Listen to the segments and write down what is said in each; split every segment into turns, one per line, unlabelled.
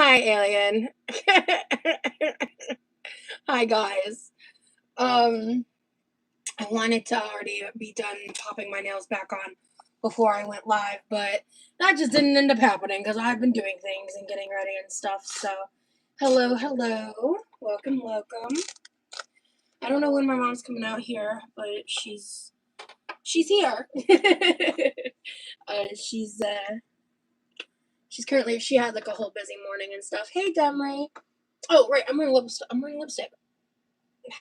Hi, alien. Hi, guys. Um, I wanted to already be done popping my nails back on before I went live, but that just didn't end up happening because I've been doing things and getting ready and stuff. So, hello, hello. Welcome, welcome. I don't know when my mom's coming out here, but she's here. She's currently she had like a whole busy morning and stuff. Hey, Demry. Oh, right, I'm wearing lipstick.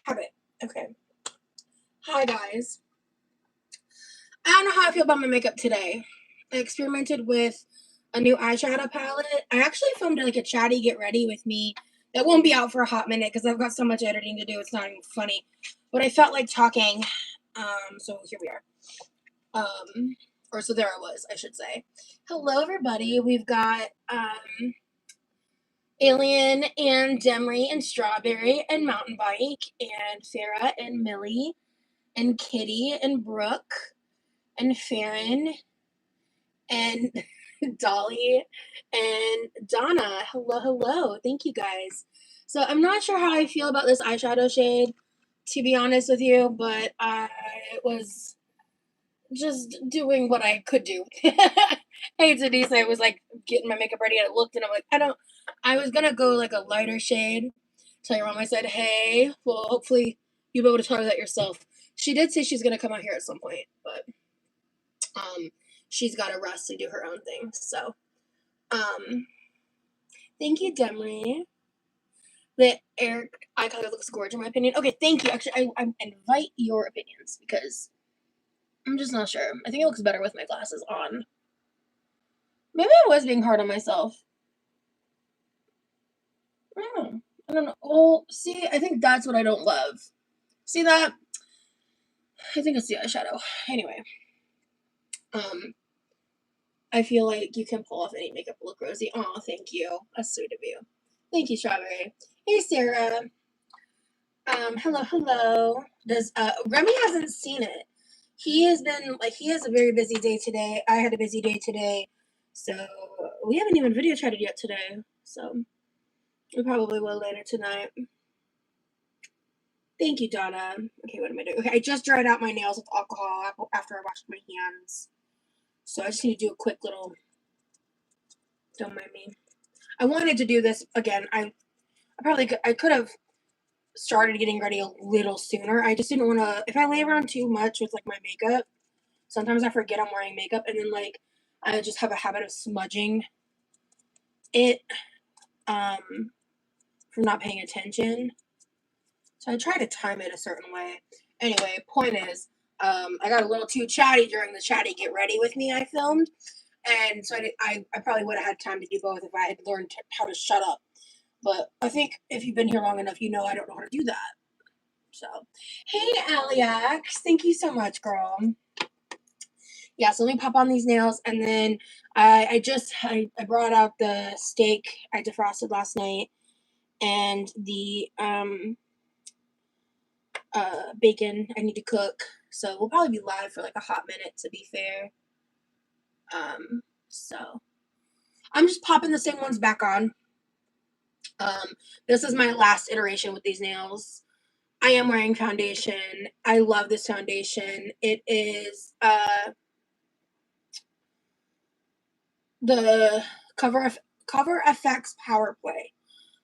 Habit. Okay. Hi, guys. I don't know how I feel about my makeup today. I experimented with a new eyeshadow palette. I actually filmed like a chatty get ready with me that won't be out for a hot minute because I've got so much editing to do. It's not even funny. But I felt like talking. So here we are. Or so there I was, I should say. Hello, everybody. We've got Alien and Demry and Strawberry and Mountain Bike and Farah and Millie and Kitty and Brooke and Farron and Dolly and Donna. Hello, hello. Thank you, guys. So I'm not sure how I feel about this eyeshadow shade, to be honest with you, but I was just doing what I could do. Hey, Denise, I was like getting my makeup ready and I looked and I'm like, I was gonna go like a lighter shade. Tell your mom I said, hey, well, hopefully you'll be able to tell her that yourself. She did say she's gonna come out here at some point, but she's got to rest and do her own thing. So, thank you, Demry. The Eric eye color looks gorgeous, in my opinion. Okay, thank you. Actually, I invite your opinions because I'm just not sure. I think it looks better with my glasses on. Maybe I was being hard on myself. I don't know. Oh, see, I think that's what I don't love. See that? I think it's the eyeshadow. Anyway, I feel like you can pull off any makeup look, Rosie. Oh, thank you. That's sweet of you. Thank you, Strawberry. Hey, Sarah. Hello, hello. Does Remy hasn't seen it. He has a very busy day today. I had a busy day today. So we haven't even video chatted yet today. So we probably will later tonight. Thank you, Donna. Okay, what am I doing? Okay, I just dried out my nails with alcohol after I washed my hands. So I just need to do a quick little, don't mind me. I wanted to do this again. I could have started getting ready a little sooner. I just didn't want to, if I lay around too much with like my makeup, sometimes I forget I'm wearing makeup and then like I just have a habit of smudging it from not paying attention. So I try to time it a certain way. Anyway, point is, I got a little too chatty during the chatty get ready with me I filmed. And so I probably would have had time to do both if I had learned how to shut up. But I think if you've been here long enough, you know I don't know how to do that. So, hey, Alex. Thank you so much, girl. Yeah, so let me pop on these nails. And then I brought out the steak I defrosted last night and the bacon I need to cook. So we'll probably be live for like a hot minute, to be fair. So I'm just popping the same ones back on. This is my last iteration with these nails. I am wearing foundation. I love this foundation. It is the Cover FX Power Play.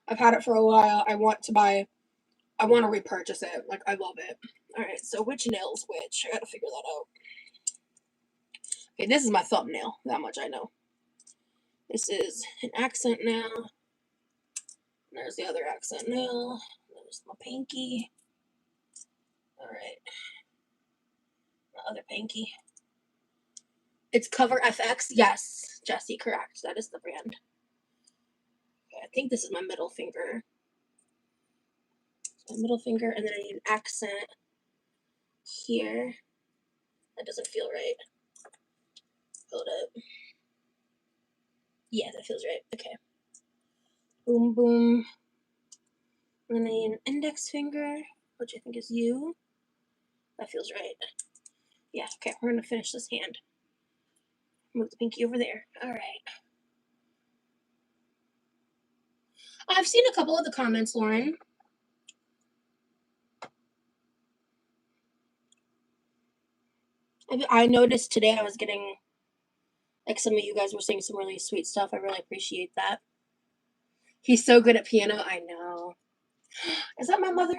I've had it for a while. I want to repurchase it. Like, I love it. Alright, so which nail's which? I gotta figure that out. Okay, this is my thumbnail. That much I know. This is an accent nail. There's the other accent nail. There's my pinky. Alright. My other pinky. It's Cover FX. Yes, Jesse, correct. That is the brand. Okay, I think this is my middle finger. My middle finger, and then I need an accent here. That doesn't feel right. Hold up. Yeah, that feels right. Okay. Boom, boom. And then I need an index finger, which I think is you. That feels right. Yeah, okay, we're gonna finish this hand. Move the pinky over there. Alright. I've seen a couple of the comments, Lauren. I noticed today I was getting, like, some of you guys were saying some really sweet stuff. I really appreciate that. He's so good at piano. I know. Is that my mother?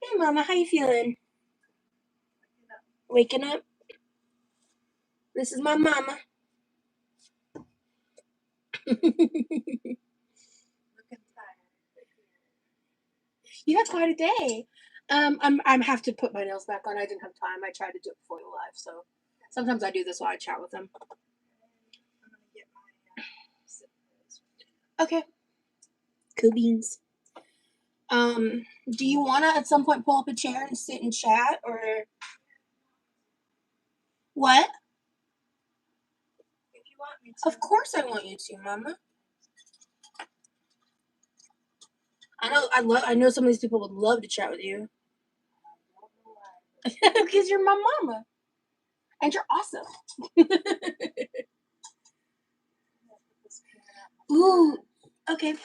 Hey, Mama, how you feeling? Waking up? This is my mama. You had quite a day. I have to put my nails back on. I didn't have time. I tried to do it before the live, so sometimes I do this while I chat with them. Okay. Cool beans. Do you want to at some point pull up a chair and sit and chat, or what? If you want me to. Of course I want you to, Mama. I know some of these people would love to chat with you. Because you're my mama. And you're awesome. Ooh, okay.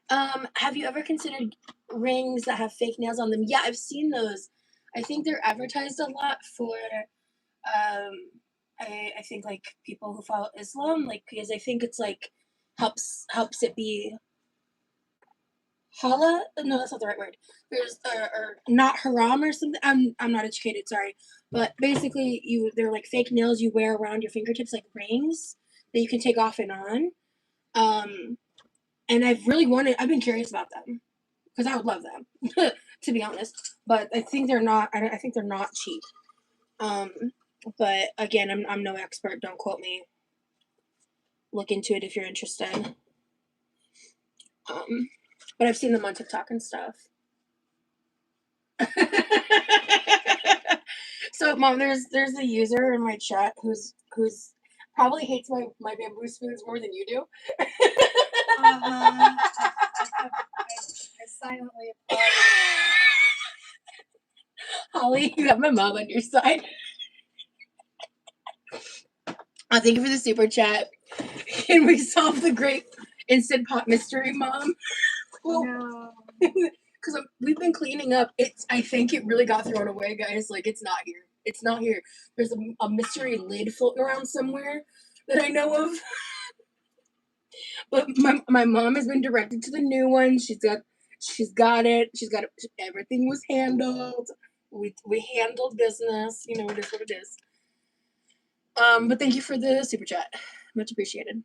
Have you ever considered rings that have fake nails on them? Yeah, I've seen those. I think they're advertised a lot for I think like people who follow Islam, like, because I think it's like helps it be hala. No, that's not the right word. There's or not haram or something. I'm not educated, sorry, but basically they're like fake nails you wear around your fingertips, like rings that you can take off and on. And I've been curious about them because I would love them, to be honest. But I think they're not. I think they're not cheap. But again, I'm no expert. Don't quote me. Look into it if you're interested. But I've seen them on TikTok and stuff. So, Mom, there's a user in my chat who's probably hates my bamboo spoons more than you do. I silently applaud. Holly, you got my mom on your side. Thank you for the super chat. Can we solve the great Instant Pot mystery, Mom? Well, no. Because we've been cleaning up. I think it really got thrown away, guys. Like, it's not here. It's not here. There's a mystery lid floating around somewhere that I know of. But my mom has been directed to the new one. She's got it. Everything was handled. We handled business. You know, it is what it is. But thank you for the super chat. Much appreciated.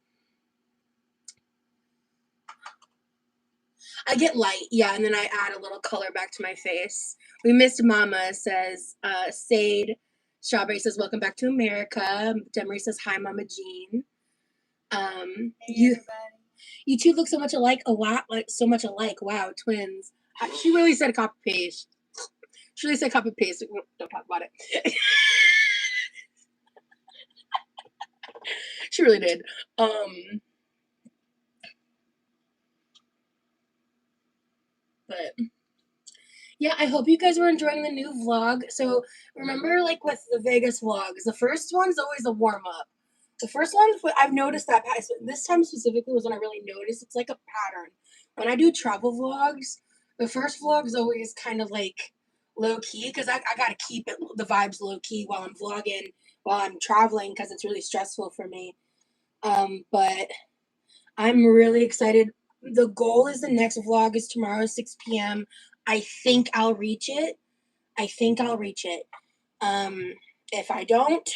I get light, yeah, and then I add a little color back to my face. We missed Mama, says Sade. Strawberry says, welcome back to America. Demery says, hi, Mama Jean. You two look so much alike. Oh, wow, so much alike. Wow, twins. She really said copy paste. She really said copy paste. Don't talk about it. She really did. But yeah, I hope you guys were enjoying the new vlog. So remember, like with the Vegas vlogs, the first one's always a warm up. The first one, I've noticed that this time specifically was when I really noticed it's like a pattern. When I do travel vlogs, the first vlog is always kind of like low key because I gotta keep the vibes low key while I'm vlogging, while I'm traveling because it's really stressful for me. But I'm really excited. The goal is the next vlog is tomorrow, 6 p.m. I think I'll reach it. If I don't,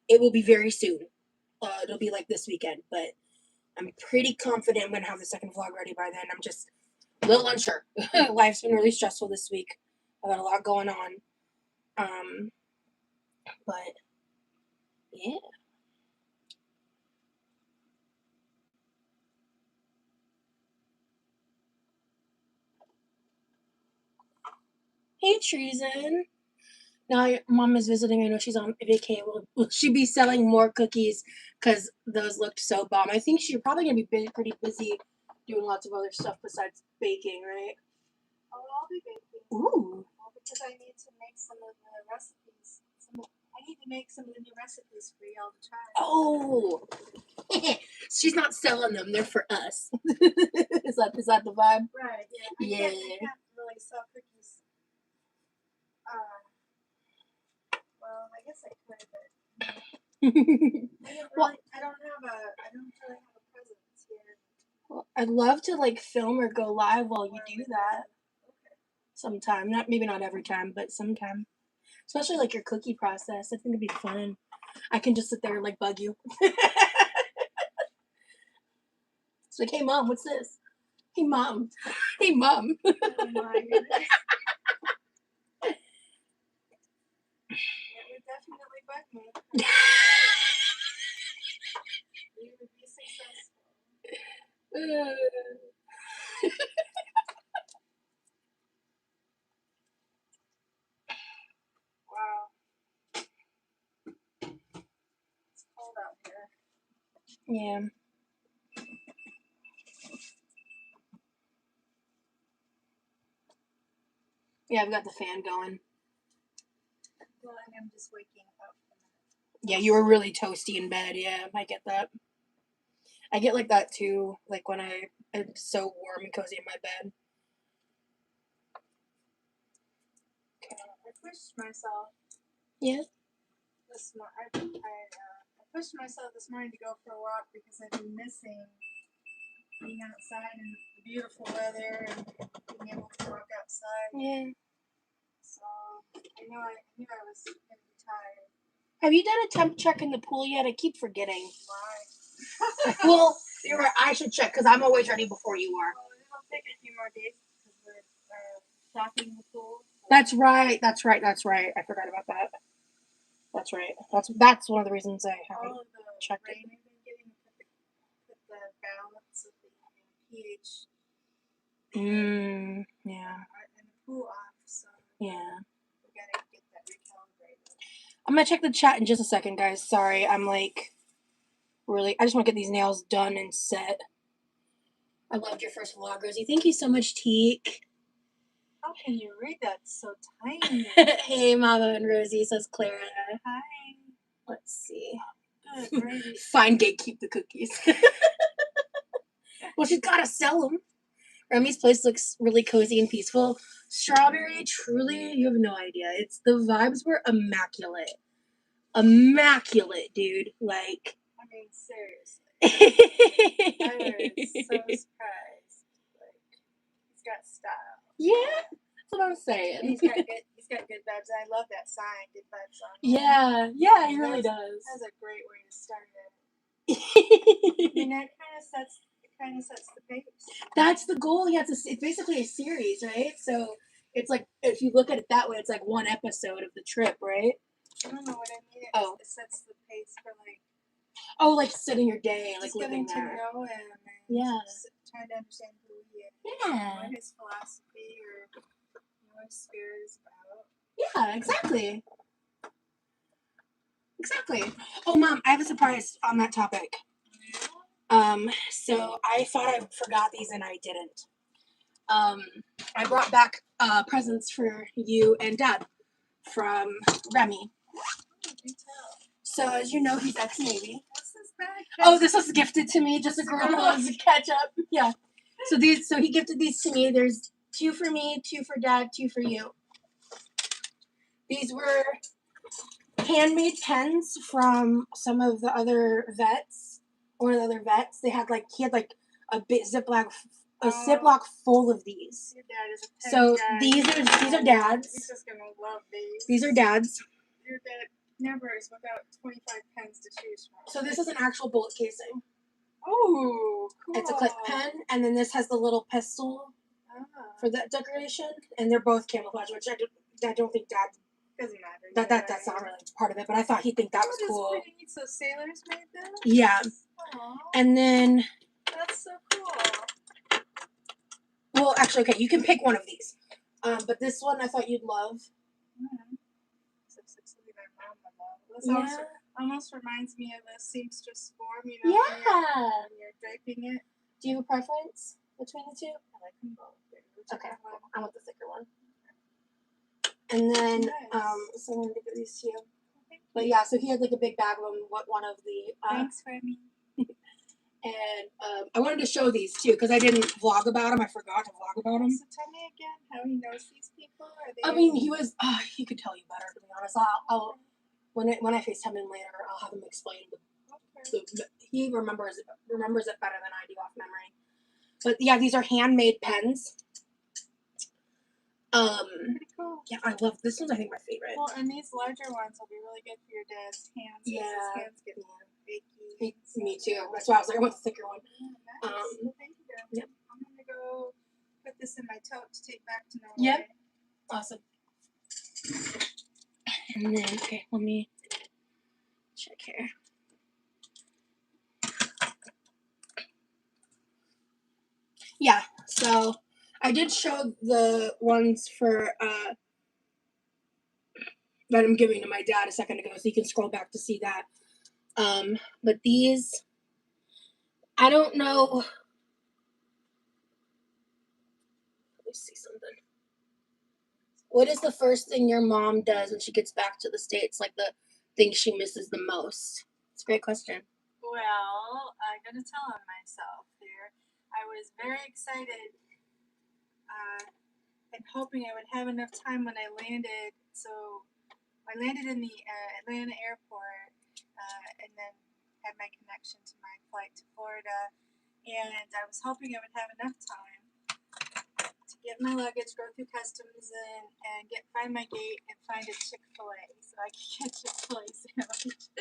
it will be very soon. It'll be like this weekend, but I'm pretty confident I'm going to have the second vlog ready by then. I'm just a little unsure. Life's been really stressful this week. I've got a lot going on. But yeah. Hey, Treason. Now Mom is visiting. I know she's on vacation. Will she be selling more cookies? Because those looked so bomb. I think she's probably going to be pretty busy doing lots of other stuff besides baking, right? Oh, I'll be baking. Ooh. Well, because I need to make some of the recipes.
I need to make some of the new recipes for y'all to try.
Oh, she's not selling them; they're for us. Is that the vibe?
Right.
Yeah.
I can't really sell cookies. Well, I guess I could, but I don't really have a presence here.
Well, I'd love to like film or go live while you do that.
Okay.
Sometime, maybe not every time, but sometime. Especially like your cookie process. I think it'd be fun. I can just sit there and like bug you. It's like, hey mom, what's this? Hey mom. Hey mom.
Oh my goodness. It would definitely bug me. You would be successful. Wow. It's cold out here.
Yeah. Yeah, I've got the fan going.
Well, and I'm just waking up.
Yeah, you were really toasty in bed. Yeah, I get that. I get like that too, like when I'm so warm and cozy in my bed.
I pushed myself.
Yeah.
I pushed myself this morning to go for a walk because I've been missing being outside in the beautiful weather and being able to walk outside.
Yeah.
So I knew I was going to be tired.
Have you done a temp check in the pool yet? I keep forgetting.
Why?
Well, you're right. I should check because I'm always ready before you are.
Well, it'll take a few more days because we're stocking the pool.
That's right. I forgot about that. That's right. That's one of the reasons I haven't
All of the
checked
rain
it.
we've been getting put the balance of the pH
Yeah.
and the pool off, so
Yeah.
we gotta get that recalibrated.
I'm gonna check the chat in just a second, guys. Sorry, I'm like really. I just want to get these nails done and set. I loved your first vlog, Rosie. Thank you so much, Teak.
How can you read that so tiny?
Hey, Mama and Rosie, says Clara.
Hi.
Let's see.
Good gravy.
Fine, gatekeep the cookies. Well, she's gotta sell them. Remy's place looks really cozy and peaceful. Strawberry, truly, you have no idea. The vibes were immaculate. Immaculate, dude. Like.
I mean, seriously. I was so surprised. Like, he's got style.
Yeah, that's what I'm saying.
He's got good vibes. I love that sign, good vibes on.
Yeah, he really does.
That's a great way to start it. I mean, it kind of sets the pace.
That's the goal. Yeah, it's basically a series, right? So it's like, if you look at it that way, it's like one episode of the trip, right?
I don't know what I mean. It sets the pace for like.
Oh, like setting your day, like
just
living
getting
there.
to know him and trying to understand who he is.
Yeah.
What his philosophy or what his spirit is about.
Yeah, exactly. Oh, Mom, I have a surprise on that topic. So I thought I forgot these and I didn't. I brought back presents for you and Dad from Remy. So as you know, he's ex-Navy.
What's this bag?
Oh, this was gifted to me. Just a girl wants to catch up. Yeah. So he gifted these to me. There's 2 for me, 2 for Dad, 2 for you. These were handmade pens from some of the other vets. One of the other vets. He had like a bit Ziploc full of these.
Your dad is a pen
So
guy.
these are Dad's.
He's just gonna love these.
These are Dad's.
Your dad never is without 25 pens to choose from.
So this is an actual bullet casing.
Oh, cool.
It's a clip pen, and then this has the little pistol for that decoration, and they're both camouflage, which I don't think Dad.
Doesn't matter.
That's not really part of it, but I thought he'd think that was cool.
Pretty neat. So sailors made them?
Yeah.
Aww.
And then.
That's so cool.
Well, actually, okay, you can pick one of these. But this one I thought you'd love.
Mm-hmm. This almost reminds me of a seamstress form, you know?
Yeah.
When you're draping it.
Do you have a preference between the two?
I like them both.
Okay, I want the thicker one. And then, so I'm going to give these to you.
Thank
But yeah, so he had like a big bag of them. One of the
Thanks, Remy.
and I wanted to show these too because I didn't vlog about them. I forgot to vlog about them.
So tell me again how he knows these people. Are they?
I mean, he was. He could tell you better, to be honest. I'll when I FaceTime him later, I'll have him explain. He remembers it better than I do off memory. But yeah, these are handmade pens.
Pretty cool.
Yeah, I love this one's. I think my favorite.
Well, and these larger ones will be really good for your dad's hands.
Yeah.
His hands get achy.
Me too. That's why I was like, I want the thicker one.
Yeah, nice. Well, thank you.
Yep.
I'm gonna go put this in my tote to take back to Norway.
Yep. Awesome. And then, okay, let me check here. Yeah, so I did show the ones for that I'm giving to my dad a second ago, so you can scroll back to see that. But these, I don't know. Let me see something. What is the first thing your mom does when she gets back to the States? Like the thing she misses the most? It's a great question.
Well, I'm gonna tell on myself here. I was very excited and hoping I would have enough time when I landed. So I landed in the Atlanta airport and then had my connection to my flight to Florida. And I was hoping I would have enough time to get my luggage, go through customs, and find my gate and find a Chick-fil-A so I could get Chick-fil-A sandwich.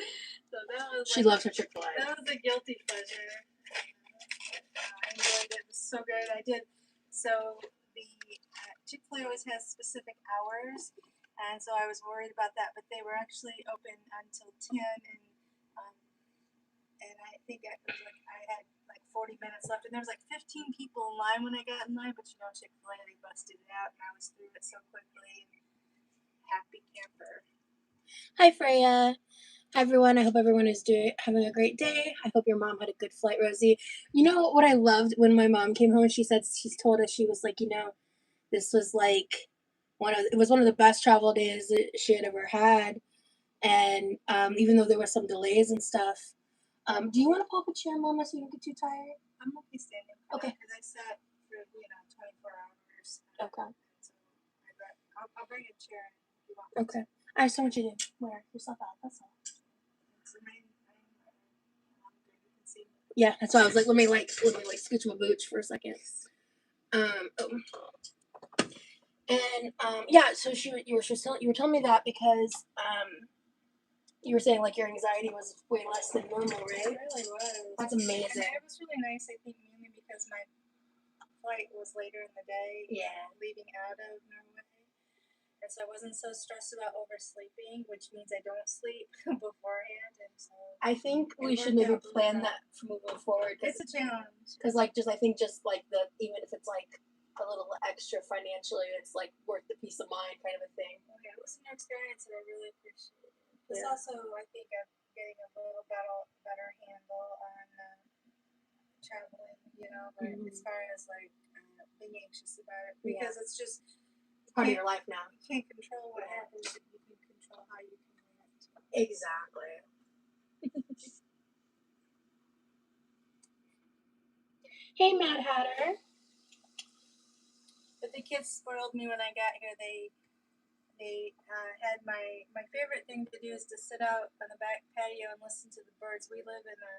So that was
She loves her Chick-fil-A.
That was a guilty pleasure. I enjoyed it. It was so good. I did. So the Chick-fil-A always has specific hours, and so I was worried about that. But they were actually open until 10, and I think I had like 40 minutes left, and there was like 15 people in line when I got in line. But you know, Chick-fil-A, they busted it out, and I was through it so quickly. Happy camper.
Hi, Freya. Hi, everyone. I hope everyone is having a great day. I hope your mom had a good flight, Rosie. You know what I loved when my mom came home? She's told us, she was like, this was like it was one of the best travel days that she had ever had. And even though there were some delays and stuff, do you want to pull up a chair, Mama, so you don't get too tired?
I'm okay standing.
Okay.
Because I sat for 24 hours.
Okay.
So I'll bring a chair. If you want.
Okay. I just want you to wear yourself out. That's all. Yeah, that's why I was like, let me scooch my boots for a second. Yeah. So you were telling me that because you were saying like your anxiety was way less than normal, right?
It really was.
That's amazing.
And it was really nice. I think mainly because my flight was later in the day.
Yeah.
Leaving out of Norway. And so I wasn't so stressed about oversleeping, which means I don't sleep beforehand. And so
I think we should maybe plan that for moving forward.
It's a challenge.
Because I think even if it's like a little extra financially, it's like worth the peace of mind kind of a thing.
Okay, it was an experience that I really appreciated. It's also, I think, I'm getting a little better handle on traveling, but as far as like being anxious about it, because it's just
part of your life now.
You can't control what happens, but you can control how you can react.
Exactly. Hey, Mad Hatter.
But the kids spoiled me when I got here. They had my favorite thing to do is to sit out on the back patio and listen to the birds. We live in a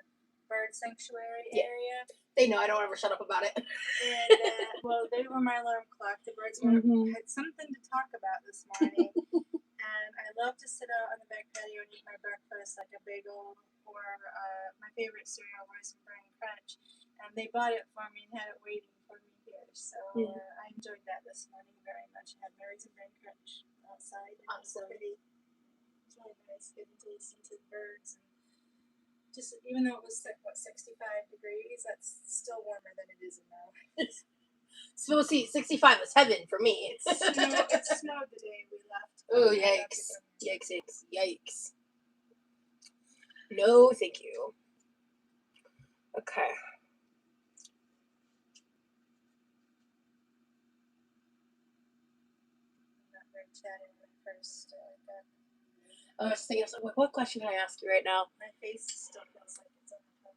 bird sanctuary area.
They know I don't ever shut up about it.
And well, they were my alarm clock. The birds had something to talk about this morning. And I love to sit out on the back patio and eat my breakfast, like a bagel or my favorite cereal, Rice and Bran Crunch. And they bought it for me and had it waiting for me here. So I enjoyed that this morning very much. I had my Rice and Bran Crunch outside. It's really nice getting to listen to the birds. And just even though it was 65 degrees, that's still warmer than it is in Norway.
So see, 65 is heaven for me.
It snowed the day we left.
Oh, yikes. Yikes. No, thank you. Okay.
I'm not very chatty when I first got.
I was thinking, what question can I ask you right now?
My face still feels like it's on the phone.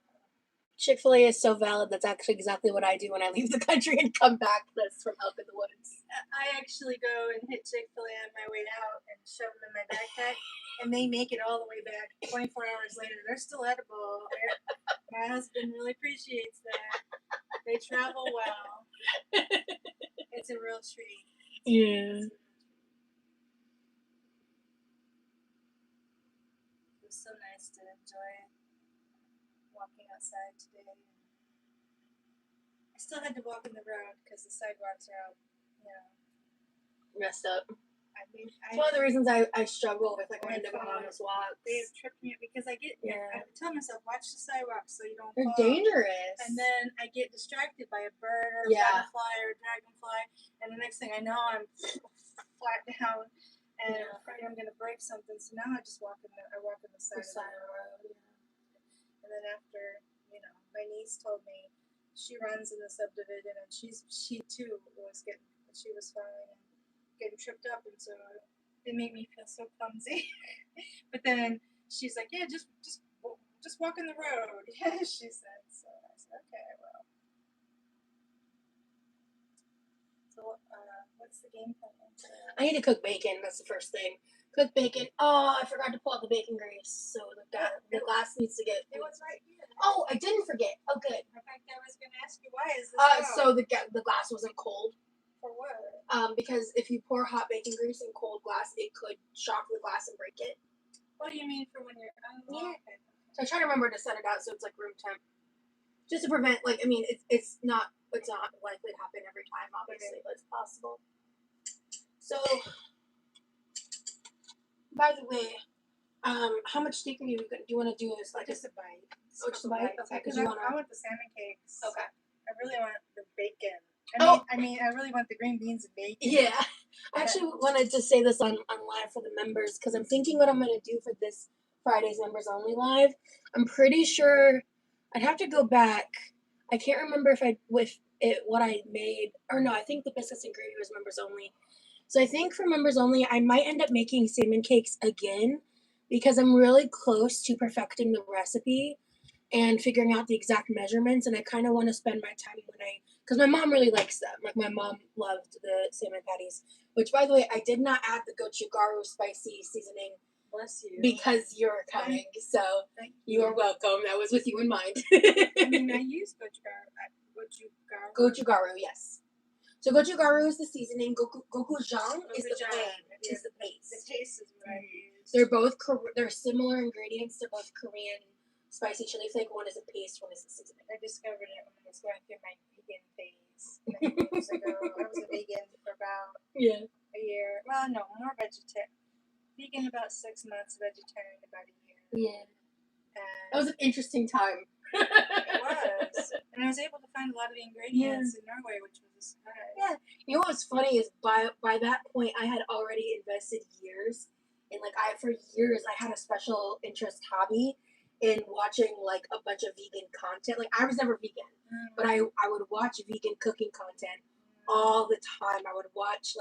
Chick-fil-A is so valid. That's actually exactly what I do when I leave the country and come back. That's from Up in the Woods.
I actually go and hit Chick-fil-A on my way out and shove them in my backpack, and they make it all the way back 24 hours later. They're still edible. My husband really appreciates that. They travel well. It's a real treat.
Yeah.
It was so nice to enjoy walking outside today. I still had to walk in the road because the sidewalks are out,
Messed up.
I mean,
It's one of the reasons I struggle with like
My
random
phone.
honest walks.
They have tripped me up because I tell myself, watch the sidewalks so you don't
They're
fall.
dangerous.
And then I get distracted by a bird or
Yeah.
butterfly or dragonfly, and the next thing I know, I'm flat down and I'm afraid I'm gonna break something. So now I just walk in the side of the road. And then after, my niece told me she runs in the subdivision, and she too was fine and getting tripped up, and so it made me feel so clumsy. But then she's like, "Yeah, just walk in the road." Yeah, she said. So I said, "Okay, I will." So, what's the game plan?
I need to cook bacon. That's the first thing. Cook bacon. Oh, I forgot to pull out the bacon grease. So the glass needs to get.
It was right here.
Oh, I didn't forget. Oh, good.
In fact, I was going to ask you, why is this
so the glass wasn't cold.
For what?
Because if you pour hot bacon grease in cold glass, it could shock the glass and break it.
What do you mean for when you're?
Yeah. So I try to remember to set it out so it's like room temp, just to prevent it's not likely to happen every time, obviously, but it's possible. So, by the way, how much steak do you want to do? This like
just a bite.
Just a bite. Okay,
because I want the salmon cakes.
Okay.
I really want the bacon. I really want the green beans and bacon.
Yeah. I actually wanted to say this on live for the members because I'm thinking what I'm going to do for this Friday's members only live. I'm pretty sure I'd have to go back. I can't remember what I made, or no, I think the biscuits and gravy was members only. So I think for members only, I might end up making salmon cakes again because I'm really close to perfecting the recipe and figuring out the exact measurements, and I kind of want to spend my time because my mom really likes them. Like, my mom loved the salmon patties, which, by the way, I did not add the gochugaru spicy seasoning.
Bless you.
Because you're coming, so you are welcome. That was with you in mind.
I use gochugaru.
Gochugaru, yes. So gochugaru is the seasoning. Gochujang is the paste.
The paste is what I use.
They're similar ingredients. They're both Korean spicy chili flake. One is a paste, one is a seasoning.
I discovered it when I was going through my vegan phase many years ago. I was a vegan for about a year. Well, no, more vegetarian. Vegan about 6 months, vegetarian about a year.
Yeah. That was an interesting time.
It was. And I was able to find a lot of the ingredients in Norway, which was a surprise.
Yeah. You know what's funny is by that point, I had already invested years. And, for years, I had a special interest hobby in watching, a bunch of vegan content. I was never vegan, but I would watch vegan cooking content all the time. I would watch,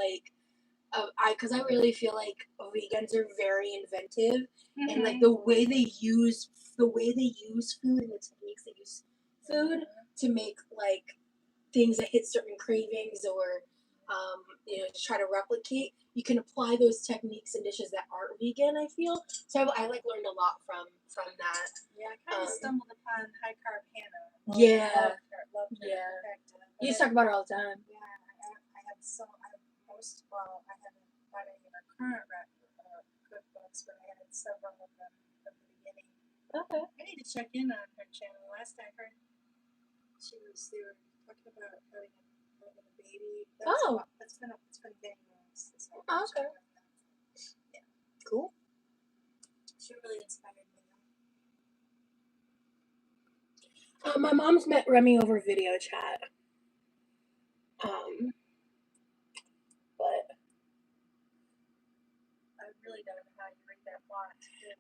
because I really feel like vegans are very inventive, and the way they use food and the techniques they use food to make things that hit certain cravings or to try to replicate. You can apply those techniques in dishes that aren't vegan. I feel so. I learned a lot from that.
Yeah, I kind of stumbled upon high carb Hannah. Loved her.
You talk about her all the time.
Yeah, I haven't bought any of her current cookbooks, but I had several of them from the beginning.
Okay.
I need to check in on her channel. Last I heard, they were talking about having a baby. It's been getting months.
Okay.
Yeah.
Cool.
She really inspired me.
My mom's met Remy over video chat. But
I really don't know how you read that font.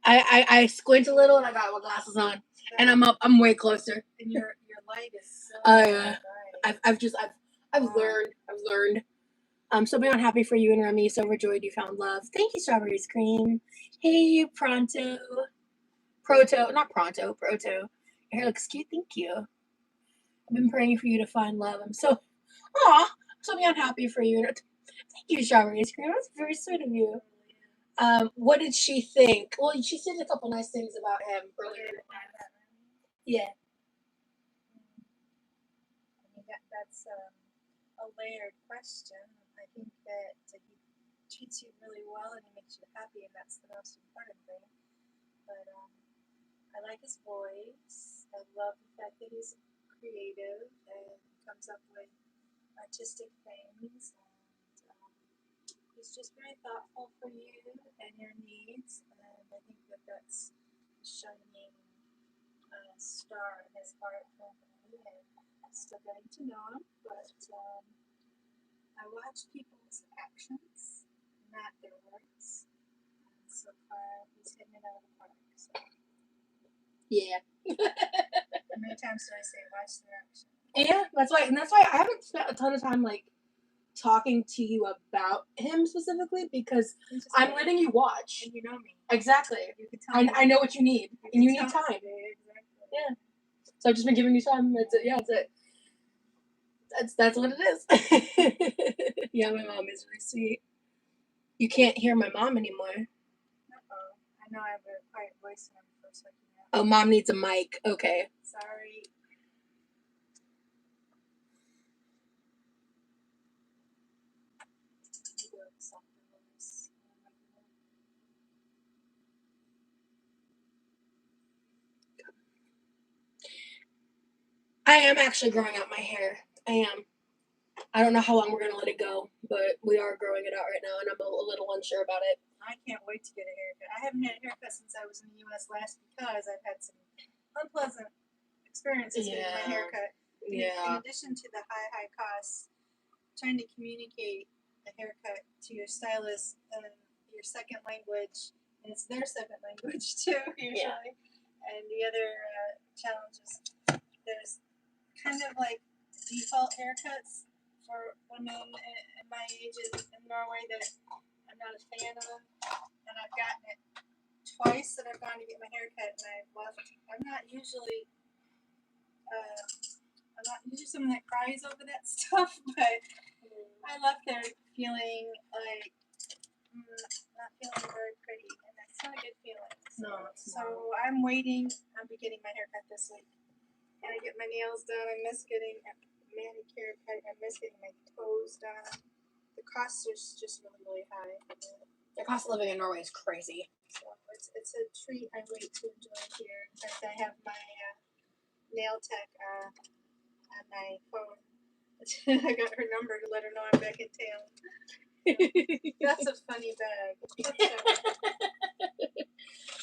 I squint a little and I got my glasses on, and I'm way closer.
And your light is so bright.
I've learned. I'm so beyond happy for you and Remy. So overjoyed you found love. Thank you, Strawberry Cream. Hey, Proto. Proto. Your hair looks cute. Thank you. I've been praying for you to find love. I'm so beyond happy for you. Thank you, Strawberry Cream. That's very sweet of you. What did she think? Well, she said a couple nice things about him earlier. Yeah.
I mean, that's a layered question. I think that he treats you really well and he makes you happy, and that's the most important thing. But I like his voice. I love the fact that he's creative and comes up with artistic things. And he's just very thoughtful for you and your needs. And I think that that's a shining star in his heart for me. And I'm still getting to know him, but I watch people's actions, not their words. And so far, he's hitting it out of the park. So.
Yeah.
How many times do I say watch their actions?
Yeah, that's why I haven't spent a ton of time like talking to you about him specifically, because I'm letting you watch.
And you know me.
Exactly.
You can tell me.
I know what you need, and you need time.
Exactly.
Yeah. So I've just been giving you time. That's it. Yeah, that's it. That's what it is. Yeah, my mom is really sweet. You can't hear my mom anymore.
Uh-oh. I know I have a quiet voice when I'm first waking up.
Oh, mom needs a mic. Okay.
Sorry.
I am actually growing out my hair. I am. I don't know how long we're going to let it go, but we are growing it out right now, and I'm a little unsure about it.
I can't wait to get a haircut. I haven't had a haircut since I was in the U.S. last because I've had some unpleasant experiences getting my haircut. In addition to the high costs, trying to communicate a haircut to your stylist in your second language, and it's their second language too, usually. Yeah. And the other challenges, there's kind of like default haircuts for women in my age in Norway that I'm not a fan of, and I've gotten it twice that I've gone to get my haircut, and I've left. I'm not usually someone that cries over that stuff, but I left there feeling like not feeling very pretty, and that's not a good feeling.
No, it's
so not. I'm waiting. I'll be getting my haircut this week, and I get my nails done. I miss getting a manicure cut. I miss getting my toes done. The costs are just really, really high.
The cost of living in Norway is crazy.
So it's a treat I wait to enjoy here. In fact, I have my nail tech on my phone. I got her number to let her know I'm back in town. That's a funny bag.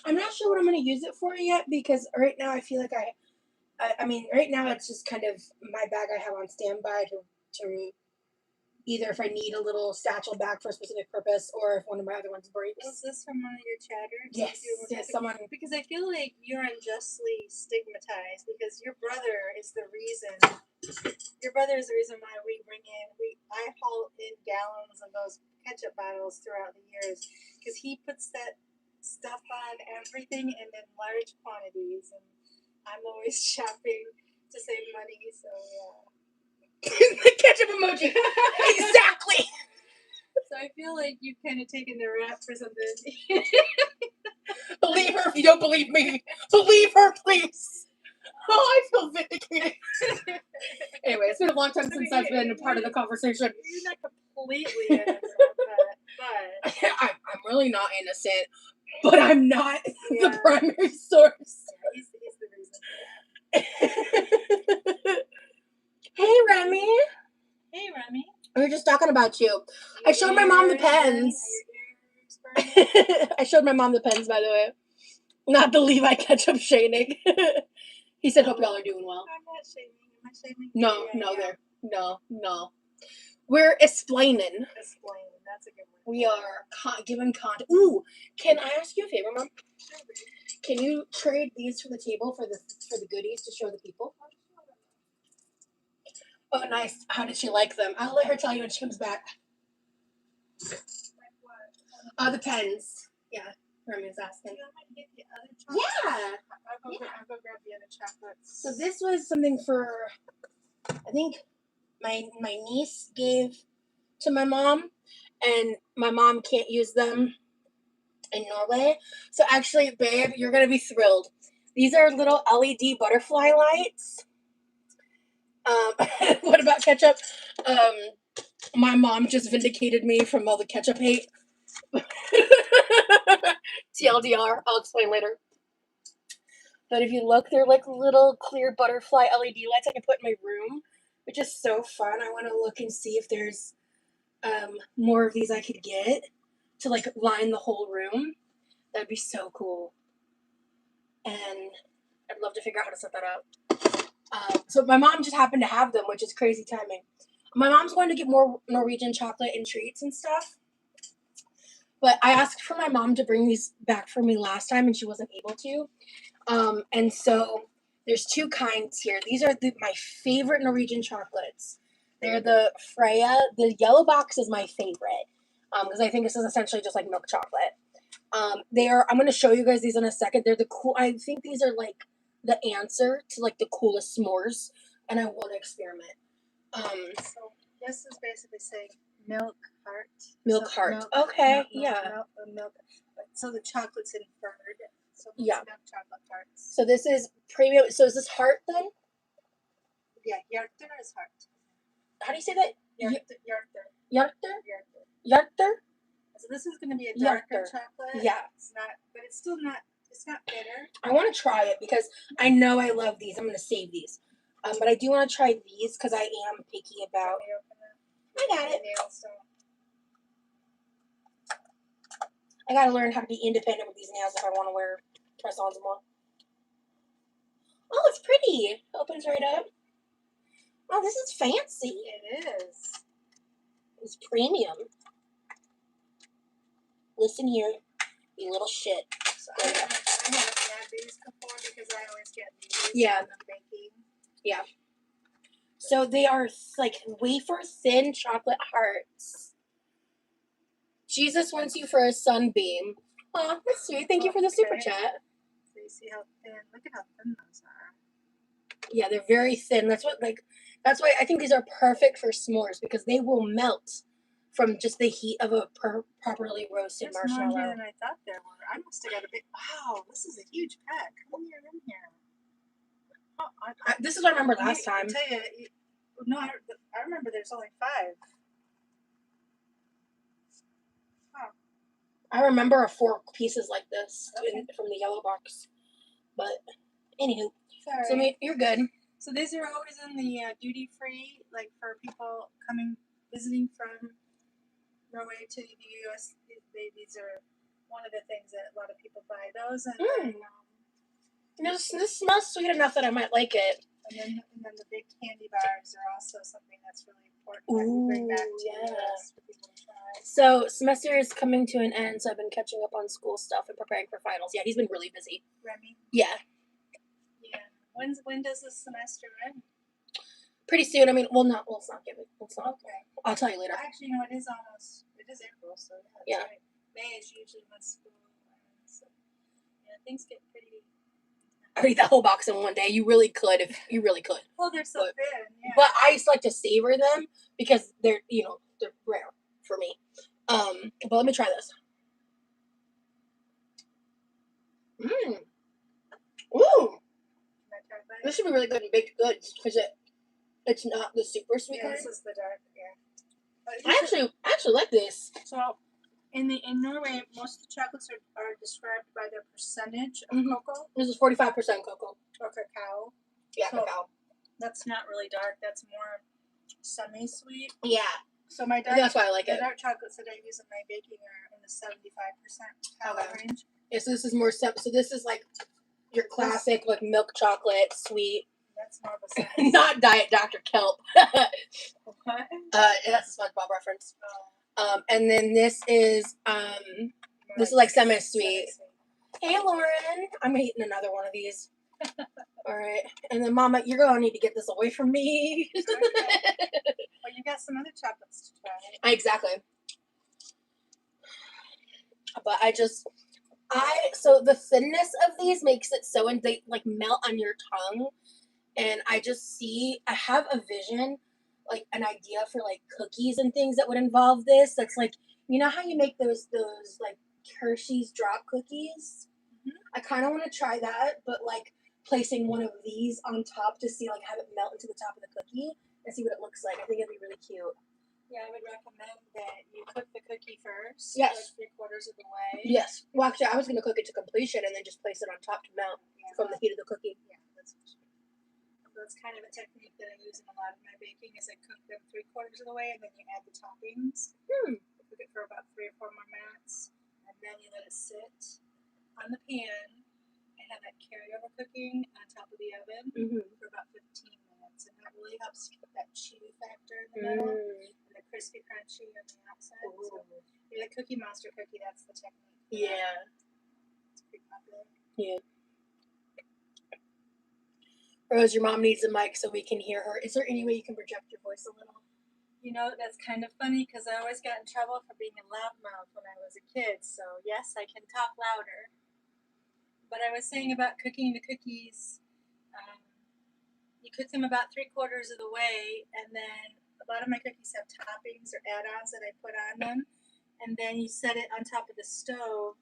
I'm not sure what I'm going to use it for yet, because right now I feel like I mean, right now it's just kind of my bag I have on standby to either if I need a little satchel bag for a specific purpose, or if one of my other ones breaks.
Was this from one of your chatters?
Yes, someone.
Because I feel like you're unjustly stigmatized because your brother is the reason. Your brother is the reason why we bring in. I haul in gallons of those ketchup bottles throughout the years because he puts that stuff on everything and in large quantities, and I'm always shopping to save money. So yeah.
The ketchup emoji. Exactly.
So I feel like you've kind of taken the rap for something.
Believe her if you don't believe me. Believe her, please. Oh, I feel vindicated. Anyway, it's been a long time since I've been a part of the conversation.
You're not completely innocent, but
I'm really not innocent, but I'm not the primary source.
Yeah, he's the reason.
Hey, Remy.
Hey, Remy.
We were just talking about you. I showed my mom the pens. I showed my mom the pens, by the way. Not the Levi ketchup shading. He said, hope y'all are doing well.
I'm not shaming. Am I shaming?
No. We're explaining.
Explaining. That's a good one.
We are giving content. Ooh, can I ask you a favor, Mom?
Sure.
Can you trade these for the table for the goodies to show the people? Oh, nice. How did she like them? I'll let her tell you when she comes back.
Like what?
The pens. Yeah, Remy was asking.
Do you want me to get the other chocolates?
Yeah.
I'll go grab the other chocolates.
So this was something for, I think, my niece gave to my mom, and my mom can't use them in Norway. So actually, babe, you're gonna be thrilled. These are little LED butterfly lights. What about ketchup? My mom just vindicated me from all the ketchup hate. TLDR, I'll explain later. But if you look, they're like little clear butterfly LED lights I can put in my room, which is so fun. I want to look and see if there's more of these I could get to like line the whole room. That'd be so cool. And I'd love to figure out how to set that up. So my mom just happened to have them, which is crazy timing. My mom's going to get more Norwegian chocolate and treats and stuff. But I asked for my mom to bring these back for me last time, and she wasn't able to. And so there's two kinds here. These are my favorite Norwegian chocolates. They're the Freya. The yellow box is my favorite because I think this is essentially just like milk chocolate. I'm going to show you guys these in a second. They're the cool. I think these are like the answer to like the coolest s'mores, and I want to experiment.
So this is basically saying milk heart.
Milk
So
heart. Okay,
milk. So the chocolate's inferred. So
yeah.
Milk chocolate hearts.
So this is premium. So is this heart then?
Yeah, Hjerter is heart.
How do you say that?
Hjerter.
Hjerter?
So this is going to be a darker
Hjerter.
chocolate.
Yeah.
It's not, but it's still not. It's not bitter.
I want to try it because I know I love these. I'm going to save these. But I do want to try these because I am picky about. I got it. I got to learn how to be independent with these nails if I want to wear press-ons more. Oh, it's pretty. It opens right up. Oh, this is fancy.
It is.
It's premium. Listen here, you little shit.
So I haven't had these before because I always get these.
Yeah.
When I'm baking.
Yeah. So they are like wafer thin chocolate hearts. Jesus wants you for a sunbeam. Oh, that's sweet. Thank you for the super chat.
So you see how thin? Look at how thin those are.
Yeah, they're very thin. That's why I think these are perfect for s'mores because they will melt from just the heat of a properly roasted marshmallow.
More than I thought there were. I must have got a big. Wow, this is a huge pack. Come here, in here. Oh,
this is what I remember last time.
I tell you, no, I remember there's only 5. Oh.
I remember 4 pieces like this from the yellow box. But anywho,
sorry.
So you're good.
So these are always in the duty free, like for people visiting from Norway to the U.S. These are one of the things that a lot of people buy. Those and
this smells sweet enough that I might like it.
And then the big candy bars are also something that's really important that we bring back to the U.S. for people to try. So
semester is coming to an end, so I've been catching up on school stuff and preparing for finals. Yeah, he's been really busy.
Remy?
Yeah.
Yeah. When does this semester end?
Pretty soon. I mean, let's not give it. Let's not.
Okay.
I'll tell you later.
Actually, it is April, so
yeah.
Right. May is usually when school ends. So, yeah, things get pretty.
I eat that whole box in one day. You really could if you really could.
Well, they're so thin. Yeah.
But I just like to savor them because they're rare for me. But let me try this. Ooh. This should be really good in baked goods because it's not the super sweet kind.
This is the dark. Yeah.
I actually like this.
So in Norway, most of the chocolates are described by their percentage of cocoa.
This is 45% cocoa.
Or cacao.
Yeah, so cacao.
That's not really dark. That's more semi-sweet.
Yeah.
So that's
why I like it.
The dark chocolates that I use in my baking are in the 75% cacao range.
Yeah, so this is more so this is like your classic like milk chocolate sweet.
That's more of a
not Diet Dr. Kelp.
What?
That's a SpongeBob reference. And then this is like semi-sweet. Hey Lauren, I'm eating another one of these. All right, and then Mama, you're gonna need to get this away from me.
Okay. Well, you got some other chocolates to try.
Exactly. But so the thinness of these makes it so, and they like melt on your tongue. And I have a vision, like an idea for like cookies and things that would involve this. That's like, you know how you make those like Hershey's drop cookies? Mm-hmm. I kind of want to try that, but like placing one of these on top to see like have it melt into the top of the cookie and see what it looks like. I think it'd be really cute.
Yeah, I would recommend that you cook the cookie first.
Yes.
Like 3/4 of the way.
Yes. Well, actually, I was going to cook it to completion and then just place it on top to melt from the heat of the cookie.
Yeah, that's kind of a technique that I use in a lot of my baking. Is I cook them 3/4 of the way and then you add the toppings. Cook it for about 3 or 4 more minutes, and then you let it sit on the pan and have that carryover cooking on top of the oven for about 15 minutes, and that really helps keep that chewy factor in the middle. And the crispy crunchy on the outside. So, the Cookie Monster cookie, that's the technique.
Yeah.
It's pretty popular.
Yeah. Rose, your mom needs a mic so we can hear her. Is there any way you can project your voice a little?
You know, that's kind of funny because I always got in trouble for being a loudmouth when I was a kid. So, yes, I can talk louder. But I was saying about cooking the cookies, you cook them about 3/4 of the way, and then a lot of my cookies have toppings or add-ons that I put on them, and then you set it on top of the stove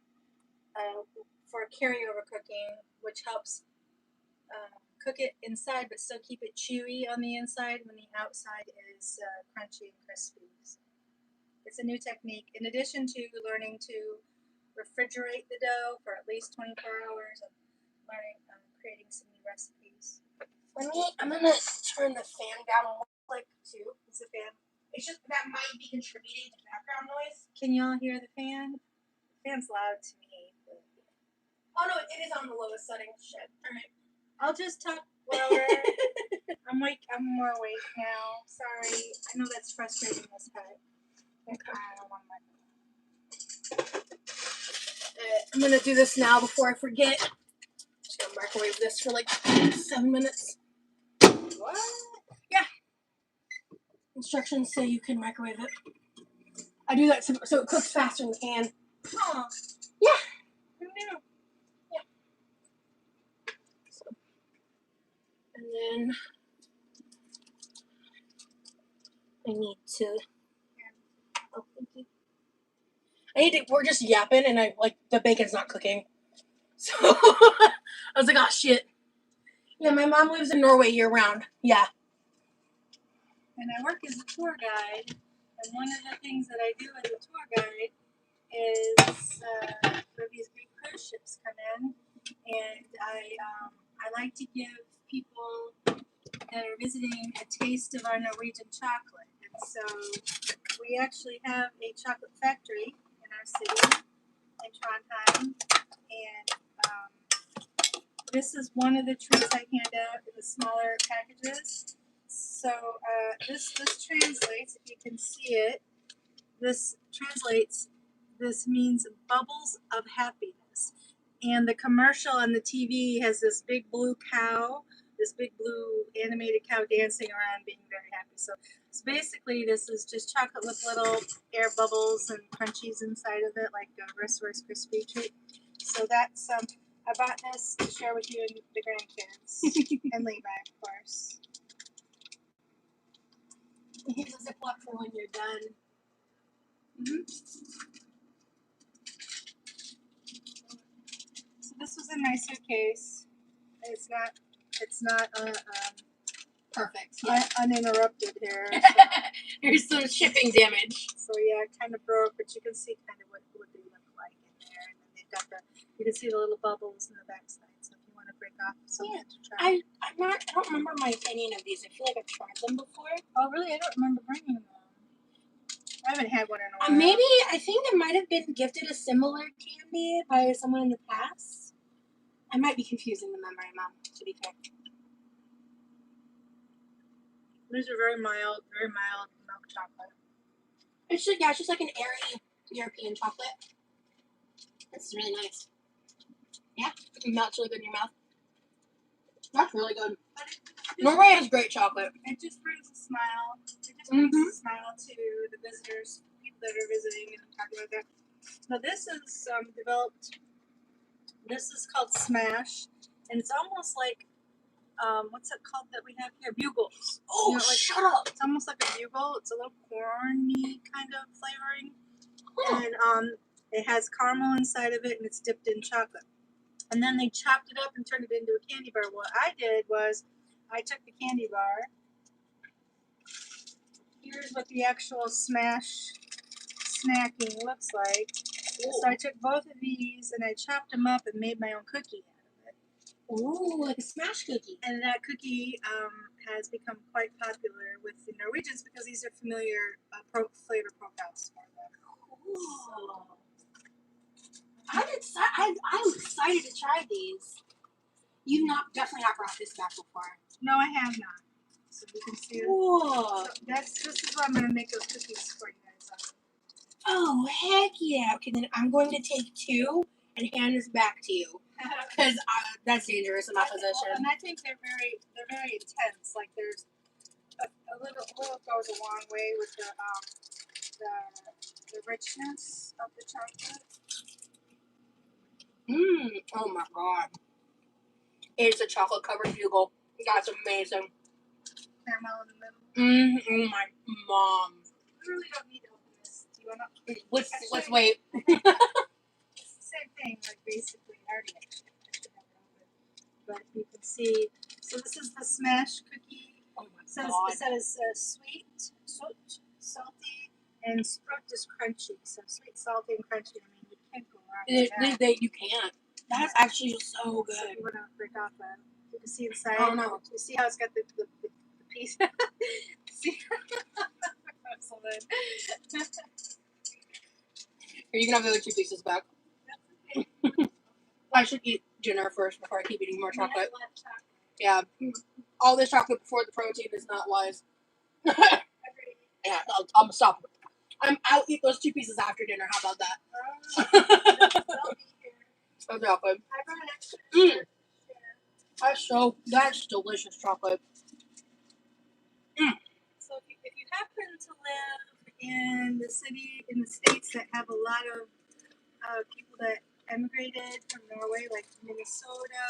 for carryover cooking, which helps cook it inside but still keep it chewy on the inside when the outside is crunchy and crispy. So it's a new technique. In addition to learning to refrigerate the dough for at least 24 hours and learning creating some new recipes.
I'm gonna turn the fan down like too.
Is the fan?
It's just that might be contributing to background noise.
Can y'all hear the fan? The fan's loud to me. But...
Oh no, it is on the lowest setting. Shit. All right.
I'll just talk louder. I'm more awake now. Sorry. I know that's frustrating as heck. Okay. I don't want
I'm gonna do this now before I forget. Just gonna microwave this for like 7 minutes.
What?
Yeah. Instructions say you can microwave it. I do that so it cooks faster in the pan.
Oh.
Yeah.
Who knew?
Yeah. So, and then I need to. Oh, thank you. We're just yapping, and the bacon's not cooking. So I was like, oh shit. Yeah, my mom lives in Norway year round. Yeah.
And I work as a tour guide, and one of the things that I do as a tour guide is where these big cruise ships come in, and I like to give people that are visiting a taste of our Norwegian chocolate. And so we actually have a chocolate factory in our city, in Trondheim, and this is one of the treats I hand out in the smaller packages. So this translates, if you can see it, this means bubbles of happiness. And the commercial on the TV has this big blue cow, this big blue animated cow dancing around being very happy. So basically this is just chocolate with little air bubbles and crunchies inside of it, like a Rice Krispie treat. So that's, I bought this to share with you and the grandkids, and Levi, of course.
Here's a Ziploc for when you're done.
So this was in my suitcase. It's not
perfect.
Uninterrupted here. So.
There's some shipping damage.
So yeah, it kind of broke, but you can see kind of what they look like in there. And then they've got you can see the little bubbles in the backside. So if you want to break off something to try.
I don't remember my opinion of these. I feel like I've tried them before.
Oh really? I don't remember bringing them. I haven't had one in a while.
Maybe, I think I might have been gifted a similar candy by someone in the past. I might be confusing the memory, Mom, to be fair.
These are very mild milk chocolate.
It's just like an airy European chocolate. It's really nice. Yeah, it melts really good in your mouth. That's really good. Norway has great chocolate.
It just brings a smile. It just brings a smile to the visitors, people that are visiting and talking about that. Now this is developed. This is called Smash, and it's almost like what's it called that we have here? Bugles.
Oh,
you know, like,
shut up!
It's almost like a bugle. It's a little corny kind of flavoring, and it has caramel inside of it, and it's dipped in chocolate. And then they chopped it up and turned it into a candy bar. What I did was, I took the candy bar. Here's what the actual Smash snacking looks like.
Ooh.
So I took both of these and I chopped them up and made my own cookie out of it.
Ooh, like a smash cookie.
And that cookie has become quite popular with the Norwegians because these are familiar flavor profiles for them.
Cool. I'm excited to try these. You've definitely not brought this back before.
No, I have not. So you can see it.
Cool.
So this is what I'm going to make those cookies for you guys on.
Oh, heck yeah. Okay, then I'm going to take 2 and hand this back to you. Because that's dangerous in my position.
And I think they're very intense. Like there's a little goes a long way with the richness of the chocolate.
Oh my god. It's a chocolate covered bugle. That's amazing.
Caramel in the middle.
Oh my mom.
We really don't need to open this. Do you want to?
Let's wait.
It's the same thing, like basically. I already actually have it open. But you can see. So this is the Smash cookie.
Oh my
It says sweet, salty, and sprout is crunchy. So sweet, salty, and crunchy. I mean, you can't go wrong with that.
You can't. That's actually so good.
So you want to break off that. You can see inside.
Oh no.
You see how it's got the piece? See? Excellent.
Are you gonna have the other 2 pieces back?
That's okay.
I should eat dinner first before I keep eating more chocolate. Yeah. All this chocolate before the protein is not wise. Yeah, I'll stop. I'll eat those 2 pieces after dinner. How about that? Exactly.
I brought an extra.
That's delicious chocolate.
So if you happen to live in the states that have a lot of people that emigrated from Norway, like Minnesota,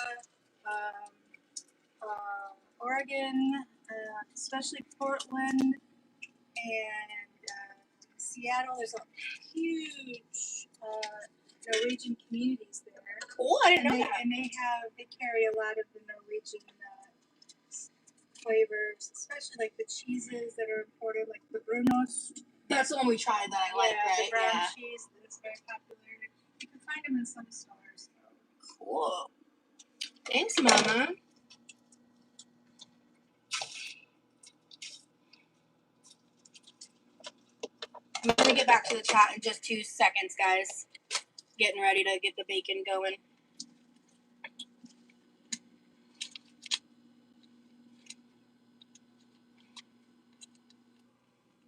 Oregon, especially Portland and Seattle, there's a huge Norwegian communities there.
Cool, I didn't know that.
And they carry a lot of the Norwegian flavors, especially like the cheeses that are imported, like the brunost.
That's the one we tried that I like, right?
The brown cheese that's very popular. You can find them in some stores. So.
Cool. Thanks, Mama. I'm going to get back to the chat in just 2 seconds, guys. Getting ready to get the bacon going.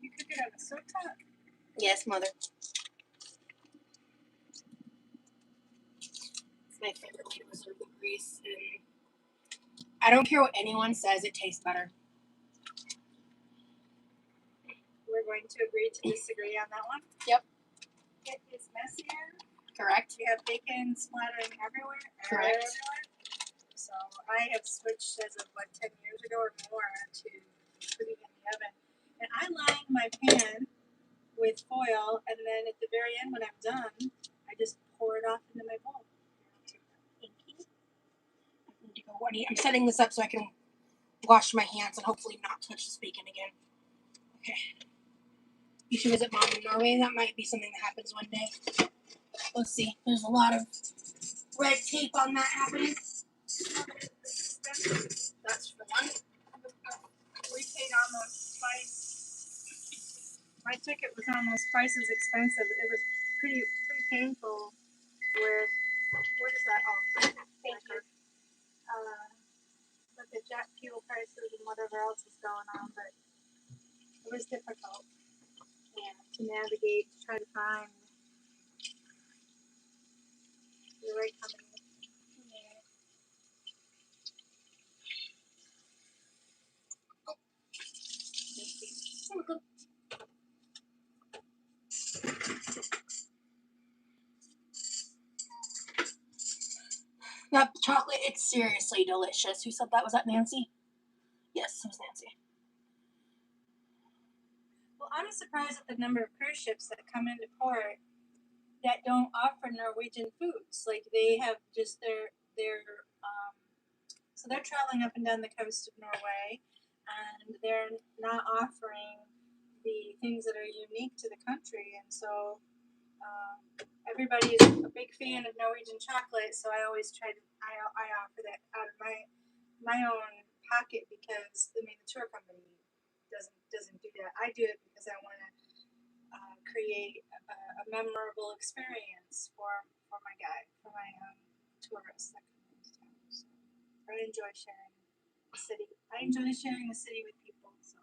You cook it on a stovetop?
Yes, Mother. It's my favorite way to preserve the grease. And I don't care what anyone says, it tastes better.
We're going to agree to disagree on that one.
Yep.
It is messier.
Correct.
We have bacon splattering everywhere.
Correct.
So I have switched as of 10 years ago or more to putting it in the oven. And I line my pan with foil, and then at the very end when I'm done, I just pour it off into my bowl.
Thank you. I need to go. I'm setting this up so I can wash my hands and hopefully not touch this bacon again. Okay. You should visit Mom in Norway. That might be something that happens one day. Let's see. There's a lot of red tape on that happening. That's for one.
We paid almost twice. My ticket was almost twice as expensive. It was pretty painful with, what is that? Oh, thank you. With the jet fuel prices and whatever else was going on, but it was difficult to navigate, to try to find the right company.
It's seriously delicious. Who said that? Was that Nancy? Yes, it was Nancy.
Well, I'm surprised at the number of cruise ships that come into port that don't offer Norwegian foods. Like they have just so they're traveling up and down the coast of Norway, and they're not offering the things that are unique to the country. And so everybody is a big fan of Norwegian chocolate. So I always try to I offer that out of my own pocket because I mean the tour company doesn't do that. I do it because I want to create a memorable experience for my guide, for my tourists that come into town. So I enjoy sharing the city. I enjoy sharing the city with people, so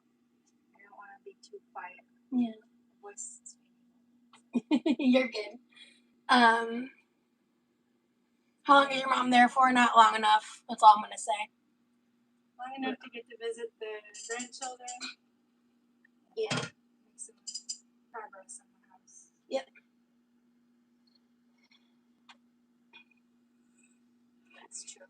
I don't want to be too quiet.
Yeah.
Voice is
You're good. How long is your mom there for? Not long enough. That's all I'm gonna say.
long enough to get to visit the grandchildren.
Yeah.
Make some progress in the house.
Yep.
That's true.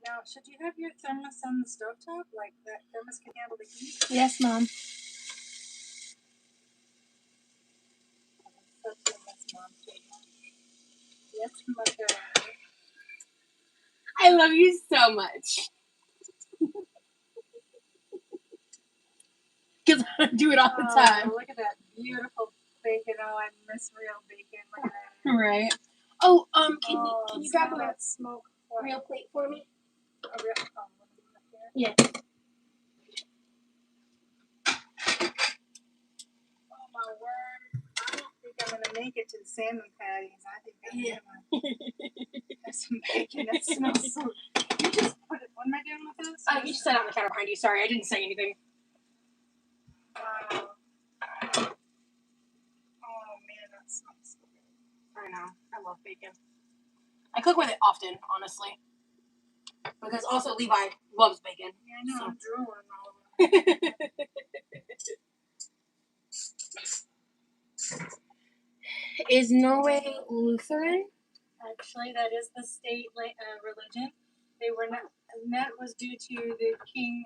Now, should you have your thermos on the stovetop? Like that thermos can handle the heat?
Yes, Mom.
That's Mom's trademark. Yes, Mother.
I love you so much. Because I do it all the time.
Look at that beautiful bacon. Oh, I miss real bacon. Look at that.
Right. Oh, can you grab
smell
a
that smoke?
real plate for me?
A real, oh, let me look here.
Yeah.
Oh my word! I don't think I'm gonna make it to the salmon patties. I think I'm gonna have some bacon. That smells so. You just put it. What am I doing with this?
You just set it on the counter behind you. Sorry, I didn't say anything.
Wow. Oh man, that smells so good.
I know. I love bacon. I cook with it often, honestly. Because also Levi loves bacon.
Yeah, I know.
So.
I'm drooling all over.
Is Norway Lutheran?
Actually, that is the state religion. They were not, and that was due to the king.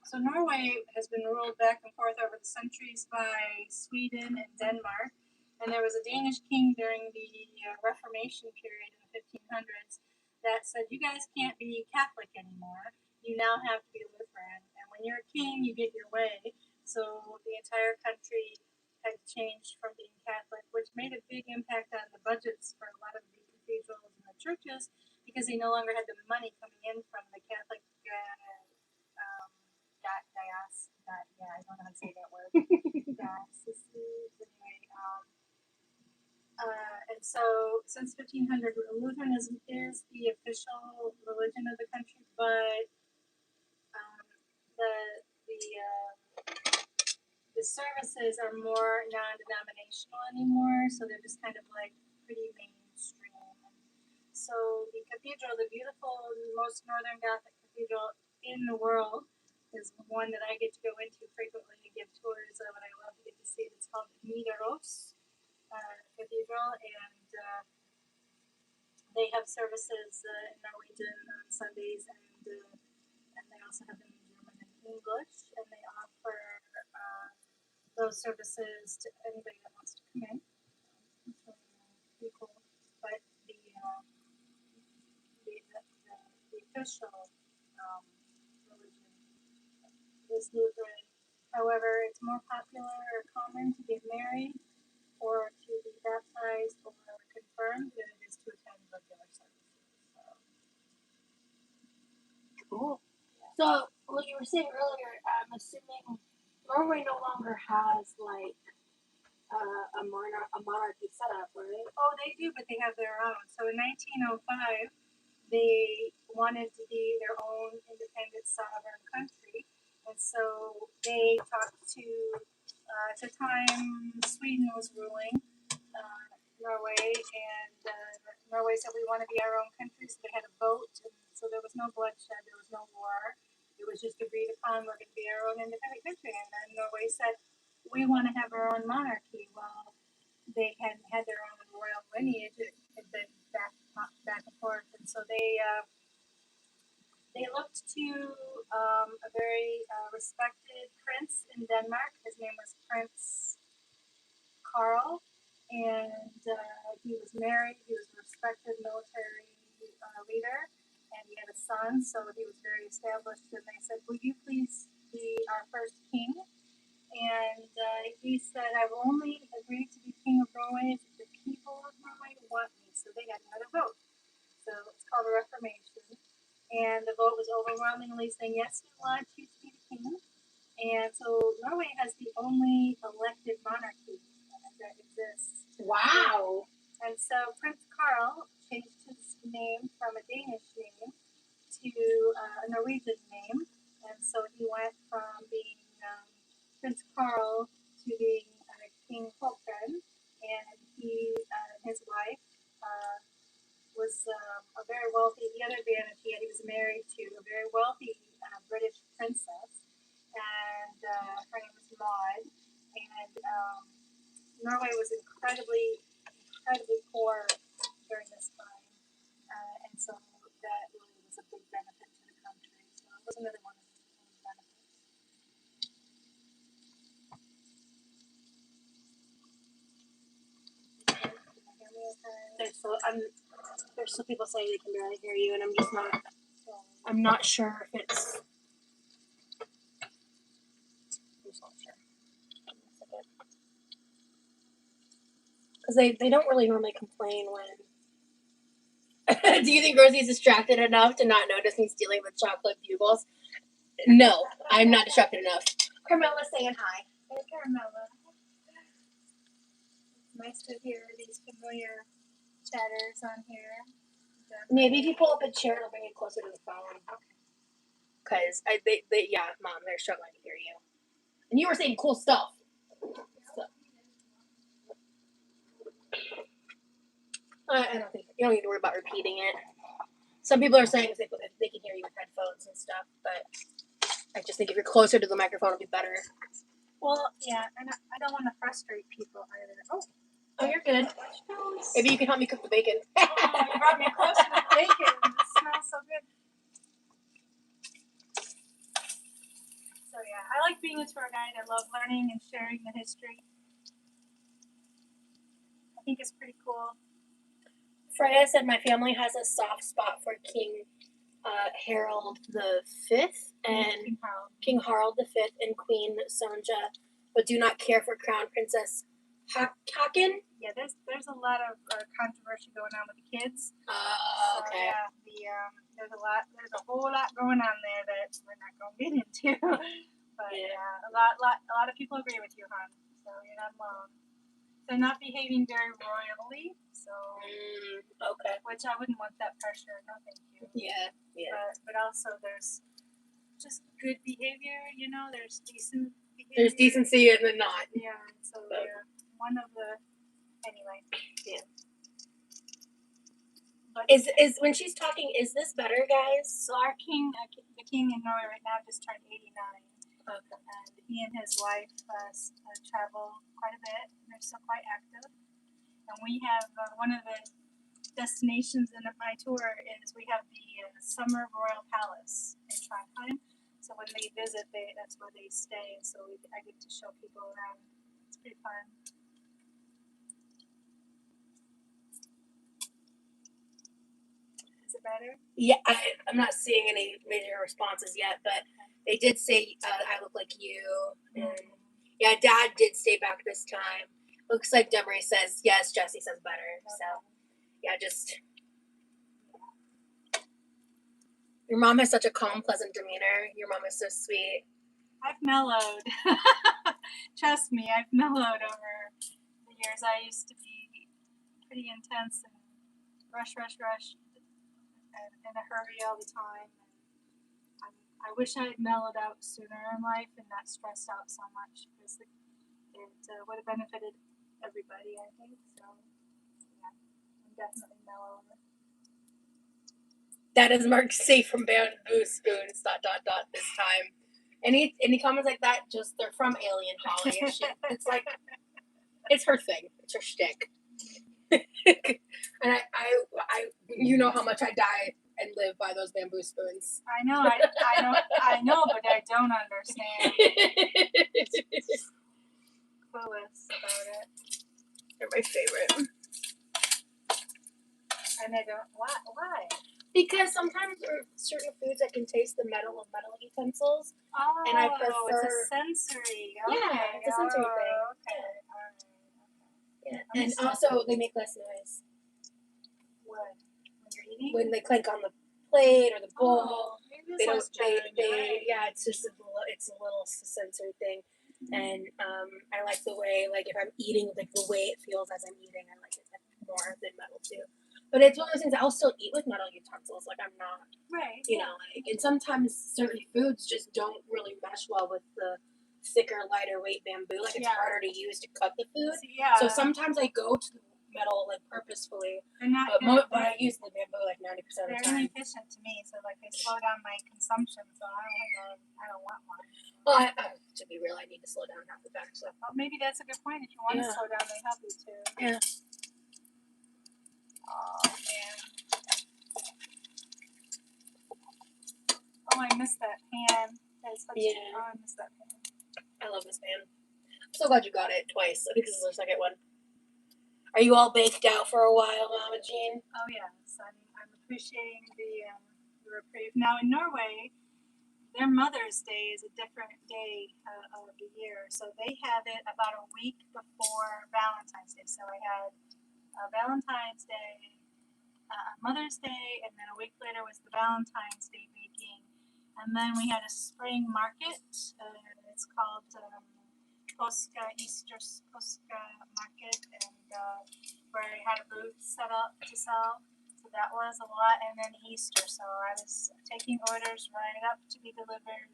So Norway has been ruled back and forth over the centuries by Sweden and Denmark, and there was a Danish king during the Reformation period in the 1500s that said, "You guys can't be Catholic anymore. You now have to be Lutheran, and when you're a king, you get your way." So the entire country had changed from being Catholic, which made a big impact on the budgets for a lot of the cathedrals and the churches because they no longer had the money coming in from the Catholic yeah, I don't know how to say that word. Anyway, and so since 1500, Lutheranism is the official religion of the country, but the services are more non-denominational anymore, so they're just kind of like pretty mainstream. So the cathedral, the beautiful, most northern Gothic cathedral in the world, is one that I get to go into frequently and give tours of, and I love to get to see it. It's called Nidaros Cathedral, and they have services in Norwegian on Sundays, and they also have them in German and English, and they offer those services to anybody that wants to come in. It's really cool. But the official religion is Lutheran. However, it's more popular or common to get married or to be baptized or confirmed than it is to attend regular services.
Cool. So, like you were saying earlier, I'm assuming Norway no longer has like a monarchy setup, right?
Oh, they do, but they have their own. So in 1905, they wanted to be their own independent sovereign country, and so they talked to. At the time, Sweden was ruling Norway, and Norway said we want to be our own country, so they had a vote, and so there was no bloodshed, there was no war. it was just agreed upon we're going to be our own independent country. And then Norway said, we want to have our own monarchy. Well, they hadn't had their own royal lineage. It had been back and forth. And so they looked to a very respected prince in Denmark. His name was Prince Carl, and he was married. He was a respected military leader, and he had a son, so he was very established. And they said, "Will you please be our first king?" And he said, "I will only agree to be king of Norway if the people of Norway want me." So they had another vote. So it's called a reformation, and the vote was overwhelmingly saying, "Yes, we want you to be the king." And so Norway has the only elected monarchy that exists.
Wow.
And so Prince Carl changed his name from a Danish name to a Norwegian name. And so he went from being Prince Carl to being King Håkon. And he and his wife was a very wealthy, the other advantage he had, he was married to a very wealthy British princess. And her name was Maud. And Norway was incredibly poor during this time, and so that really was a big benefit to the country. So it was another one of the benefits. Can you hear me okay?
There's some people saying they can barely hear you, and I'm not sure if it's. I'm just not sure. Because they don't really normally complain when. Do you think Rosie's distracted enough to not notice me stealing the chocolate bugles? No, I'm not distracted enough. Carmella's saying hi.
Hey, Carmela. It's nice to hear these familiar chatters on here.
Maybe if you pull up a chair, it'll bring you closer to the phone.
Okay.
Because Mom, they're struggling to hear you. And you were saying cool stuff. So. I don't think you don't need to worry about repeating it. Some people are saying they can hear you with headphones and stuff, but I just think if you're closer to the microphone, it'll be better.
Well, yeah, and I don't want to frustrate people either.
Oh, you're good. Maybe you can help me cook the bacon.
Oh, you brought me closer to the bacon. It smells so good. So yeah, I like being a tour guide. I love learning and sharing the history. I think it's pretty cool.
Freya said my family has a soft spot for King Harold V and King Harald V and Queen Sonja, but do not care for Crown Princess Haken.
Yeah, there's a lot of controversy going on with the kids.
Okay.
So, yeah, there's a whole lot going on there that we're not going to get into. But yeah, a lot of people agree with you, hon. So you're not alone. They're not behaving very royally, so
okay.
Which I wouldn't want that pressure. No, thank you.
Yeah.
But also there's just good behavior. There's decent behavior.
There's decency and then not.
Yeah. So one of the anyway.
Yeah.
But
is when she's talking, is this better, guys?
So our king, the king in Norway right now, just turned 89.
Okay.
And he and his wife travel quite a bit. They're still quite active. And we have one of the destinations in my tour is we have the Summer Royal Palace in Trondheim. So when they visit, that's where they stay. And so I get to show people around. It's pretty fun. Is it better?
Yeah, I'm not seeing any major responses yet, but they did say I look like you. And yeah, Dad did stay back this time. Looks like Demery says yes. Jessie says better. So yeah, just your mom has such a calm, pleasant demeanor. Your mom is so sweet.
I've mellowed. Trust me, I've mellowed over the years. I used to be pretty intense and rush, and in a hurry all the time. And I wish I had mellowed out sooner in life and not stressed out so much, because it would have benefited everybody, I think. So, yeah, I'm definitely mellower.
That is marked safe from bamboo spoons, ... this time. Any comments like that, just they're from Alien Holly. It's like, it's her thing. It's her shtick. And I, you know how much I die and live by those bamboo spoons.
I know, I know, but I don't understand. Clueless about it.
They're my favorite.
And I don't. Why?
Because sometimes there are certain foods I can taste the metal of metal utensils.
Oh,
and I prefer.
It's a sensory. Okay.
Yeah, it's a sensory thing.
Okay.
Yeah. And also, they make less noise.
What? When you're eating?
When they clink on the plate or the bowl.
Maybe
They don't.
it's right.
Yeah. It's just a little sensory thing, and I like the way, like, if I'm eating, like the way it feels as I'm eating, I like it more than metal too. But it's one of those things I'll still eat with metal utensils. Like, I'm not,
Right.
you know, like, and sometimes certain foods just don't really mesh well with the thicker, lighter weight bamboo. Like, it's harder to use to cut the food.
Yeah.
So sometimes I go to the metal, like, purposefully.
They're not.
But I use the bamboo like 90% of the
They're
time.
inefficient to me, so like they slow down my consumption. So I don't want one.
Well, to be real, I need to slow down half the back. So.
Well, maybe that's a good point. If you want to slow down, they help you too.
Yeah.
Oh man. Oh, I missed that pan. Oh, I missed that pan.
I love this pan. I'm so glad you got it twice. I think this is our second one. Are you all baked out for a while, Mama Jean?
Oh yes, I'm appreciating the reprieve. Now in Norway, their Mother's Day is a different day of the year, so they have it about a week before Valentine's Day. So I had Valentine's Day, Mother's Day, and then a week later was the Valentine's Day baking. And then we had a spring market. It's called Easter Påska Market, and where I had a booth set up to sell. So that was a lot. And then Easter. So I was taking orders right up to be delivered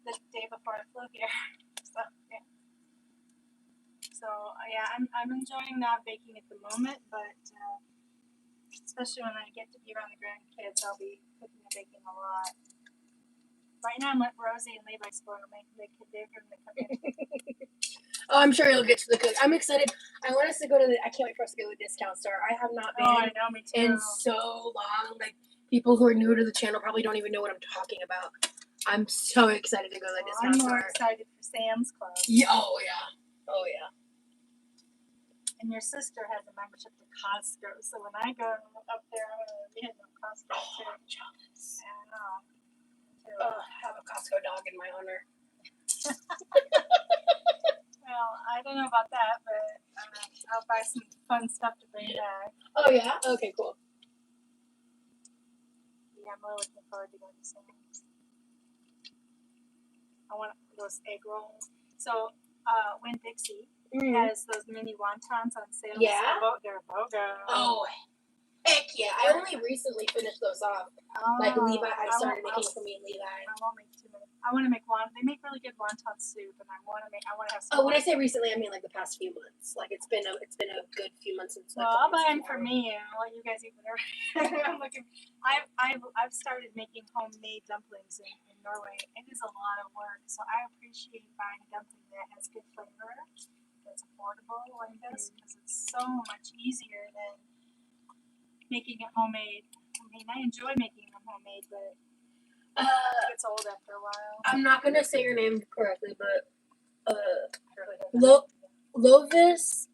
the day before I flew here. So yeah. So yeah, I'm enjoying not baking at the moment, but especially when I get to be around the grandkids, I'll be cooking and baking a lot. Right now, I'm letting Rosie and Levi spoil me. They're going to come in.
Oh, I'm sure you'll get to the cook. I'm excited. I want us to go to I can't wait for us to go to the discount store. I have not been
me too.
in so long. Like, people who are new to the channel probably don't even know what I'm talking about. I'm so excited to go to the discount store.
I'm more excited for Sam's Club.
Yeah, oh yeah.
And your sister has a membership to Costco, so when I go up there, I'm going to hit up Costco too.
I'm jealous.
I know.
Have a Costco dog in my honor.
Well, I don't know about that, but I'll buy some fun stuff to bring back.
Oh yeah? Okay, cool.
Yeah, I'm really looking forward to going to Sam's. I want those egg rolls. So, Winn-Dixie has those mini wontons on sale.
Yeah?
They're BOGO.
Oh, heck yeah. I only recently finished those off. Like, Levi, I started making for me and Levi.
I won't make too many. I want to make one. They make really good wonton soup, and I want to have some.
Oh, when I say recently, I mean like the past few months. Like, it's been a good few months since.
Well, I'll buy them for me, and I'll let you guys eat whatever. I'm looking. I've started making homemade dumplings in Norway. It is a lot of work, so I appreciate buying a dumpling that has good flavor, that's affordable like this, because it's so much easier than making it homemade. I mean, I enjoy making them homemade, but it gets old after a while.
I'm not gonna say your name correctly, but Lovisa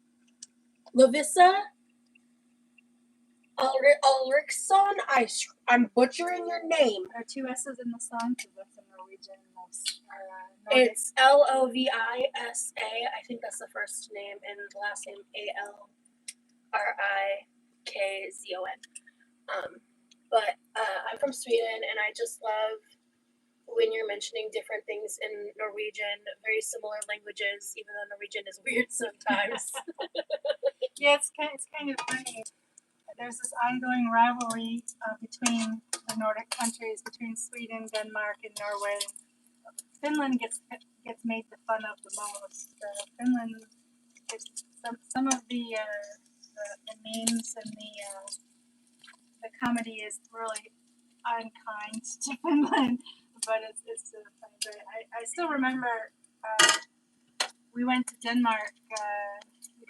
Ulriksson. I'm butchering your name.
There are two S's in the song because that's a Norwegian.
It's Lovisa. I think that's the first name, and the last name Alrikzon. But I'm from Sweden, and I just love when you're mentioning different things in Norwegian, very similar languages, even though Norwegian is weird sometimes.
Yeah, it's kind of funny. There's this ongoing rivalry between the Nordic countries, between Sweden, Denmark, and Norway. Finland gets made the fun of the most. Finland, some of the memes and the comedy is really unkind to Finland, but it's so funny. But I still remember we went to Denmark. We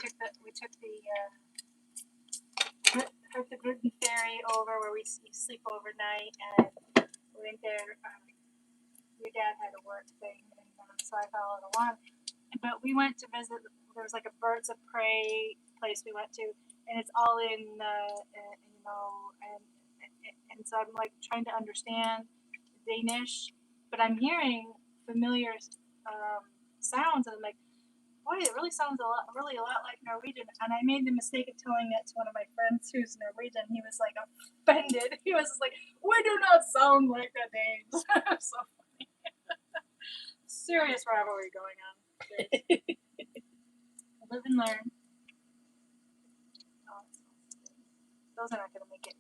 took the Britain ferry over where we sleep overnight, and we went there. Your dad had a work thing, and so I followed along. But we went to visit. There was like a birds of prey place we went to, and it's all in and so I'm like trying to understand Danish, but I'm hearing familiar sounds, and I'm like, boy, it really sounds really a lot like Norwegian. And I made the mistake of telling it to one of my friends who's Norwegian. He was like offended. He was just like, we do not sound like the Danes. So funny. Serious rivalry going on. Live and learn. Oh, those are not going to make it.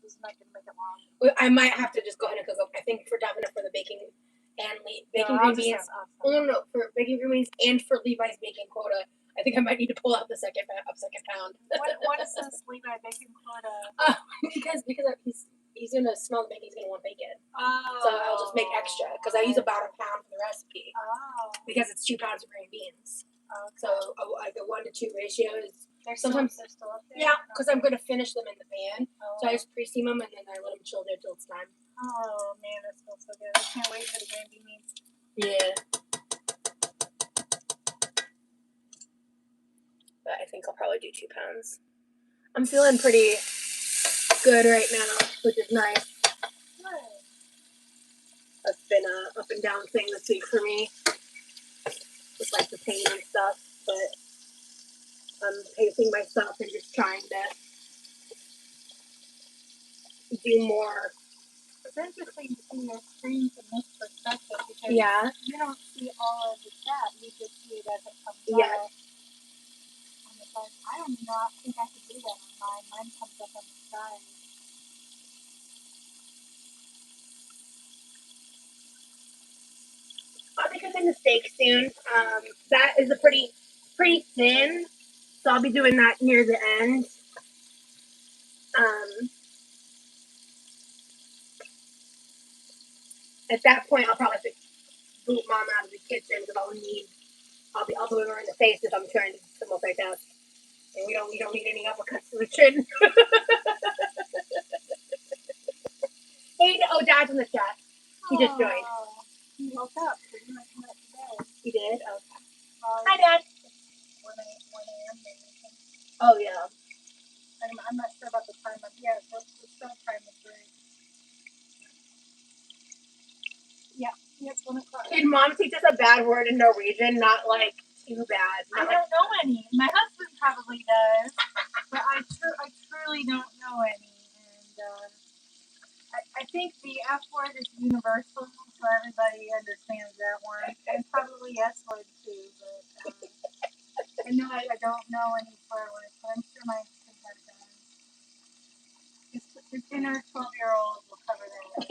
This is not going to make it long.
I might have to just go ahead and cook up. I think for Davina for the baking and bacon green beans. No, for bacon green beans and for Levi's baking quota. I think I might need to pull out the second pound.
What is this Levi baking quota?
Because he's gonna smell the bacon. He's gonna want bacon.
Oh.
So I'll just make extra because I use about a pound for the recipe.
Oh.
Because it's 2 pounds of green beans.
Okay.
So like the 1-to-2 ratio is.
They're
still up there? Yeah, because
okay.
I'm going to finish them in the pan.
Oh.
So I just pre-steam them and then I let them chill there till it's time.
Oh, man, that smells so good. I can't wait for the green beans.
Yeah. But I think I'll probably do 2 pounds. I'm feeling pretty good right now, which is nice.
Good.
It's been a up and down thing this week for me. Just like the pain and stuff, but I'm pacing myself and just trying to do more.
It's interesting to see your screen from this perspective because you don't see all of the chat. You just see it as it comes out on the side. I do not think I could do that on mine. Mine comes up on the side.
I'll be cooking the steak soon. That is a pretty thin, so I'll be doing that near the end. At that point, I'll probably boot Mom out of the kitchen because I'll be elbowing her in the face if I'm trying to do some multitask. And we don't need any uppercuts to the chin. Hey, oh, Dad's in the chat. He just joined.
He woke up. He might come out today.
He did? Okay. Hi, Dad.
1 a.m. maybe.
Oh, yeah.
I'm not sure about the time. Yeah, the start time is great. Yeah, it's 1 o'clock.
Did Mom teach us a bad word in Norwegian? Not like too bad.
I don't know any. My husband probably does, but I truly don't know any. And I think the F word is universal, so everybody understands that one. And probably S word too, but I know I don't know any swear words, but I'm sure my husband does. His inner 12-year-old will cover that.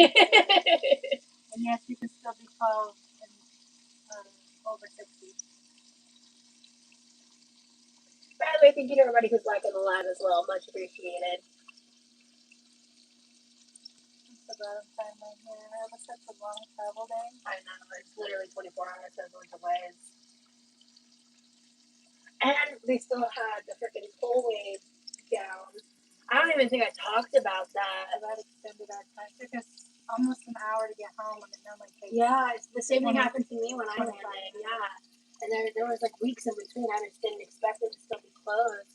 And yes, you can still be 12 and over 60.
By the way, thank you to everybody who's liking the live as well. Much appreciated.
I'm so glad I'm finally here. It was such a long travel day.
I know. It's literally 24 hours of delays. And they still had the freaking cold wave down. I don't even think I talked about that.
That extended our time. It took us almost an hour to get home, and it normally takes.
Yeah, the same thing happened to me when I landed. Yeah. And there was like weeks in between. I just didn't expect it to still be closed.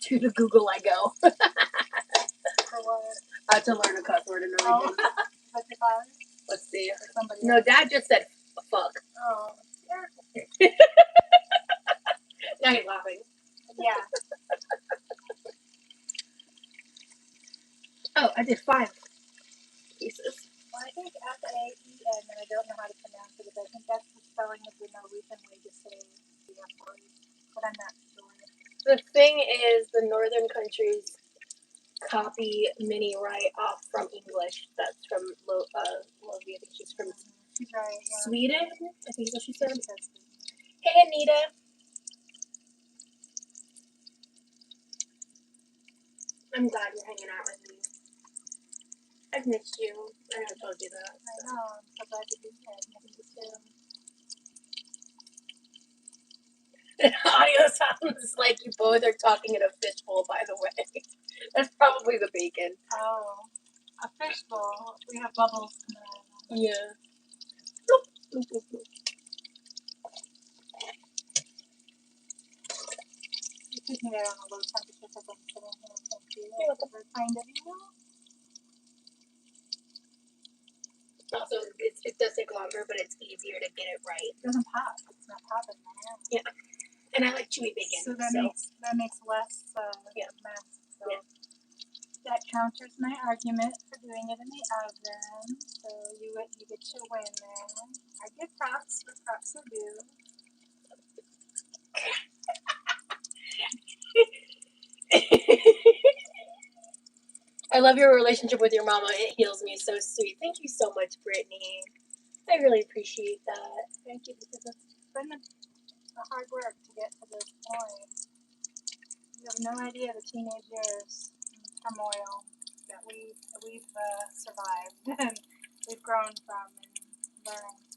To the Google I go.
For what?
To learn a cuss word in Norwegian.
Oh. Your father?
Let's see.
No,
Dad just said fuck.
Oh.
Now he's laughing.
Yeah.
Oh, I did 5 pieces.
Well, I think F-A-E-N, and I don't know how to pronounce it, but I think that's the spelling of the Norwegian way to say the F word, but I'm not sure.
The thing is, the northern countries copy mini right off from English. That's from Lovie. I think she's from
she's right, yeah.
Sweden. I think that's what she said.
She says
Hey, Anita. I'm glad you're hanging out with me. I've missed you. I never told you that.
I know. I'm so glad to be here. I think you too.
The audio sounds like you both are talking in a fishbowl, by the way. That's probably the bacon.
Oh, a fishbowl. We have bubbles coming out.
Yeah.
You keeping it on a low temperature because I'm sitting here and thank you. We're kind of you.
Also, it does take longer, but it's easier to get it right.
It doesn't pop. It's not popping.
Yeah. And I like chewy bacon.
So that makes less mess. So
yeah.
That counters my argument for doing it in the oven. So you get your win there. I give props where props are due.
I love your relationship with your mama. It heals me. So sweet. Thank you so much, Brittany. I really appreciate that.
Thank you, because it's been a hard work to get to this point. You have no idea the teenage years turmoil that we've survived and we've grown from and learned.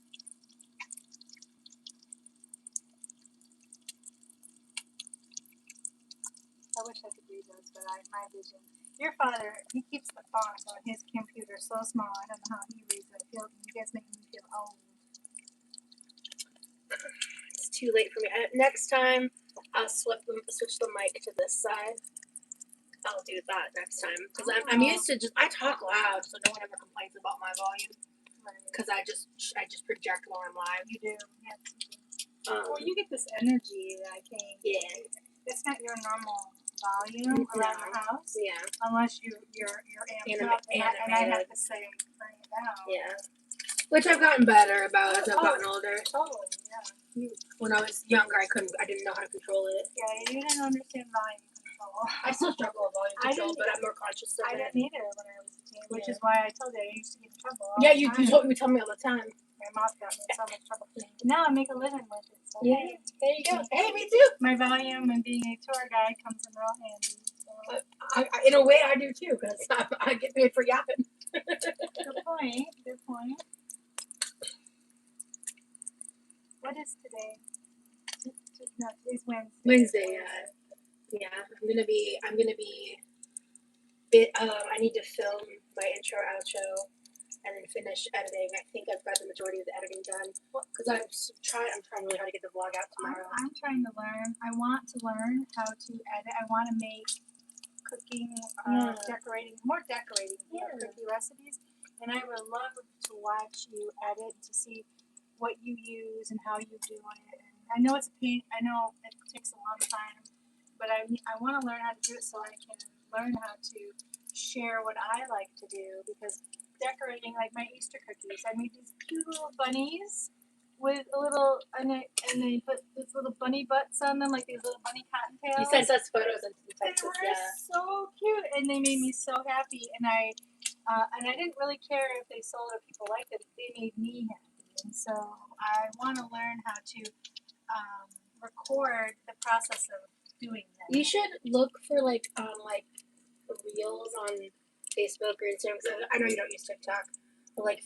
I wish I could read those, but my vision. Your father, he keeps the font on his computer so small. I don't know how he reads it. You guys make me feel old.
It's too late for me. Next time, I'll switch the mic to this side. I'll do that next time because I'm used to I talk loud, so no one ever complains about my volume. Because I just project while I'm live.
You do, yes. Well, you get this energy that I think.
Yeah.
It's not your normal volume around the house.
Yeah.
Unless you're amped up, and I have to say, bring it down.
Yeah. Which I've gotten better about as I've gotten older.
Totally, yeah.
When I was younger, I didn't know how to control it.
Yeah, you didn't understand volume control.
I still struggle with volume control, but I'm more conscious of it.
I didn't either when I was a teen, which is why I told you I used to get in trouble.
Yeah, you tell me all the time.
My mouth got me in so much trouble. Now I make a living with it. So
yeah, there you go. Hey, me too.
My volume and being a tour guide comes in real handy. So.
In a way, I do too, because I get paid for yapping.
Good point. Good point. What is today? No, today's Wednesday.
Wednesday, yeah. I'm gonna be. I need to film my intro, outro, and then finish editing. I think I've got the majority of the editing done because I'm trying really hard to get the vlog out tomorrow.
I'm trying to learn. I want to learn how to edit. I want to make cooking, decorating cookie recipes, and I would love to watch you edit to see what you use and how you do it. And I know it's a pain. I know it takes a long time, but I want to learn how to do it so I can learn how to share what I like to do, because decorating, like my Easter cookies, I made these cute little bunnies with a little, and they put these little bunny butts on them, like these little bunny cottontails.
You sent us photos and
they were so cute, and they made me so happy, and I didn't really care if they sold or people liked it. They made me happy, and so I want to learn how to record the process of doing that.
You should look for like reels on Facebook or Instagram. Cause I know you don't use TikTok, but like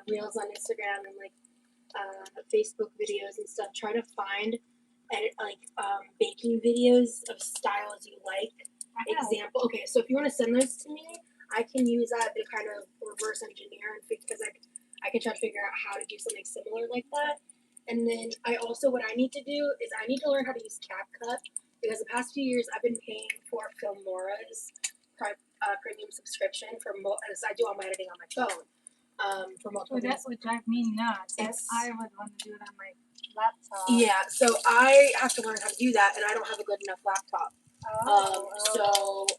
reels on Instagram and like Facebook videos and stuff. Try to find baking videos of styles you like. Example. Okay, so if you want to send those to me, I can use that to kind of reverse engineer because I can try to figure out how to do something similar like that. And then what I need to do is I need to learn how to use CapCut, because the past few years I've been paying for Filmora's premium subscription as I do all my editing on my phone. For multiple
that would drive me nuts. I would want to do it on my laptop.
Yeah, so I have to learn how to do that, and I don't have a good enough laptop.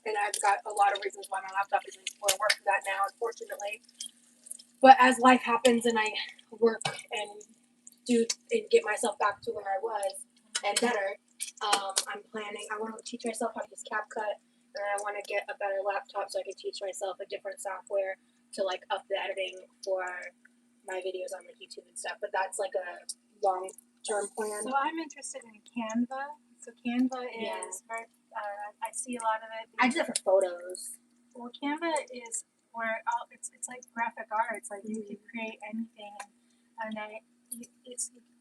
And I've got a lot of reasons why my laptop isn't going to work for that now, unfortunately. But as life happens and I work and get myself back to where I was and better, I'm planning. I want to teach myself how to use CapCut, and I want to get a better laptop so I can teach myself a different software to like up the editing for my videos on like YouTube and stuff. But that's like a long-term plan.
So I'm interested in Canva. So Canva is very. I see a lot of it.
I do that for photos.
Well, Canva is where it's like graphic art. It's like you can create anything, and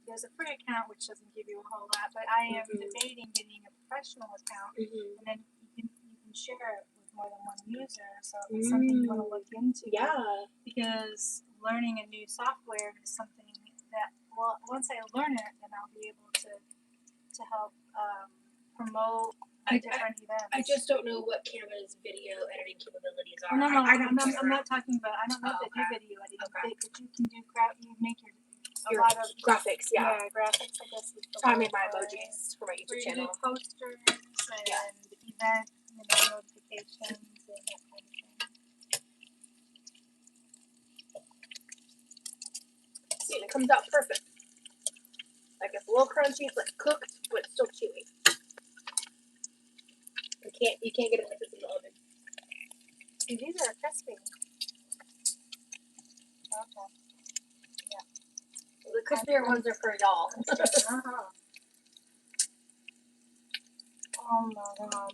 there's a free account which doesn't give you a whole lot, but I am debating getting a professional account, and then you can share it with more than one user. So it's something you want to look into.
Yeah.
Because learning a new software is something that, well, once I learn it, then I'll be able to help promote different events.
I just don't know what Canva's video editing capabilities are.
No, I'm not talking about. I don't know if they do video editing, but you can do you make your lot of
graphics. Yeah,
graphics. I guess.
I made my emojis for my YouTube channel.
You do posters and event, notifications and that kind of thing.
See, and it comes out perfect. Like it's a little crunchy, it's like cooked, but still chewy. You can't get it like this in the oven.
See, these are crispy. Okay. Yeah.
The crispier ones are for y'all.
Oh my god.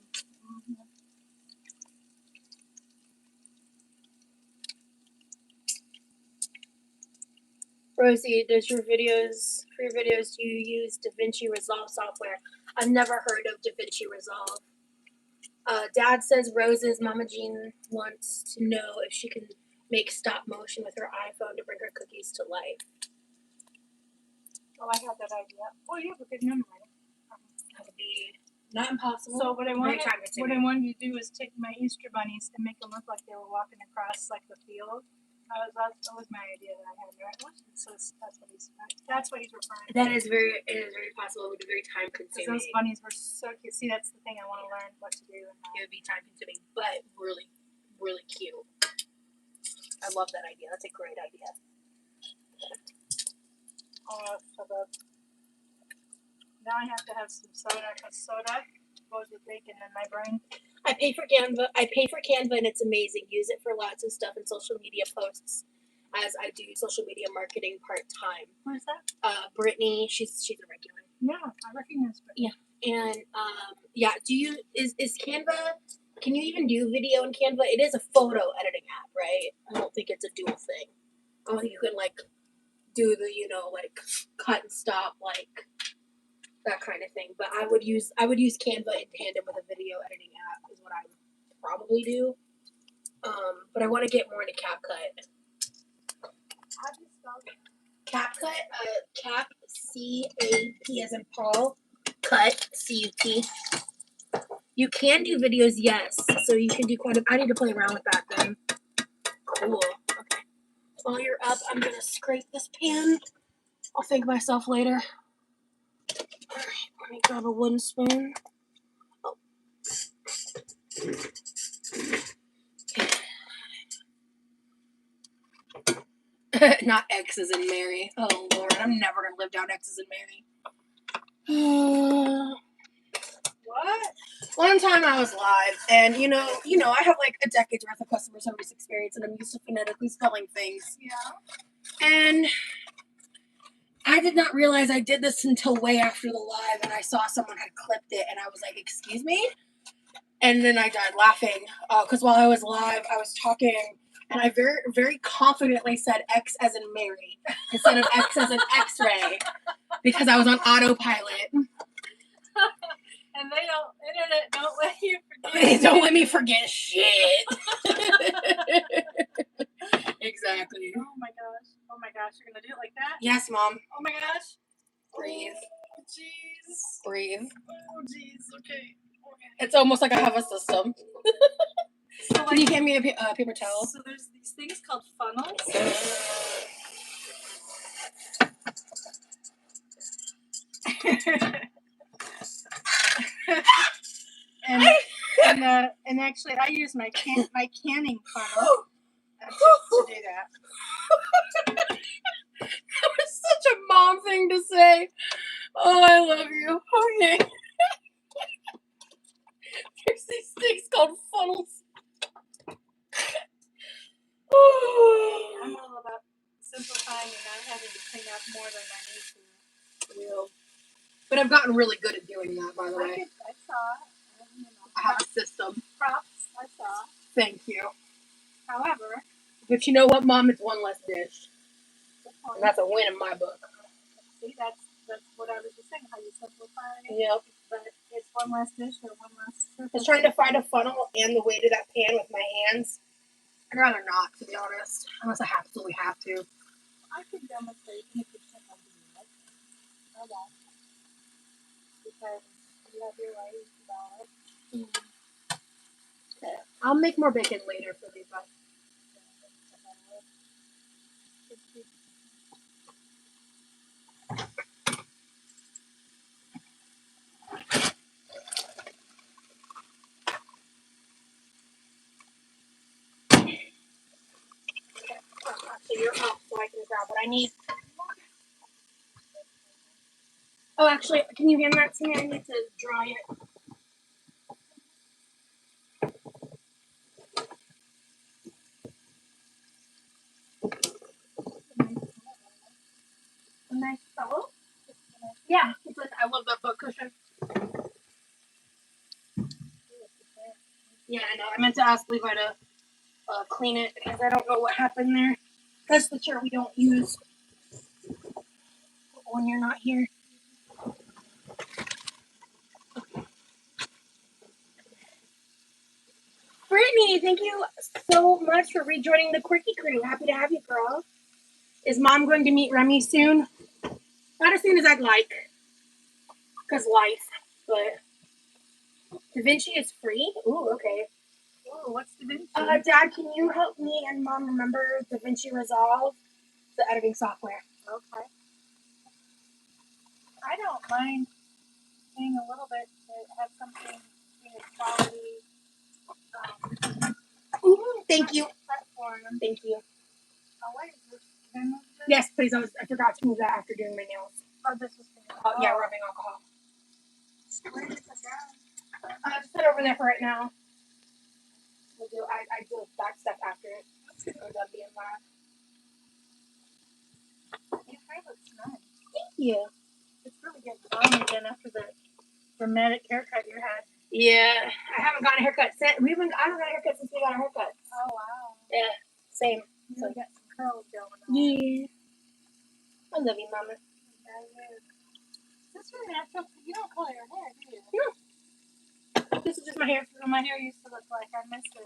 Rosie, does your videos do you use DaVinci Resolve software? I've never heard of DaVinci Resolve. Dad says Rose's Mama Jean wants to know if she can make stop motion with her iPhone to bring her cookies to life.
Oh, I had that idea. Oh, you have a good memory.
That would be not impossible.
So what I wanted to do is take my Easter bunnies and make them look like they were walking across like the field. That was my idea that I had. Right? So that's what he's referring to.
It is very possible. It would be very time consuming.
Those bunnies were so cute. See, that's the thing I want to learn what to do.
It would be time consuming, but really, really cute. I love that idea. That's a great idea.
Oh, so good. Now I have to have some soda because soda goes with bacon in my brain.
I pay for Canva, and it's amazing. Use it for lots of stuff in social media posts, as I do social media marketing part time.
Where's that?
Brittany, she's a regular.
Yeah, I recognize Brittany.
Yeah, and is Canva? Can you even do video in Canva? It is a photo editing app, right? I don't think it's a dual thing. I don't think you can do the cut and stop that kind of thing. But I would use Canva in tandem with a video editing app is what I would probably do. But I want to get more into CapCut.
How do you spell that?
CapCut, Cap C-A-P as in Paul, cut C-U-T. You can do videos, yes. So you can do I need to play around with that then. Cool. Okay. While you're up, I'm gonna scrape this pan. I'll thank myself later. Alright, let me grab a wooden spoon. Oh. Not X's and Mary. Oh Lord, I'm never gonna live down X's and Mary.
What?
One time I was live, and you know, I have a decade's worth of customer service experience, and I'm used to phonetically spelling things.
Yeah.
And I did not realize I did this until way after the live, and I saw someone had clipped it, and I was like, "Excuse me," and then I died laughing because while I was live, I was talking, and I very, very confidently said X as in Mary instead of X as in X-ray because I was on autopilot.
And internet don't let you forget.
They don't let me forget shit. Exactly.
Oh my gosh, you're gonna do it like that?
Yes, Mom.
Oh my gosh.
Breathe.
Oh jeez.
Breathe.
Oh jeez. Okay.
It's almost like I have a system.
So
Can you hand me a paper towel?
So there's these things called funnels. and actually, I use my canning funnel to do that.
That was such a mom thing to say. Oh, I love you. Okay. There's these things called funnels.
I'm all about simplifying and not having to clean up more than I need to.
But I've gotten really good at doing that, by the way.
I saw.
I have a system.
Props. I saw.
Thank you.
However,
but you know what, Mom? It's one less dish.
And
that's a win in my book.
See, that's what I was just saying. How you simplify.
Yep.
But it's one less dish or one less.
I was trying to find a funnel and the weight of that pan with my hands. I'd rather not, to be honest, unless I absolutely have to.
I could demonstrate in the kitchen how to do it. I won't. Because you have your ways about it.
Okay. I'll make more bacon later for these guys. Actually, you're up, so I can grab what I need. Oh, actually, can you hand that to me? I need to dry it. A nice pillow? Yeah, I love that book cushion. Yeah, I know. I meant to ask Levi to clean it because I don't know what happened there. That's the chair we don't use when you're not here. Brittany, thank you so much for rejoining the Quirky crew. Happy to have you, girl. Is Mom going to meet Remy soon? Not as soon as I'd like, because life. But Da Vinci is free. Ooh, okay.
Ooh, what's Da Vinci?
Dad, can you help me and Mom remember Da Vinci Resolve, the editing software?
Okay. I don't mind paying a little bit to have something in its quality.
Thank you.
Platform.
Thank you.
Oh, wait, is this Venmo?
Yes, please. I forgot to move that after doing my nails.
Oh, this was
Yeah, rubbing alcohol.
Where did it go?
Just put it over there for right now. I do that stuff after it. I'm done being live.
Your hair looks nice.
Thank you.
It's really getting on again after the dramatic haircut you had.
Yeah, I haven't gotten a haircut since. I haven't got a haircut since we got a haircut.
Oh wow.
Yeah, same.
You really got some curls going on.
Yeah. I love you, Mama.
Is this your natural? You don't color your hair, do you?
No. This is just my hair.
My hair used to look like I missed it.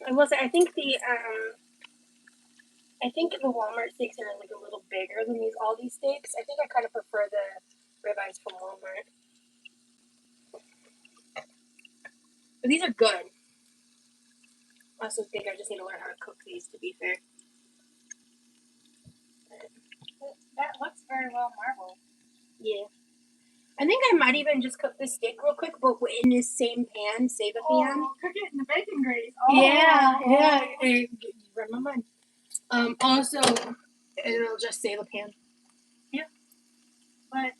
I will say, I think the Walmart steaks are like a little bigger than these Aldi steaks. I think I kind of prefer the ribeyes from Walmart. But these are good. I also think I just need to learn how to cook these, to be fair.
That looks very well marbled.
Yeah. I think I might even just cook this steak real quick, but in this same pan, save a pan.
Oh, cook it in the bacon grease.
Oh. Yeah. Hey, remember mine. Also, it'll just save a pan.
Yeah. But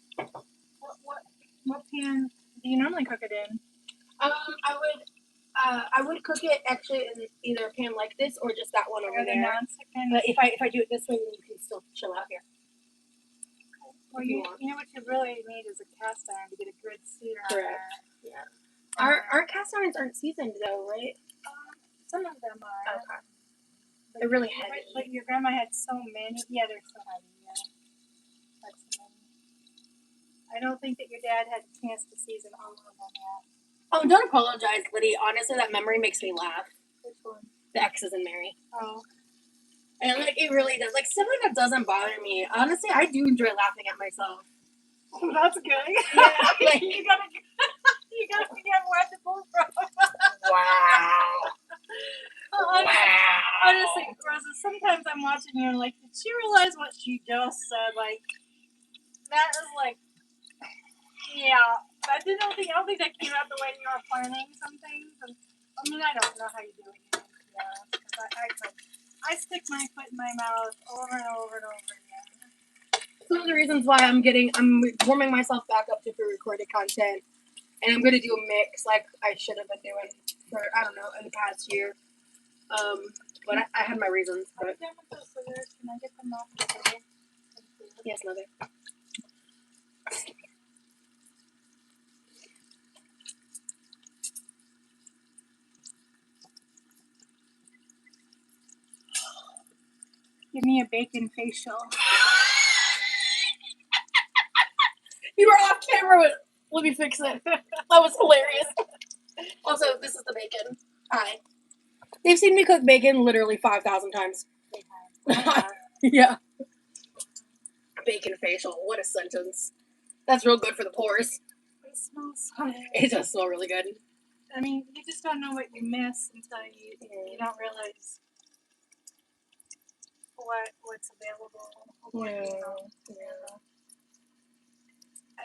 what pan do you normally cook it in?
I would cook it actually in either a pan like this or just that one over
the
there.
non-stick pan.
But if I do it this way, then you can still chill out here.
Well, you know what you really need is a cast iron to get a good sear.
Correct. Yeah. Our cast irons aren't seasoned though, right?
Some of them are.
Okay. They're really heavy.
But your grandma had so many. Yeah, they're so heavy. Yeah. That's many. I don't think that your dad had a chance to season all of them yet.
Oh, don't apologize, Liddy. Honestly, that memory makes me laugh.
Which one?
The X's and Mary.
Oh.
And like it really does. Like stuff like that doesn't bother me. Honestly, I do enjoy laughing at myself.
That's good.
Yeah, like,
you gotta get where to pull from.
Wow.
Honestly, Rosa, sometimes I'm watching you and like, did she realize what she just said? Like, that is like, yeah. I don't think that came out the way you were planning some things. And, I mean, I don't know how you do it. Yeah, I stick my foot in my mouth over and over and over again.
Some of the reasons why I'm warming myself back up to pre-recorded content, and I'm gonna do a mix like I should have been doing for I don't know in the past year, But I had my reasons.
I'm
But
done with those scissors. Can I get them off the table? Thank you.
yes, mother.
Give me a bacon facial.
You were off camera with. Let me fix it. That was hilarious. Also, this is the bacon. Hi. They've seen me cook bacon literally 5,000 times. Yeah. Bacon facial. What a sentence. That's real good for the pores.
It smells so good.
It does smell really good.
I mean, you just don't know what you miss until you don't realize what's available.
Yeah.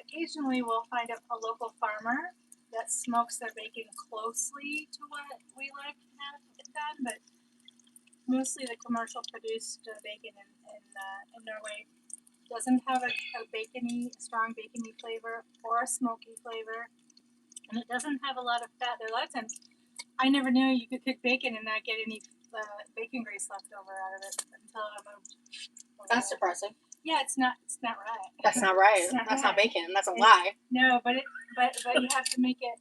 Occasionally, we'll find a local farmer that smokes their bacon closely to what we like to have it done, but mostly the commercial produced bacon in Norway doesn't have a strong bacony flavor or a smoky flavor, and it doesn't have a lot of fat. There are a lot of times I never knew you could cook bacon and not get any bacon grease left over out of it until I moved.
That's depressing.
Yeah, it's not right.
That's not right. That's not bacon. That's a lie.
No, but you have to make it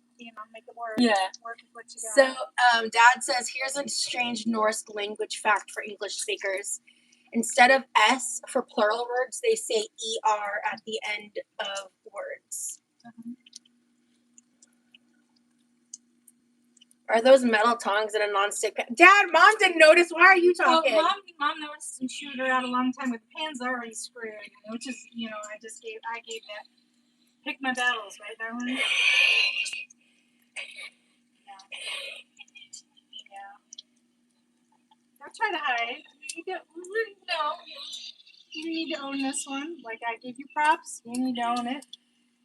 work.
Yeah.
Work with what you got.
So, Dad says, here's a strange Norse language fact for English speakers. Instead of S for plural words, they say ER at the end of words. Are those metal tongs in a nonstick pan? Dad, Mom didn't notice. Why are you talking?
Well, Mom noticed and chewed her out a long time with the pans already screwed, which is, I gave that. Pick my battles, right, darling? Yeah. Don't try to hide. You need to own this one. Like I give you props, you need to own it.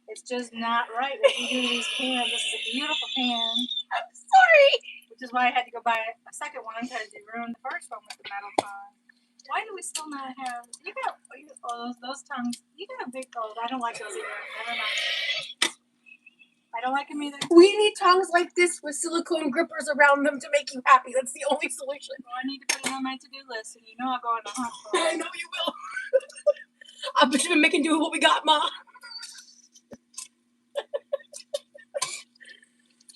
It's just not right what you do to these pans. This is a beautiful pan.
I'm sorry.
Which is why I had to go buy a second one because you ruined the first one with the metal tongue. Why do we still not have? You got those tongues. You got a big gold. I don't like those either. Never mind. I don't like them either.
We need tongs like this with silicone grippers around them to make you happy. That's the only solution.
Well, I need to put it on my to-do list, and I'll go on the hunt for it.
I know you will. I bet you've been making do with what we got, Ma.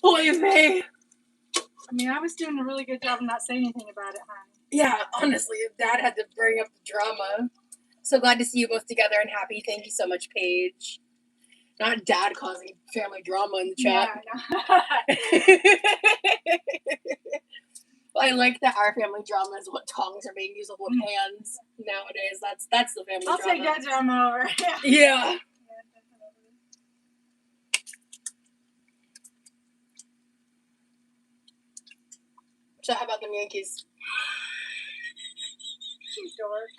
Oy vey.
I mean, I was doing a really good job of not saying anything about it, honey.
Yeah, honestly, Dad had to bring up the drama. So glad to see you both together and happy. Thank you so much, Paige. Not Dad causing family drama in the chat.
Yeah,
I like that our family drama is what tongs are being used with what pans nowadays. That's the family
I'll
drama.
take that drama over.
Yeah. So how about them Yankees?
You dork.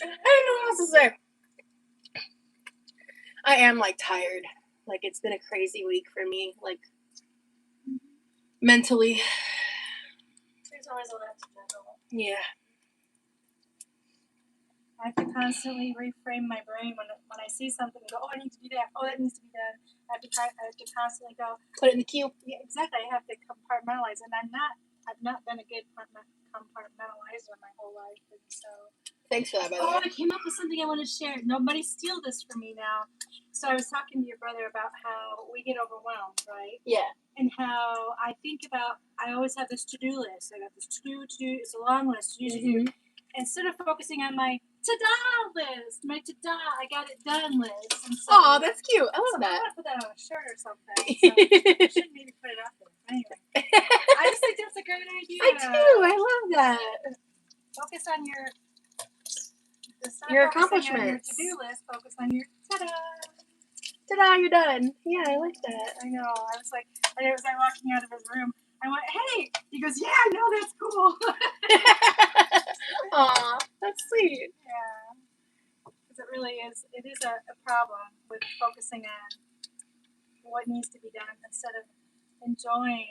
I don't know what else to say. I am tired. It's been a crazy week for me. Mentally.
There's always a lot to juggle.
Yeah.
I have to constantly reframe my brain when I see something and go, oh, I need to do that. Oh, that needs to be done. I have to constantly go.
Put it in the queue.
Yeah, exactly. I have to compartmentalize, and I've not been a good compartmentalizer my whole life, and so.
Thanks for that, by the way.
Oh, I came up with something I want to share. Nobody steal this from me now. So I was talking to your brother about how we get overwhelmed, right?
Yeah.
And how I always have this to-do list. I got this to-do. It's a long list. Usually, instead of focusing on my ta-da list, I got it done list. And so,
oh, that's cute. I love that.
I want to put that on a shirt or something. So I should maybe put it up there. Anyway, I just think that's a great idea.
I do. I love that.
Focus on your
accomplishments.
on your to-do list. Focus on your ta-da.
Ta-da! You're done. Yeah, I like that.
I know. I was like, as I walking out of his room, I went, "Hey!" He goes, "Yeah, I know, that's cool."
Aw, that's sweet.
Yeah, because it really is. It is a problem with focusing on what needs to be done instead of enjoying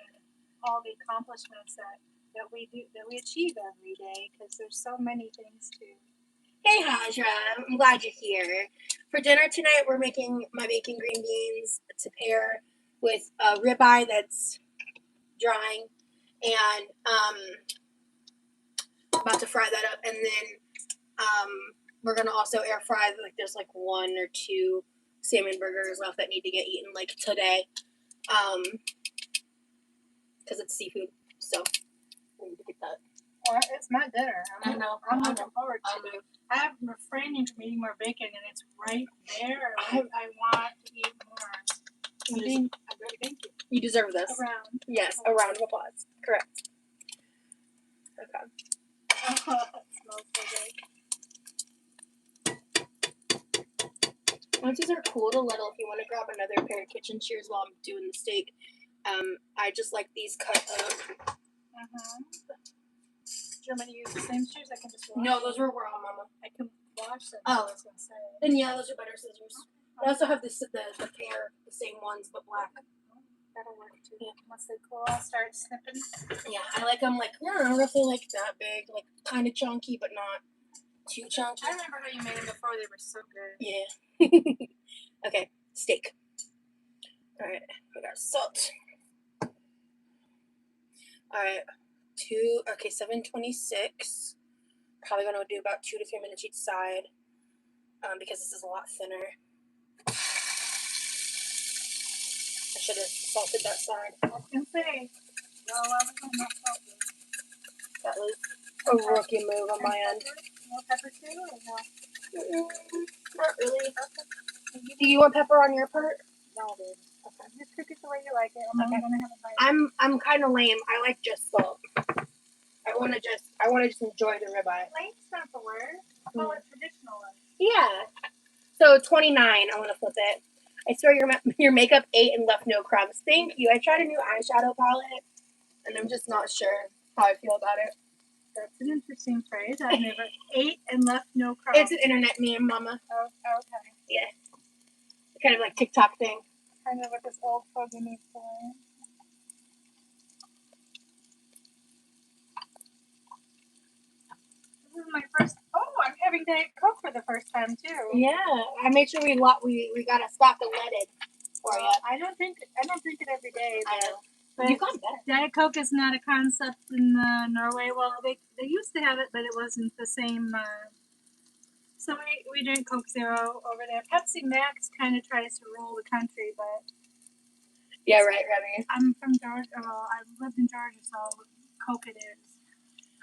all the accomplishments that we achieve every day. Because there's so many things to.
Hey, Hajra. I'm glad you're here. For dinner tonight, we're making my bacon green beans to pair with ribeye that's drying, and about to fry that up, and then we're gonna also air fry. Like there's like 1 or 2 salmon burgers left that need to get eaten like today, because it's seafood. So we need to get that.
Well, it's my dinner.
I know.
I'm looking forward to it. I have refraining from eating more bacon, and it's right there. I want to eat more. Thank you.
You deserve this.
A round.
Yes, a round of applause. Correct. Okay.
Oh, it smells so good.
Once these are cooled a little, if you want to grab another pair of kitchen shears while I'm doing the steak, I just like these cut up.
Do you want me to use the same shears? I can just wash.
No, those were raw, Mama.
I can wash them.
Oh,
I was gonna say.
Then yeah, those are better scissors. I also have the pair, the same ones but black.
That'll work too. Yeah. Once they cool, I'll start snipping.
Yeah, I like them like roughly like that big, like kind of chunky but not too chunky.
I remember how you made them before. They were so good.
Yeah. Okay, steak. All right, we got salt. All right, 726. Probably gonna do about 2 to 3 minutes each side, because this is a lot thinner. I should have salted that side.
I was gonna say, no, I was not salted.
That was a rookie move on my end.
No pepper too, or no?
Not really. Do you want pepper on your part?
No, babe. Okay. Just cook it the way you like it. I'm only gonna have a bite.
I'm kind of lame. I like just salt. I want to just enjoy the ribeye.
Lame's not the word. Call it traditional one.
Yeah. So 29. I want to flip it. I swear your makeup ate and left no crumbs. Thank you. I tried a new eyeshadow palette, and I'm just not sure how I feel about it.
That's an interesting phrase. I've never ate and left no crumbs.
It's an internet meme, Mama.
Oh, okay.
Yeah. Kind of like TikTok thing.
Kind of what this old fogey needs to learn. This is my first. Oh, I'm having Diet Coke for the first time too.
Yeah, I made sure we got a stock of leaded for you.
I don't drink it every day.
I know.
But
You've gotten better.
Diet Coke is not a concept in Norway. Well, they used to have it, but it wasn't the same. So we drink Coke Zero over there. Pepsi Max kind of tries to rule the country, but
yeah, right, Remy.
I'm from Georgia. Well, I've lived in Georgia, so Coke it is.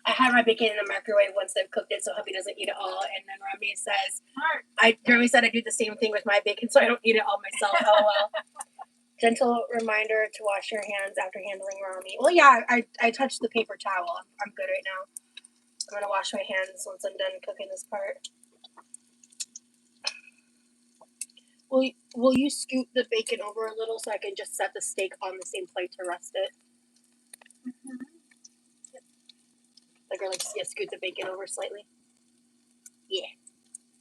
I had my bacon in the microwave once I've cooked it, so hubby doesn't eat it all. And then Remy says, Remy said I do the same thing with my bacon, so I don't eat it all myself. Oh well. Gentle reminder to wash your hands after handling Remy. Well, yeah, I touched the paper towel. I'm good right now. I'm gonna wash my hands once I'm done cooking this part. Will you scoot the bacon over a little so I can just set the steak on the same plate to rest it?
Mm-hmm.
Scoot the bacon over slightly. Yeah.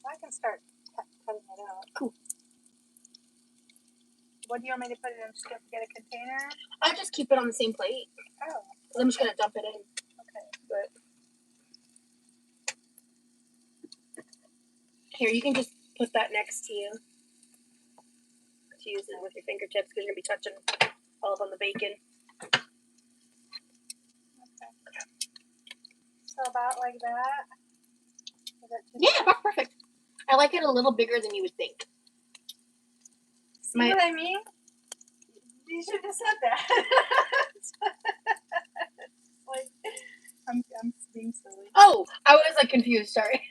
I can start cutting it out.
Cool.
What do you want me to put it in? Just get a container?
I'll just keep it on the same plate.
Oh.
I'm just gonna dump it in.
Okay.
But here, you can just put that next to you. To use it with your fingertips because you're gonna be touching all up on the bacon.
So about like that?
Yeah, that's perfect. I like it a little bigger than you would think.
See what I mean? You should have said that. Like, I'm being silly.
Oh, I was like confused. Sorry.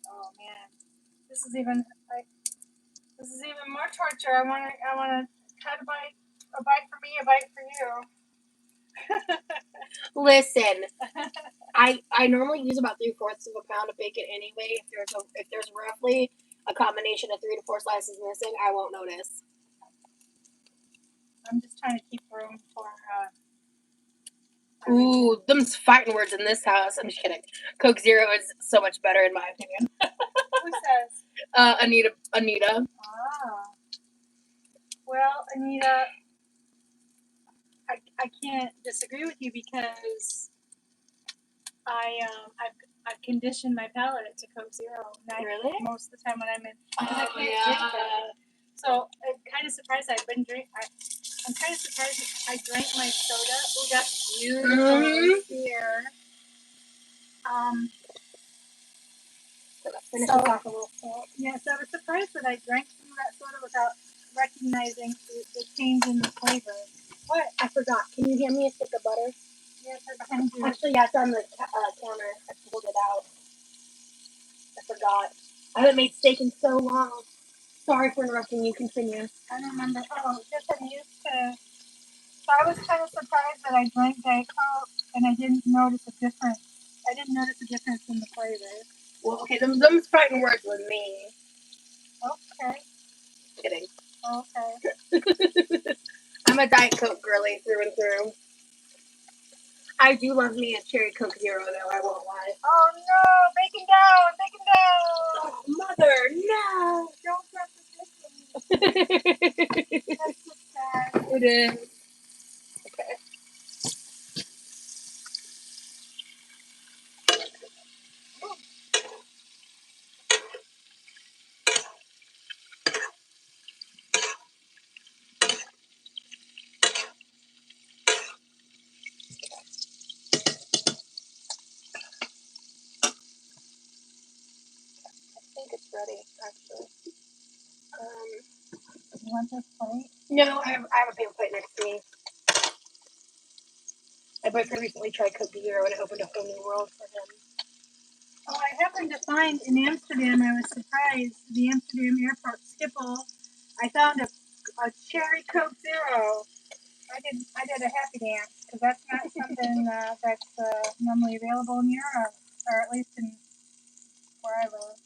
Oh man, this is even more torture. I want to cut a bite for me, a bite for you.
Listen, I normally use about 3/4 of a pound of bacon anyway. If there's roughly a combination of 3 to 4 slices missing, I won't notice.
I'm just trying to keep room for.
Ooh, them's fighting words in this house. I'm just kidding. Coke Zero is so much better in my opinion.
Who says?
Anita.
Ah. Well, Anita, I can't disagree with you because I've conditioned my palate to Coke Zero.
Really?
Most of the time when I'm in, because I can't drink it. So I'm kind of surprised I'm kind of surprised I drank my soda. Oh, that's beautiful here.
Finish
So-
the taco.
Yeah, so I was surprised that I drank some of that soda without recognizing the change in the flavor.
What? I forgot. Can you hand me a stick of butter?
Yeah, they're behind you.
Actually, yeah, it's on the counter. I pulled it out. I forgot. I haven't made steak in so long. Sorry for interrupting you. Continue.
I don't remember. Oh, just I'm used to. So I was kind of surprised that I drank Diet Coke and I didn't notice a difference. I didn't notice a difference in the flavor.
Well, okay, them's fighting words with me.
Okay.
Kidding.
Okay.
I'm a Diet Coke girly through and through. I do love me a Cherry Coke Zero, though. I won't lie.
Oh no! Bacon down! Bacon down!
Oh, mother, no!
Don't drop the bacon. That's just sad.
It is. Okay. I think it's ready, actually.
You want this plate?
No, I have a paper plate next to me. My boyfriend recently tried Coke Zero and it opened a whole new world for him.
Oh, I happened to find in Amsterdam, I was surprised, the Amsterdam airport Schiphol, I found a cherry Coke Zero. I did a happy dance because that's not something that's normally available in Europe, or at least in where I live.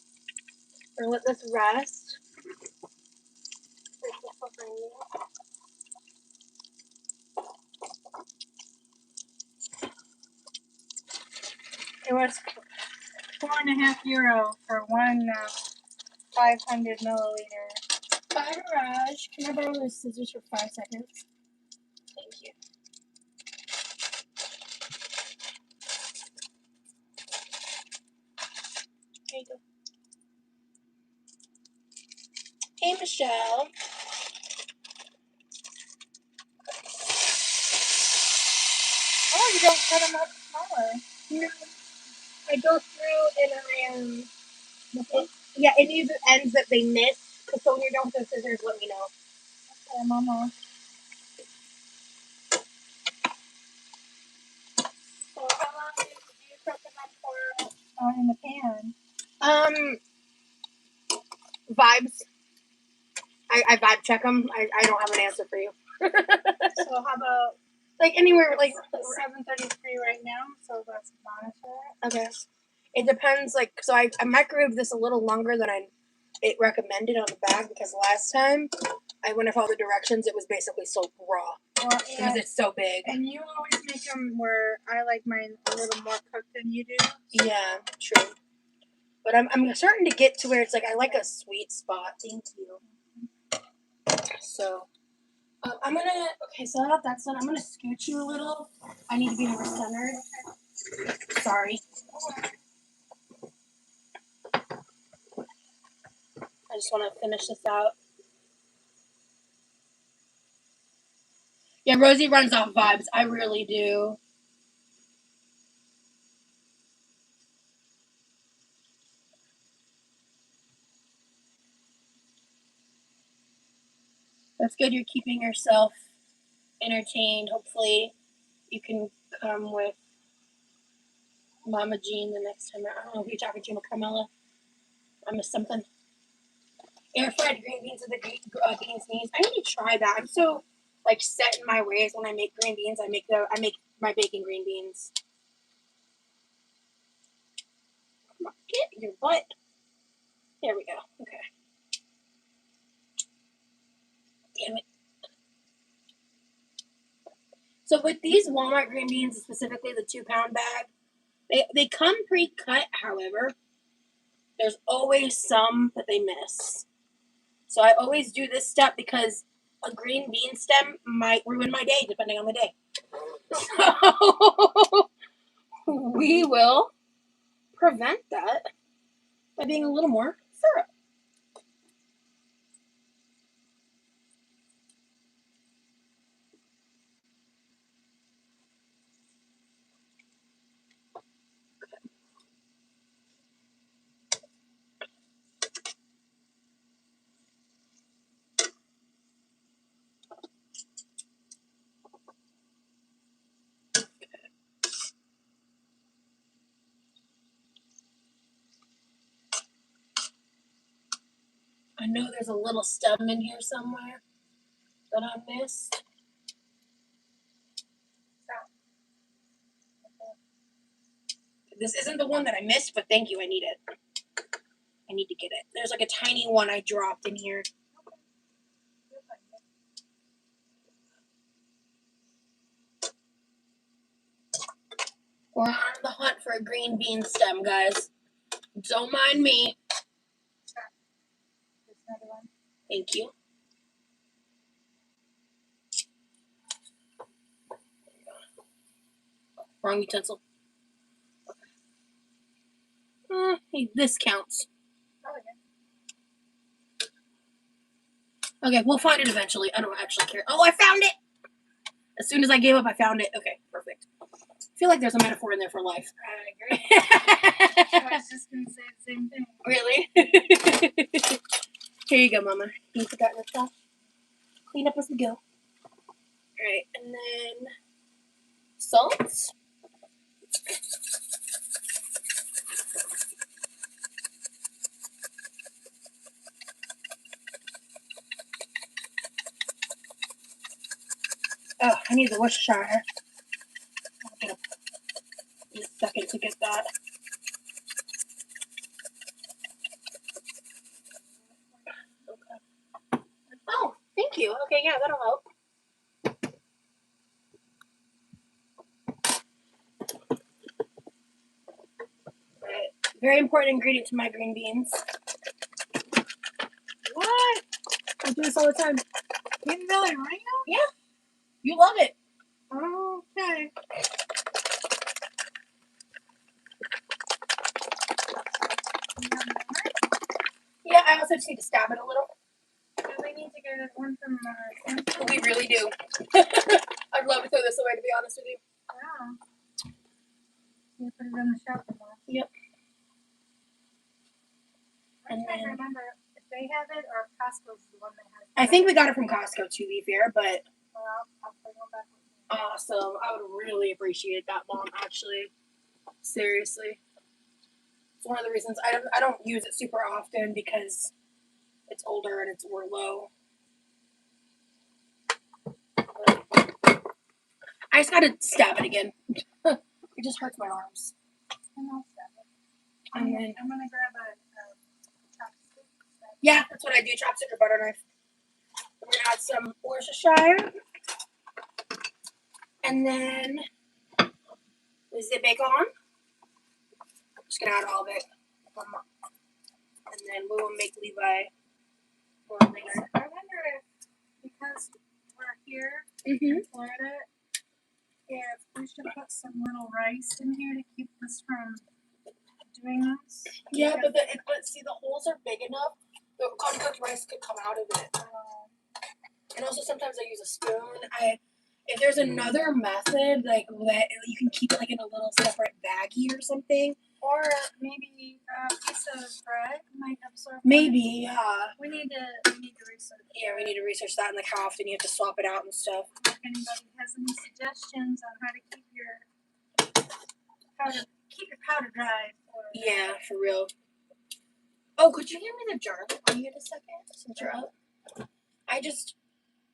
We're gonna let this rest.
It was €4.50 for one 500 milliliter.
Bye, Raj. Can I borrow those scissors for 5 seconds? Thank you. There you go. Hey, Michelle.
Oh, you don't cut them up smaller.
No, I go through and yeah, it needs ends that they miss. So when you're done with the scissors, let me know.
Okay, I'm almost.
So how long do you cook them up for?
In the pan.
Vibes. I vibe check them. I don't have an answer for you.
So how about
Like anywhere, like
7:33 right now? So let's monitor it.
okay. It depends. Like so, I microwaved this a little longer than it recommended on the bag because last time I went off all the directions, it was basically so raw
Well,
because it's so big.
And you always make them where I like mine a little more cooked than you do.
Yeah, true. But I'm starting to get to where it's like I like a sweet spot. Thank you. So I'm gonna so now that's done. I'm gonna scoot you a little. I need to be more centered. Sorry. I just want to finish this out. Yeah, Rosie runs off vibes. I really do. That's good. You're keeping yourself entertained. Hopefully, you can come with Mama Jean the next time. I don't know if you're talking to Carmela. I missed something. Air fried green beans with the beans knees. I need to try that. I'm so like set in my ways when I make green beans. I make my bacon green beans. Come on, get your butt. There we go. Okay. Damn it. So with these Walmart green beans, specifically the 2-pound bag, they come pre-cut. However, there's always some that they miss. So I always do this step because a green bean stem might ruin my day, depending on the day. So we will prevent that by being a little more thorough. I know there's a little stem in here somewhere that I missed. This isn't the one that I missed, but thank you. I need it. I need to get it. There's like a tiny one I dropped in here. We're on the hunt for a green bean stem, guys. Don't mind me. Thank you. Wrong utensil. Hey, this counts. Okay, we'll find it eventually. I don't actually care. Oh, I found it! As soon as I gave up, I found it. Okay, perfect. I feel like there's a metaphor in there for life.
I agree. I was just going to say the same thing.
Really? Here you go, Mama. You forgot your stuff. Clean up as we go. Alright, and then salt. Oh, I need the Worcestershire. I'll get a second to get that. Okay. Oh, thank you. Okay, yeah, that'll help. Right. Very important ingredient to my green beans. What? I do this all the time.
You really like it?
Yeah. You love it.
Okay.
Yeah, I also just need to stab it a little.
Do we need to get one from
We really do. I'd love to throw this away, to be honest with you.
Wow. You put it in the shopping mall.
Yep.
I'm trying to remember if they have it or Costco's the one that has it.
I think we got it from Costco, to be fair, but
Well, I'll bring one back with me.
awesome. I would really appreciate that, Mom, actually. Seriously. It's one of the reasons I don't use it super often because it's older and we're low. I just gotta stab it again. It just hurts my arms.
And I'll stab it.
And then
I'm going to grab a chopstick.
yeah, that's what I do. Chopstick or butter knife. I'm gonna add some Worcestershire, and then is the bacon. I'm just gonna add all of it, and then we will make Levi more later.
I wonder if, because we're here
Mm-hmm.
in Florida, if we should put some little rice in here to keep this from doing this.
Yeah, but see, the holes are big enough. The uncooked rice could come out of it. And also sometimes I use a spoon. If there's another method like that, you can keep it like in a little separate baggie or something.
Or maybe a piece of bread might absorb.
Maybe, yeah.
We need to research.
Yeah, we need to research that and like how often you have to swap it out and stuff.
If anybody has any suggestions on how to keep your powder dry.
Yeah, for real. Oh, could you give me the jar? Can you get a second since you're up?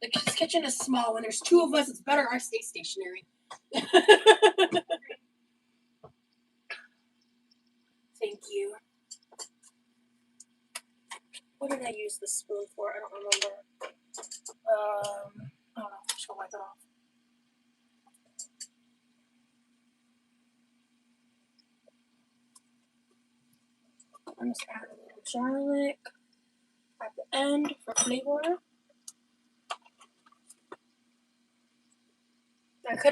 The kitchen is small. When there's two of us, it's better I stay stationary. Thank you. What did I use the spoon for? I don't remember. I don't know. I'm just gonna wipe it off. I'm just add a little garlic at the end for flavor.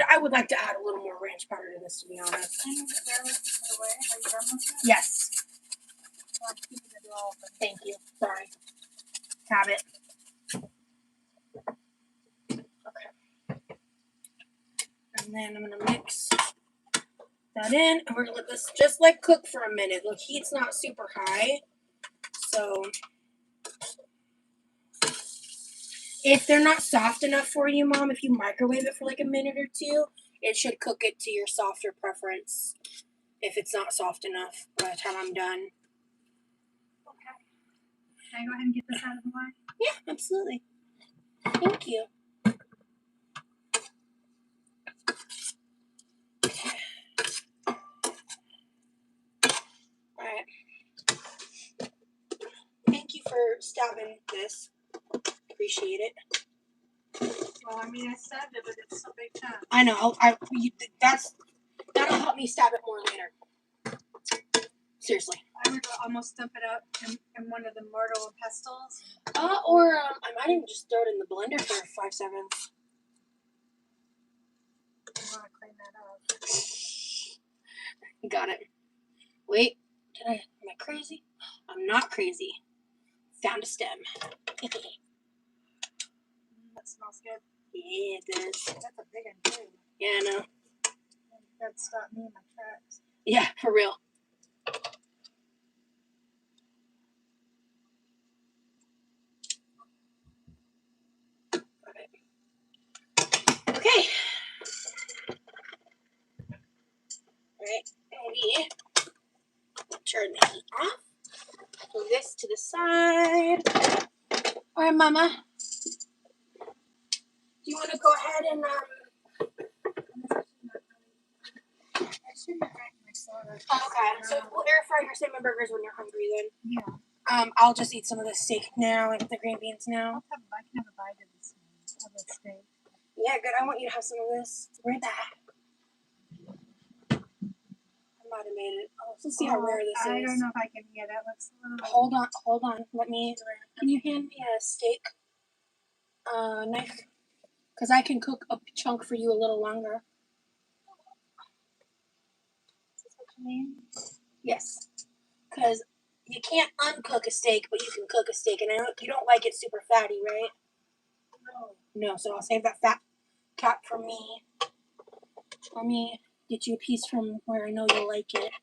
I would like to add a little more ranch powder to this, to be honest.
And the garlic put away. Are you done with it?
Yes.
I'm keeping the door open.
Thank you. Sorry. Have it. Okay. And then I'm gonna mix that in, and we're gonna let this just like cook for a minute. The heat's not super high, so if they're not soft enough for you, Mom, if you microwave it for like a minute or two, it should cook it to your softer preference. If it's not soft enough by the time I'm done. Okay.
Can I go ahead and get this out of the way?
Yeah, absolutely. Thank you. Alright. Thank you for stabbing this. Appreciate it.
Well, I mean, I stabbed it, but it's so big chunk.
I know. That'll help me stab it more later. Seriously.
I would almost dump it up in one of the mortar and pestles.
Or I might even just throw it in the blender for 5 seconds.
I want to clean that up.
Got it. Wait, am I crazy? I'm not crazy. Found a stem.
That smells good.
Yeah, it does.
That's a big one too.
Yeah, I know.
That stopped me in my tracks.
Yeah, for real. Okay. Alright, maybe turn the heat off. Move this to the side. Alright, Mama. Do you want to go ahead and
I shouldn't have drank my soda.
okay, so we'll air fry your salmon burgers when you're hungry then.
Yeah.
I'll just eat some of the steak now and the green beans now.
I can have a bite of this of the steak.
Yeah, good. I want you to have some of this. Where's that? I might have made it. Oh, let's see how rare this is.
I don't know if I can. Yeah, that looks a little.
Hold on. Can you hand me a steak knife? Because I can cook a chunk for you a little longer.
Is this what you mean?
Yes. Because you can't uncook a steak, but you can cook a steak. And you don't like it super fatty, right? No, so I'll save that fat cap for me. Let me get you a piece from where I know you'll like it.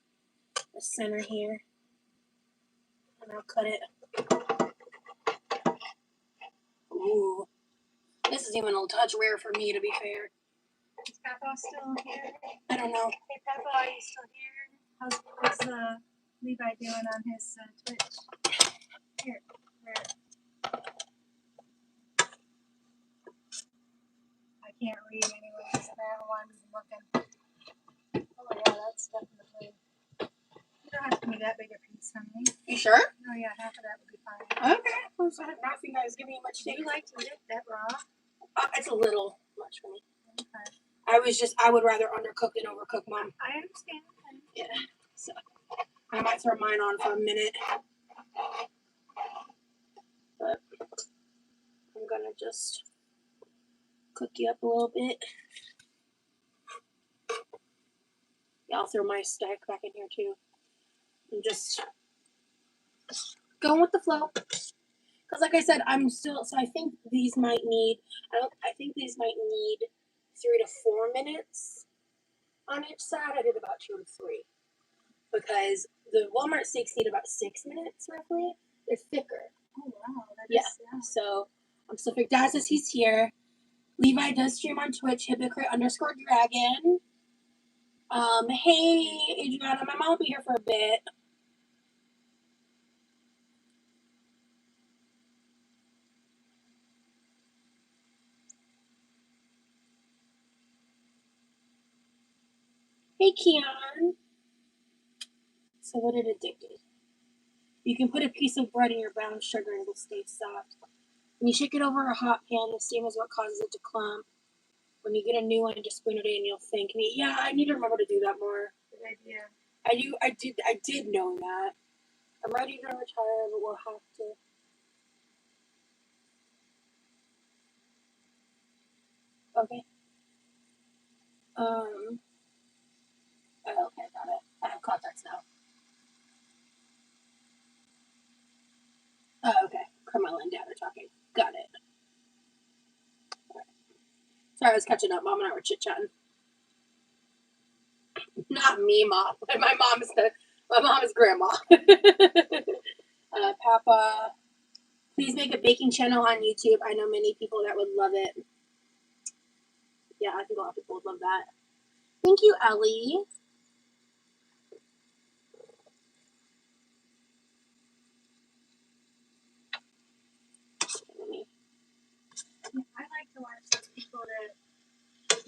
The center here. And I'll cut it. Ooh. This is even a touch rare for me, to be fair.
Is Papa still here?
I don't know.
Hey, Papa, are you still here? How's Levi doing on his Twitch? Here, where? I can't read anyway, so I don't want to be looking. Oh, yeah, that's definitely. You don't have to give me that big a piece, honey.
You sure?
Oh, yeah, half of that would be fine.
Okay. Well, so I don't think I was giving you much steak.
Do you like to eat that raw?
It's a little much for me.
Okay.
I would rather undercook than overcook, Mom.
I understand.
Yeah. So I might throw mine on for a minute. But I'm gonna just cook you up a little bit. Yeah, I'll throw my steak back in here too. And just going with the flow. Because like I said, I think these might need, I think these might need 3 to 4 minutes on each side. I did about 2 to 3. Because the Walmart steaks need about 6 minutes roughly. They're thicker.
Oh, wow.
Yeah. So I'm still figuring. Dad says he's here. Levi does stream on Twitch, hypocrite_dragon. Hey, Adriana, my mom will be here for a bit. Hey, Keon. So what did it do? You can put a piece of bread in your brown sugar and it will stay soft. When you shake it over a hot pan, the steam is what causes it to clump. When you get a new one, just spoon it in, you'll thank me. Yeah, I need to remember to do that more.
Good idea.
I did know that. I'm ready to retire, but we'll have to. Okay. Oh, okay, got it. I have contacts now. Oh, okay. Carmela and Dad are talking. Got it. Right. Sorry, I was catching up. Mom and I were chit-chatting. Not me, Mom. My mom is grandma. Papa, please make a baking channel on YouTube. I know many people that would love it. Yeah, I think a lot of people would love that. Thank you, Ellie.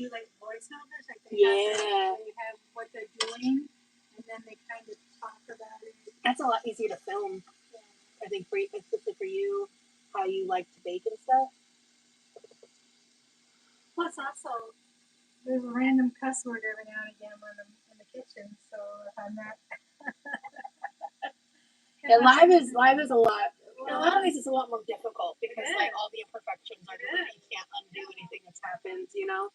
do like voiceovers, like they have what they're doing, and then they kind of talk about it.
That's a lot easier to film. Yeah. I think especially for you, how you like to bake and stuff.
Plus, also, there's a random cuss word every now and again when I'm in the kitchen, so if I'm not.
Yeah, live is a lot. In a lot of ways, it's a lot more difficult because like all the imperfections are there. You can't undo anything that's happened, you know.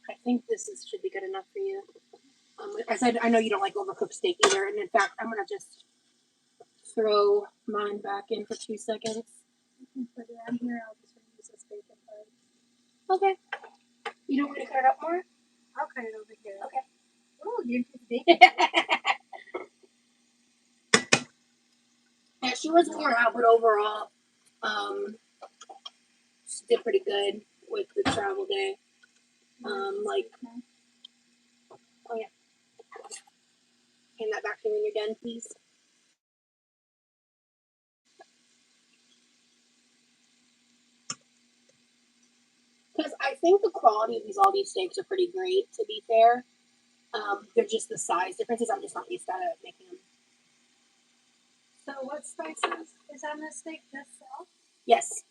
I think this should be good enough for you. I said I know you don't like overcooked steak either, and in fact, I'm gonna just throw mine back in for 2 seconds.
You can put it on here. I'll just reuse this bacon part.
Okay. You don't want to cut it up more?
I'll cut it over here.
Okay.
Oh, you put bacon.
Yeah, she was worn out, but overall, she did pretty good with the travel day. Oh yeah. Hand that back to me when you're done, please. Because I think the quality of all these steaks are pretty great, to be fair. They're just the size differences. I'm just not used to making them.
So what spices is on this steak? Just salt?
Yes.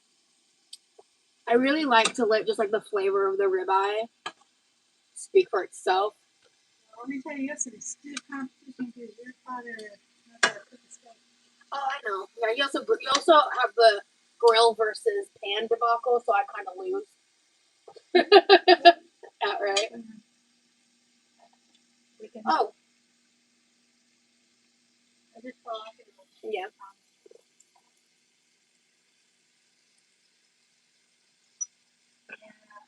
I really like to let just like the flavor of the ribeye speak for itself.
Well, let me tell you, you have some stiff competition because your father knows how to cook a steak.
Oh, I know. Yeah, you also have the grill versus pan debacle, so I kind of lose. Outright. Oh.
I just fell off it.
Yeah.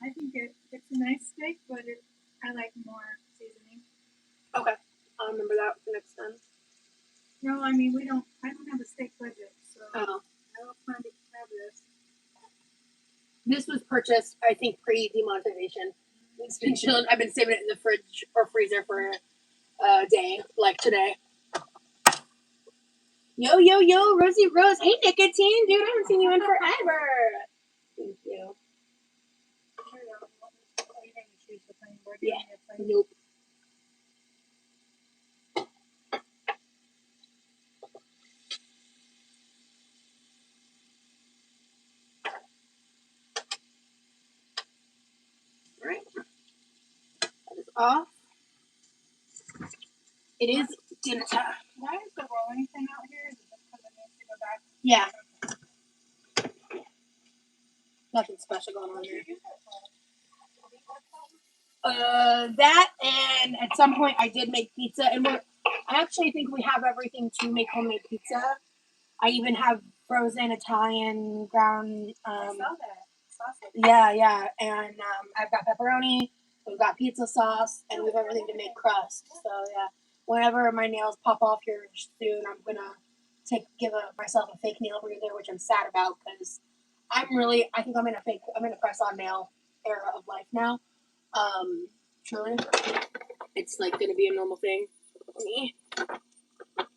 I think it's a nice steak, but I like more seasoning.
Okay. I'll remember that for next time.
No, I mean, I don't have a steak budget, so I don't plan to have this.
This was purchased, I think, pre-demonetization. It's been chilling. I've been saving it in the fridge or freezer for a day, like today. Yo, Rosie Rose. Hey, Nicotine. Dude, I haven't seen you in forever. Thank you. Yeah. Nope. All right. That is off. It is dinner time.
Why is the rolling thing out here? Is it just because it needs to go back?
Yeah. Nothing special going on here. That and at some point I did make pizza, and I actually think we have everything to make homemade pizza. I even have frozen Italian ground.
I saw that sausage.
Yeah, and I've got pepperoni. We've got pizza sauce, and we have everything to make crust. So yeah, whenever my nails pop off here soon, I'm gonna give myself a fake nail breather, which I'm sad about because I think I'm in a press on nail era of life now. Truly, it's like gonna be a normal thing. Let me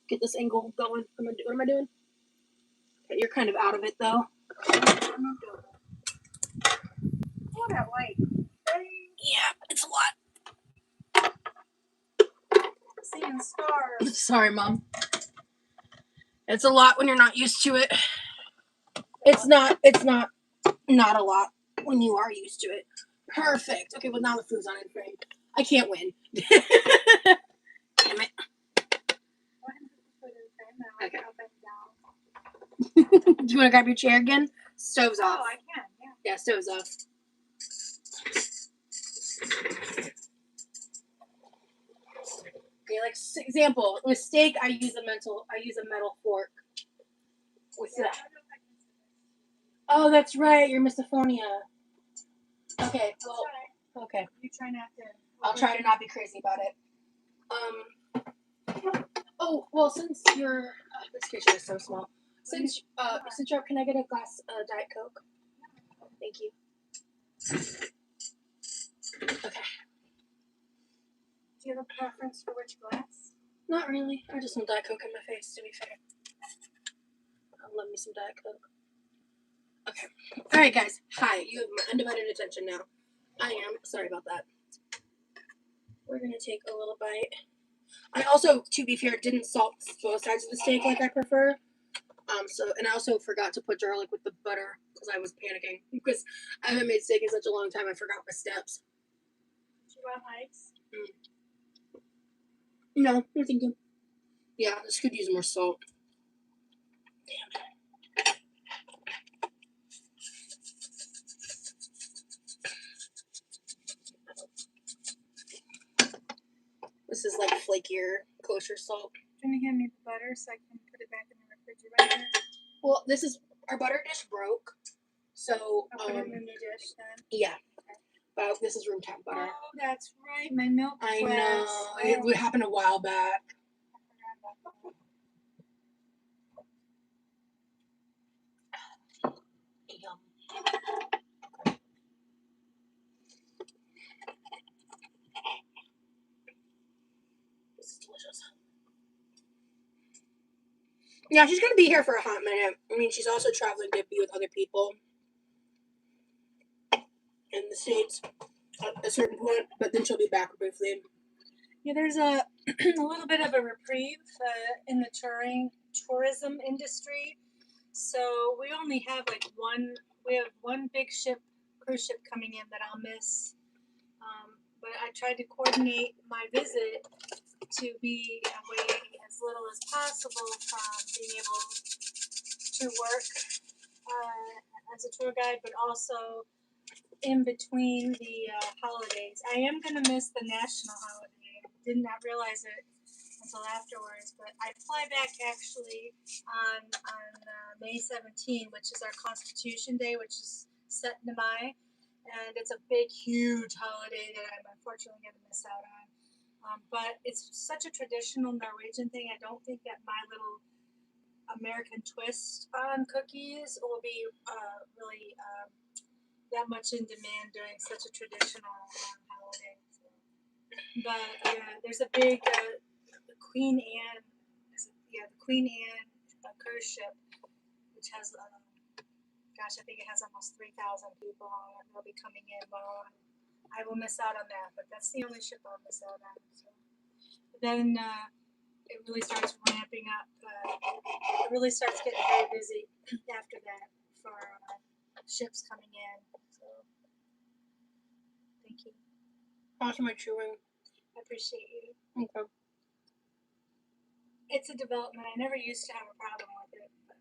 get this angle going. What am I doing? Okay, you're kind of out of it though.
Oh, that white.
Yeah, it's a lot.
Seeing stars.
Sorry, Mom. It's a lot when you're not used to it. It's not a lot when you are used to it. Perfect. Okay, well now the food's on in frame. I can't win. Damn it. Okay. Do you want to grab your chair again? Stove's off.
Oh, I can, yeah.
Yeah, stove's off. Okay, like example, with steak, I use a metal fork. With that. Oh, that's right. You're misophonia. Okay. Well. Okay.
You try not to.
I'll try to not be crazy about it. Oh well, since your this kitchen is so small. Since you're, can I get a glass Diet Coke? Thank you. Okay.
Do you have a preference for which glass?
Not really. I just want Diet Coke in my face, to be fair.
love me some Diet Coke. Okay. All right, guys. Hi. You have my undivided attention now. I am. Sorry about that. We're going to take a little bite. I also, to be fair, didn't salt both sides of the steak like I prefer. And I also forgot to put garlic with the butter because I was panicking because I haven't made steak in such a long time. I forgot my steps.
Do you want ice?
No, no thank you. Yeah, this could use more salt. Damn. This is like flakier kosher salt.
Can you hand me the butter so I can put it back in the refrigerator?
Well, this is our butter dish broke, so
I'll put it in the new dish then.
yeah. But this is room temp butter.
Oh, that's right. My milk.
I know it happened a while back. Yum. This is delicious. Yeah, she's gonna be here for a hot minute. I mean, she's also traveling to be with other people in the States at a certain point, but then she'll be back briefly.
Yeah, there's a little bit of a reprieve in the tourism industry. So we only have we have one big cruise ship coming in that I'll miss. But I tried to coordinate my visit to be away as little as possible from being able to work as a tour guide, but also in between the holidays. I am going to miss the national holiday. Did not realize it until afterwards, but I fly back actually on May 17, which is our Constitution Day, which is set in May, and it's a big, huge holiday that I'm unfortunately going to miss out on. But it's such a traditional Norwegian thing. I don't think that my little American twist on cookies will be really that much in demand during such a traditional holiday. So. But there's a big Queen Anne, the Queen Anne cruise ship, which has, I think it has almost 3,000 people on it. They'll be coming in. Well, I will miss out on that, but that's the only ship I'll miss out on. So. But then it really starts ramping up. It really starts getting very busy after that for ships coming in. So, thank you.
How's my chewing?
I appreciate you.
Okay.
It's a development. I never used to have a problem with it. But.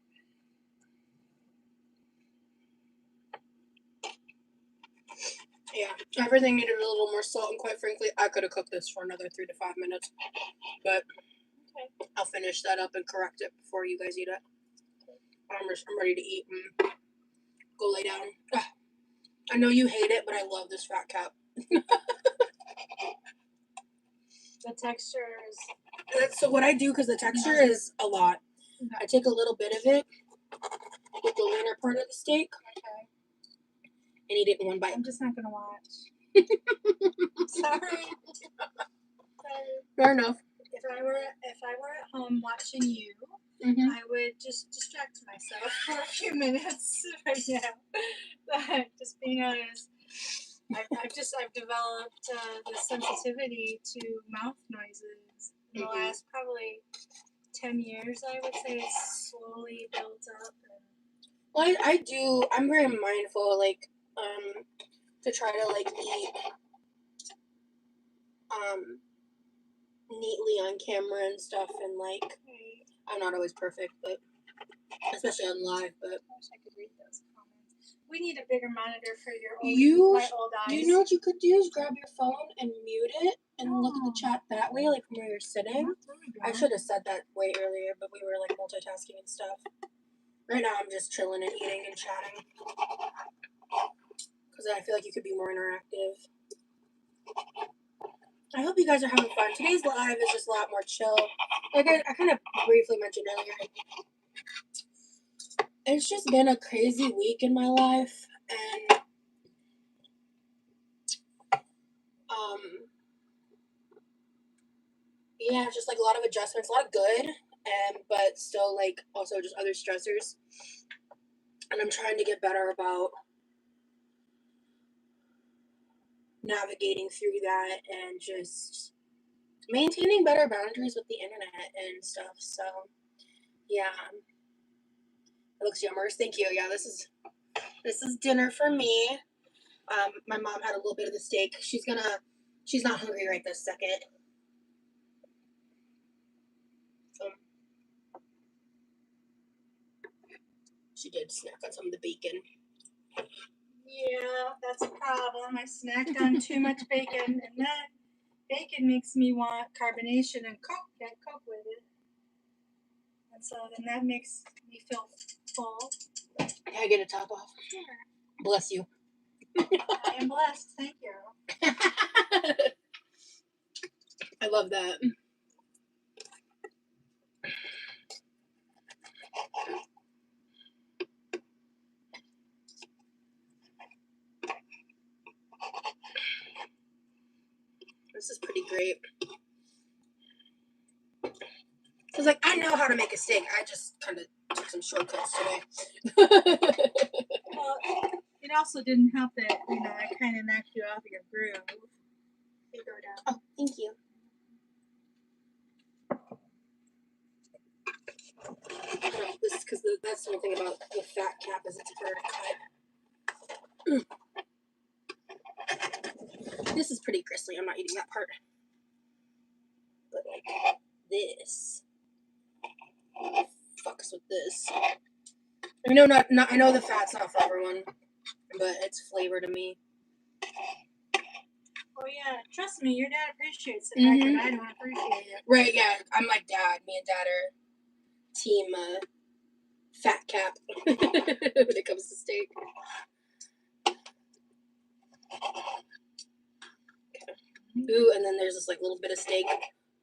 Yeah, everything needed a little more salt, and quite frankly, I could have cooked this for another 3 to 5 minutes. But okay. I'll finish that up and correct it before you guys eat it. I'm ready to eat and go lay down. I know you hate it, but I love this fat cap.
The texture is...
So what I do, because the texture is a lot, I take a little bit of it with the leaner part of the steak.
Okay.
And eat it in one bite.
I'm just not going to watch. Sorry.
Fair enough.
If I were at home watching you, I would just distract myself for a few minutes right now. But just being honest, I've developed the sensitivity to mouth noises in the last probably 10 years. I would say it's slowly built up.
Well, I do. I'm very mindful, to try to eat neatly on camera and stuff, and I'm not always perfect, but especially on live. But
I wish I could read those comments. We need a bigger monitor for my old eyes.
You know what you could do is grab your phone and mute it and look at the chat that way, like from where you're sitting. I should have said that way earlier, but we were multitasking and stuff. Right now, I'm just chilling and eating and chatting because I feel like you could be more interactive. I hope you guys are having fun. Today's live is just a lot more chill. Like I kind of briefly mentioned earlier, it's just been a crazy week in my life, and yeah, just a lot of adjustments, a lot of good, but still, like, also just other stressors. And I'm trying to get better about navigating through that and just maintaining better boundaries with the internet and stuff. So, yeah. It looks yummers. Thank you. Yeah, this is dinner for me. My mom had a little bit of the steak. She's not hungry right this second. So, she did snack on some of the bacon.
Yeah, that's a problem. I snacked on too much bacon, and that bacon makes me want carbonation and Coke with it. And so then that makes me feel full.
Can I get a top off?
Sure.
Bless you.
I am blessed. Thank you.
I love that. This is pretty great. Cause like I know how to make a steak. I just kind of took some shortcuts today.
Well, it also didn't help that, I kind of knocked you off your groove. You go down.
Oh, thank you. This is because that's the one thing about the fat cap is it's harder to cut. This is pretty gristly. I'm not eating that part. But like this, fucks with this. I know I know the fat's not for everyone, but it's flavor to me.
Oh yeah, trust me, your dad appreciates the fact that I don't appreciate it.
Right? Yeah, I'm like Dad. Me and Dad are team fat cap when it comes to steak. Okay. Ooh, and then there's this like little bit of steak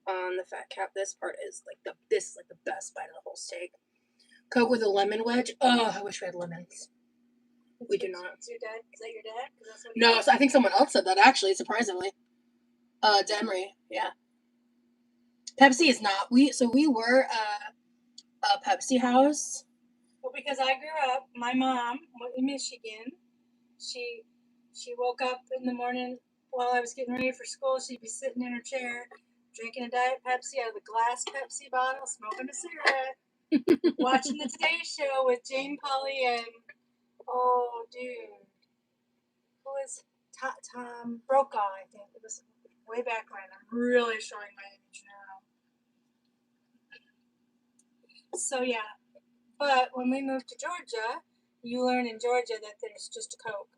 on the fat cap. This part is like the best bite of the whole steak. Coke with a lemon wedge. Oh, I wish we had lemons. We do not.
Is that your dad? That's what
No, so I think someone else said that actually, surprisingly. Demery, yeah. Pepsi is not. We were a Pepsi house.
Well, because I grew up, my mom in Michigan, she woke up in the morning while I was getting ready for school. She'd be sitting in her chair, drinking a Diet Pepsi out of a glass Pepsi bottle, smoking a cigarette, watching the Today Show with Jane Pauley and oh, dude, who was Tom Brokaw? I think it was way back when. I'm really showing my age now. So yeah. But when we moved to Georgia, you learn in Georgia that there's just a Coke,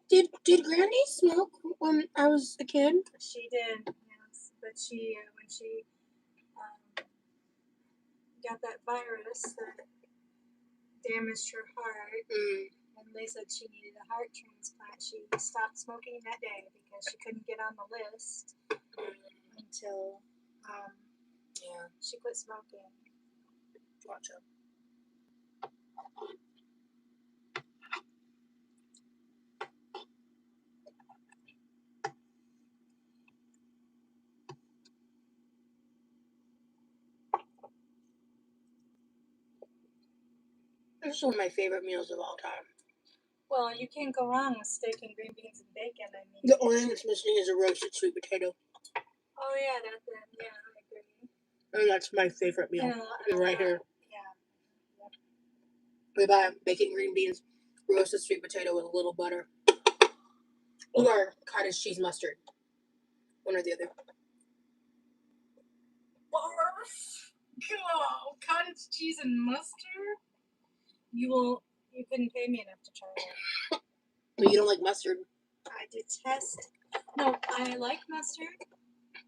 Did Granny smoke when I was a kid?
She did, yes. But when she got that virus that damaged her heart, and they said she needed a heart transplant, she stopped smoking that day because she couldn't get on the list until she quit smoking.
Gotcha. This is one of my favorite meals of all time.
Well, you can't go wrong with steak and green beans and bacon. I mean,
the only thing that's missing is a roasted sweet potato.
Oh yeah, I agree.
And that's my favorite meal. Right here.
Yeah.
We buy bacon green beans, roasted sweet potato with a little butter, or cottage cheese mustard. One or the other.
Barf! Go! Cottage cheese and mustard? You couldn't pay me enough to try that.
Well, you don't like mustard?
I detest. No, I like mustard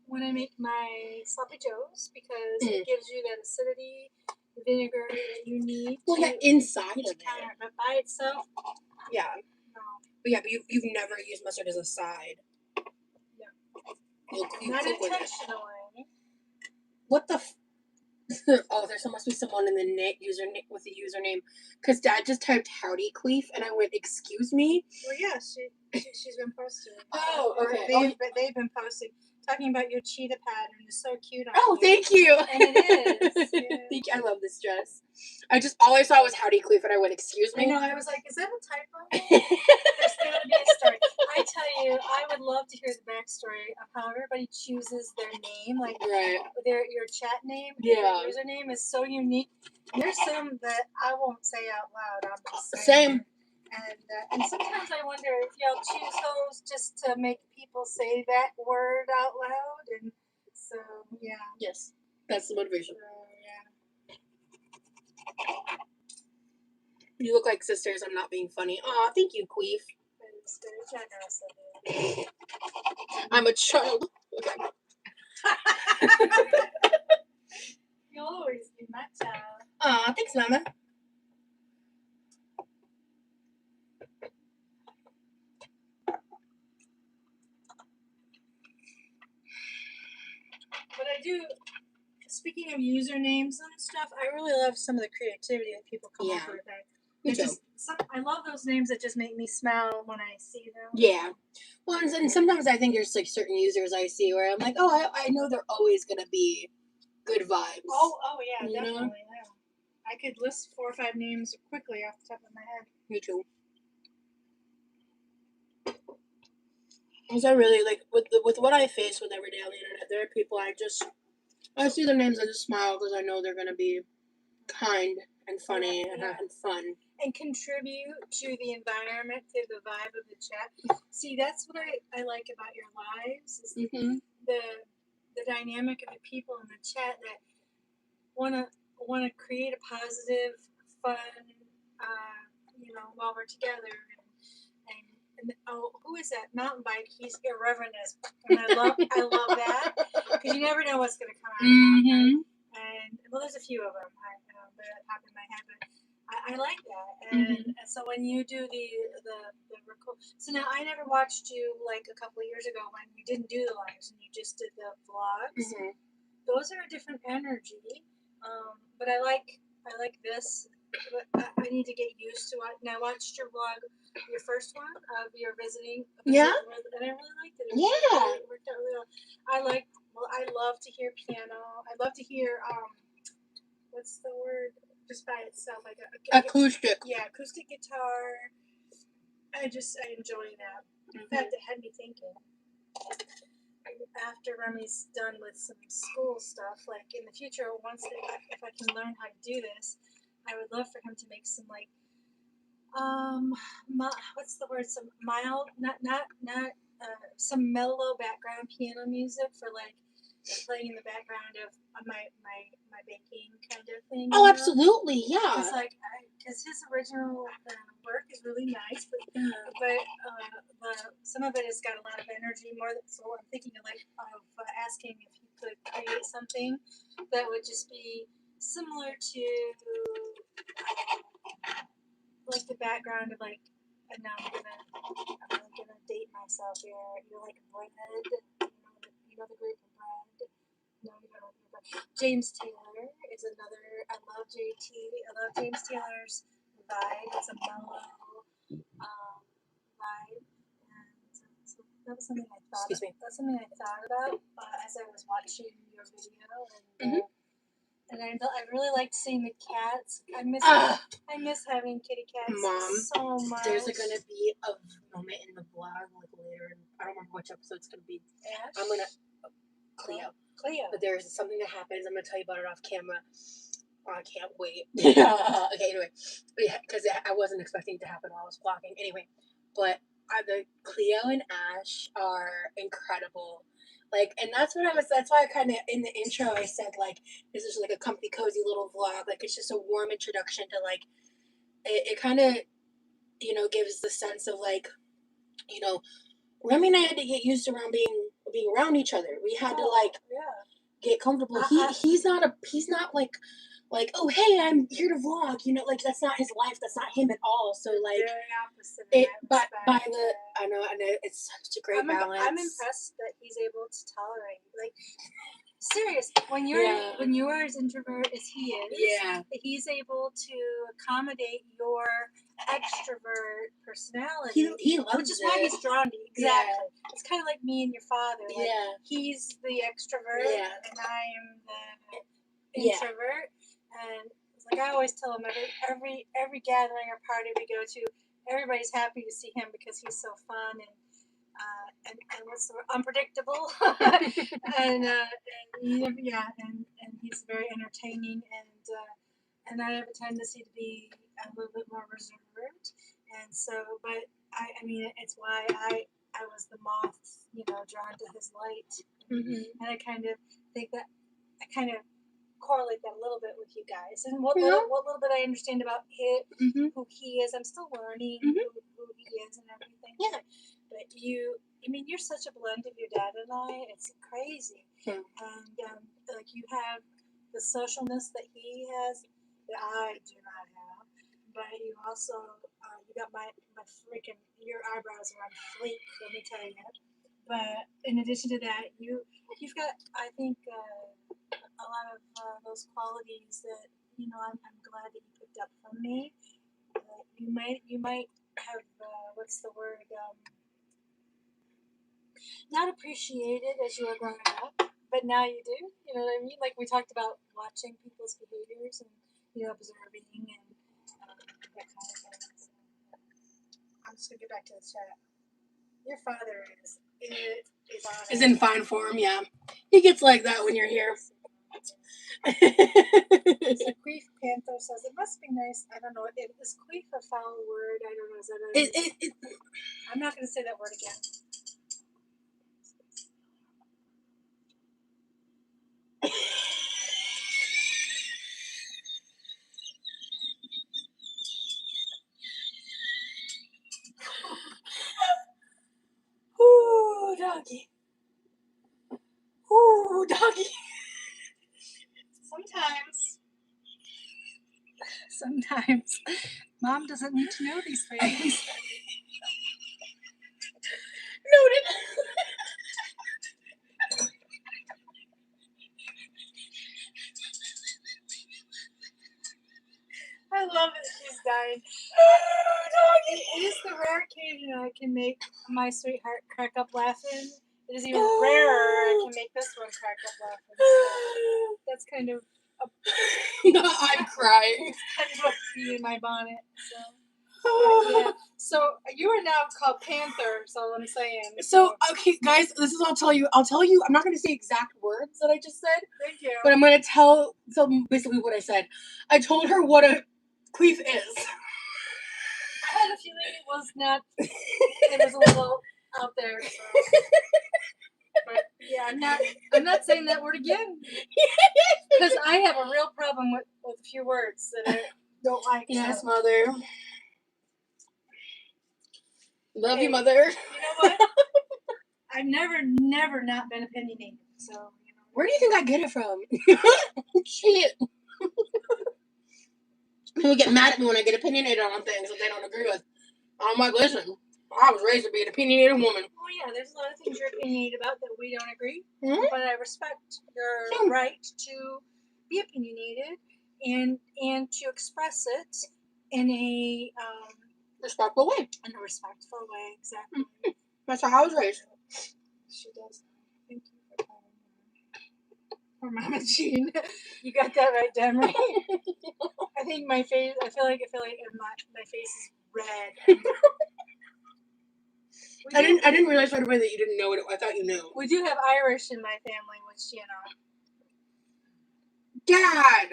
when I make my sloppy joes because it gives you that acidity, vinegar that you need.
Well, yeah, inside of it.
But by itself,
yeah.
No.
But yeah, but you've never used mustard as a side.
Yeah. Not intentionally.
What the? Oh, there must be someone in the username with the username, because Dad just typed howdy queef, and I went, excuse me.
Well, yeah, She's been posting.
Oh,
Or
okay.
they've been posting, talking about your cheetah pattern is so cute on
Oh,
you.
thank you.
And it is. Yeah.
Thank you. I love this dress. All I saw was Howdy Queef, and I went, excuse
I
me?
know, I was like, is that a typo? There's got to be a story. I tell you, I would love to hear the backstory of how everybody chooses their name, like
Right.
your chat name,
Yeah.
your username is so unique. There's some that I won't say out loud. I'm just saying.
Same.
And sometimes I wonder if y'all choose those just to make people say that word out loud, and so yeah.
Yes, that's the motivation.
So, yeah.
You look like sisters. I'm not being funny. Aw, thank you, Queef.
It's very generous of you.
I'm a child. Okay.
You'll always be my child.
Aw, thanks, Mama.
But I do, speaking of usernames and stuff, I really love some of the creativity that people come up with. I love those names that just make me smile when I see them.
Yeah. Well, and sometimes I think there's like certain users I see where I'm like, oh, I know they're always going to be good vibes.
Oh yeah,
You
definitely.
know?
Yeah. I could list 4 or 5 names quickly off the top of my head.
Me too. Because I really like with what I face with every day on the internet, there are people I see their names, I just smile because I know they're gonna be kind and funny and having fun.
And contribute to the environment through the vibe of the chat. See, that's what I like about your lives is the dynamic of the people in the chat that wanna create a positive, fun, while we're together. And who is that? Mountain bike. He's irreverent as, and I love that because you never know what's gonna come out.
Mm-hmm.
And well, there's a few of them that pop in my head, but I like that. And so when you do the record, so now I never watched you like a couple of years ago when you didn't do the lives and you just did the vlogs. Those are a different energy. But I like this. But I need to get used to it. And I watched your vlog, your first one of your visiting.
Yeah.
And I really liked it. It worked out really well. I love to hear piano. I love to hear what's the word? Just by itself, like
acoustic.
Yeah, acoustic guitar. I enjoy that. In fact, it had me thinking. After Remy's done with some school stuff, like in the future, if I can learn how to do this, I would love for him to make some like, what's the word? Some mild, not some mellow background piano music for like playing in the background of my baking kind of thing.
Oh, absolutely, yeah.
It's like because his original work is really nice, but some of it has got a lot of energy. So I'm thinking of asking if he could create something that would just be similar to like the background of like. And now I'm gonna date myself here. You like Bread? You know the group Bread. No, you don't know the group. James Taylor is another. I love JT. I love James Taylor's vibe. It's a mellow vibe. And so that was something I thought.
Excuse me.
That's something I thought about as I was watching your video. And I really liked seeing the cats. I miss having kitty cats so much.
There's gonna be a moment in the vlog like later. I don't remember which episode it's gonna be.
Ash?
I'm gonna Cleo. But there's something that happens. I'm gonna tell you about it off camera. Oh, I can't wait. Okay, anyway, because I wasn't expecting it to happen while I was vlogging. Anyway, but the Cleo and Ash are incredible. Like, and that's why I kind of, in the intro, I said, like, this is like a comfy, cozy little vlog. Like, it's just a warm introduction to, like, it kind of, gives the sense of, like, Remy and I had to get used to being around each other. We had to, like, get comfortable. He's not like, oh, hey, I'm here to vlog. Like, that's not his life. That's not him at all. So, like,
very opposite.
I know, it's such a great balance.
I'm impressed that he's able to tolerate. Like, serious. When you're as introvert as he is, he's able to accommodate your extrovert personality.
He loves
which is why he's drawn to you. Exactly.
Yeah.
It's kind of like me and your father. Like, he's the extrovert, and I am the introvert. And it's like I always tell him, every gathering or party we go to, everybody's happy to see him because he's so fun and what's the word? Unpredictable. and he's very entertaining, and I have a tendency to be a little bit more reserved, and so, but I mean, it's why I was the moth, drawn to his light, and I kind of think that I kind of correlate that a little bit with you guys, and what little bit I understand about who he is. I'm still learning who he is and everything. Yeah. But you're such a blend of your dad and I. It's crazy. And like you have the socialness that he has that I do not have. But you also you got my freaking, your eyebrows are on fleek. Let me tell you. But in addition to that, you've got, I think, a lot of those qualities that I'm glad that you picked up from me. You might have what's the word? Not appreciated as you were growing up, but now you do. You know what I mean? Like we talked about watching people's behaviors and observing and that kind of thing. So, I'm just gonna get back to the chat. Your father is
in fine form. Yeah, he gets like that when you're here.
So Queef Panther says it must be nice. I don't know. Is queef a foul word? I don't know. Is that I'm not going to say that word again.
Ooh, doggy. Ooh, doggy.
Sometimes Mom doesn't need to know these things.
Noted.
I love it. She's dying. It is the rare occasion I can make my sweetheart crack up laughing. It is even rarer I can make this one crack up laughing. So that's kind of
I'm crying.
It's kind of a bee in my bonnet. So you are now called Panther. Is all I'm saying.
So okay, guys, this is what I'll tell you. I'm not going to say exact words that I just said.
Thank you.
But I'm going to tell basically what I said. I told her what a queef is.
I had a feeling it was not. It was a little out there. So. But yeah, I'm not saying that word again because I have a real problem with a few words that I don't like.
Yes,
so.
Mother. Love you, Mother.
You know what? I've never not been opinionated. So.
Where do you think I get it from? Shit. People get mad at me when I get opinionated on things that they don't agree with. I'm like, listen, I was raised to be an opinionated woman.
Oh yeah, there's a lot of things you're opinionated about that we don't agree. But I respect your right to be opinionated and to express it in a
respectful way.
In a respectful way, exactly.
That's how I was raised.
She does. Thank you for telling me. Or Mama Jean. You got that right, Demery. I think my face. I feel like my face is red.
I didn't realize right away that you didn't know it. I thought you knew.
We do have Irish in my family, which
Dad.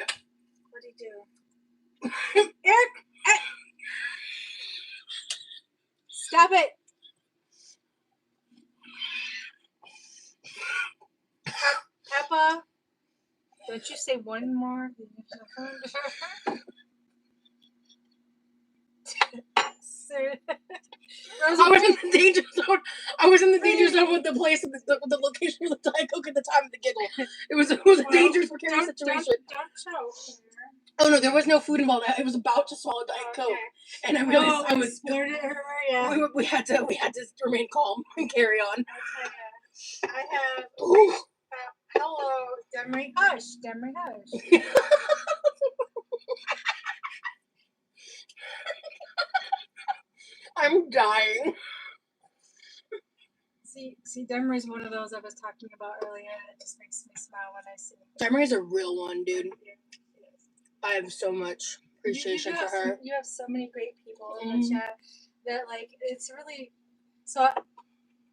What do you do? Eric. Stop it. Peppa, don't you say one more?
I was in the danger zone. I was in the danger zone with the place, with the location of the Diet Coke at the time of the giggle. It was a dangerous, precarious situation.
Don't choke.
Oh no, there was no food involved. It was about to swallow Diet Coke, and I realized I was. We had to remain calm and carry on.
I have. Hello, Demery, hush. Demery, hush.
I'm dying.
See, Demery's one of those I was talking about earlier. It just makes me smile when I see it.
Demery's a real one, dude.
Yeah,
I have so much appreciation for her.
You have so many great people in the chat that, like, it's really... So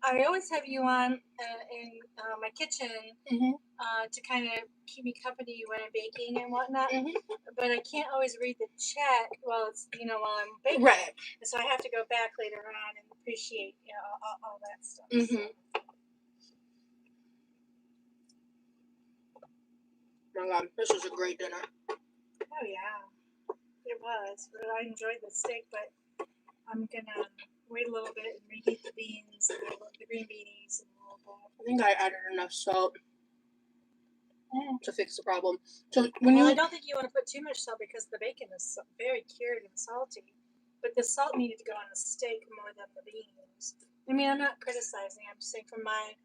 I always have you on in my kitchen to kind of keep me company when I'm baking and whatnot. But I can't always read the chat while it's while I'm baking.
Right.
And so I have to go back later on and appreciate all that stuff.
So. Oh my God, this was a great dinner.
Oh yeah, it was. But I enjoyed the steak, but I'm gonna wait a little bit and reheat the beans, the green beanies, and all that.
I think I added enough salt to fix the problem. So
I don't think you want to put too much salt because the bacon is very cured and salty. But the salt needed to go on the steak more than the beans. I mean, I'm not criticizing. I'm just saying from my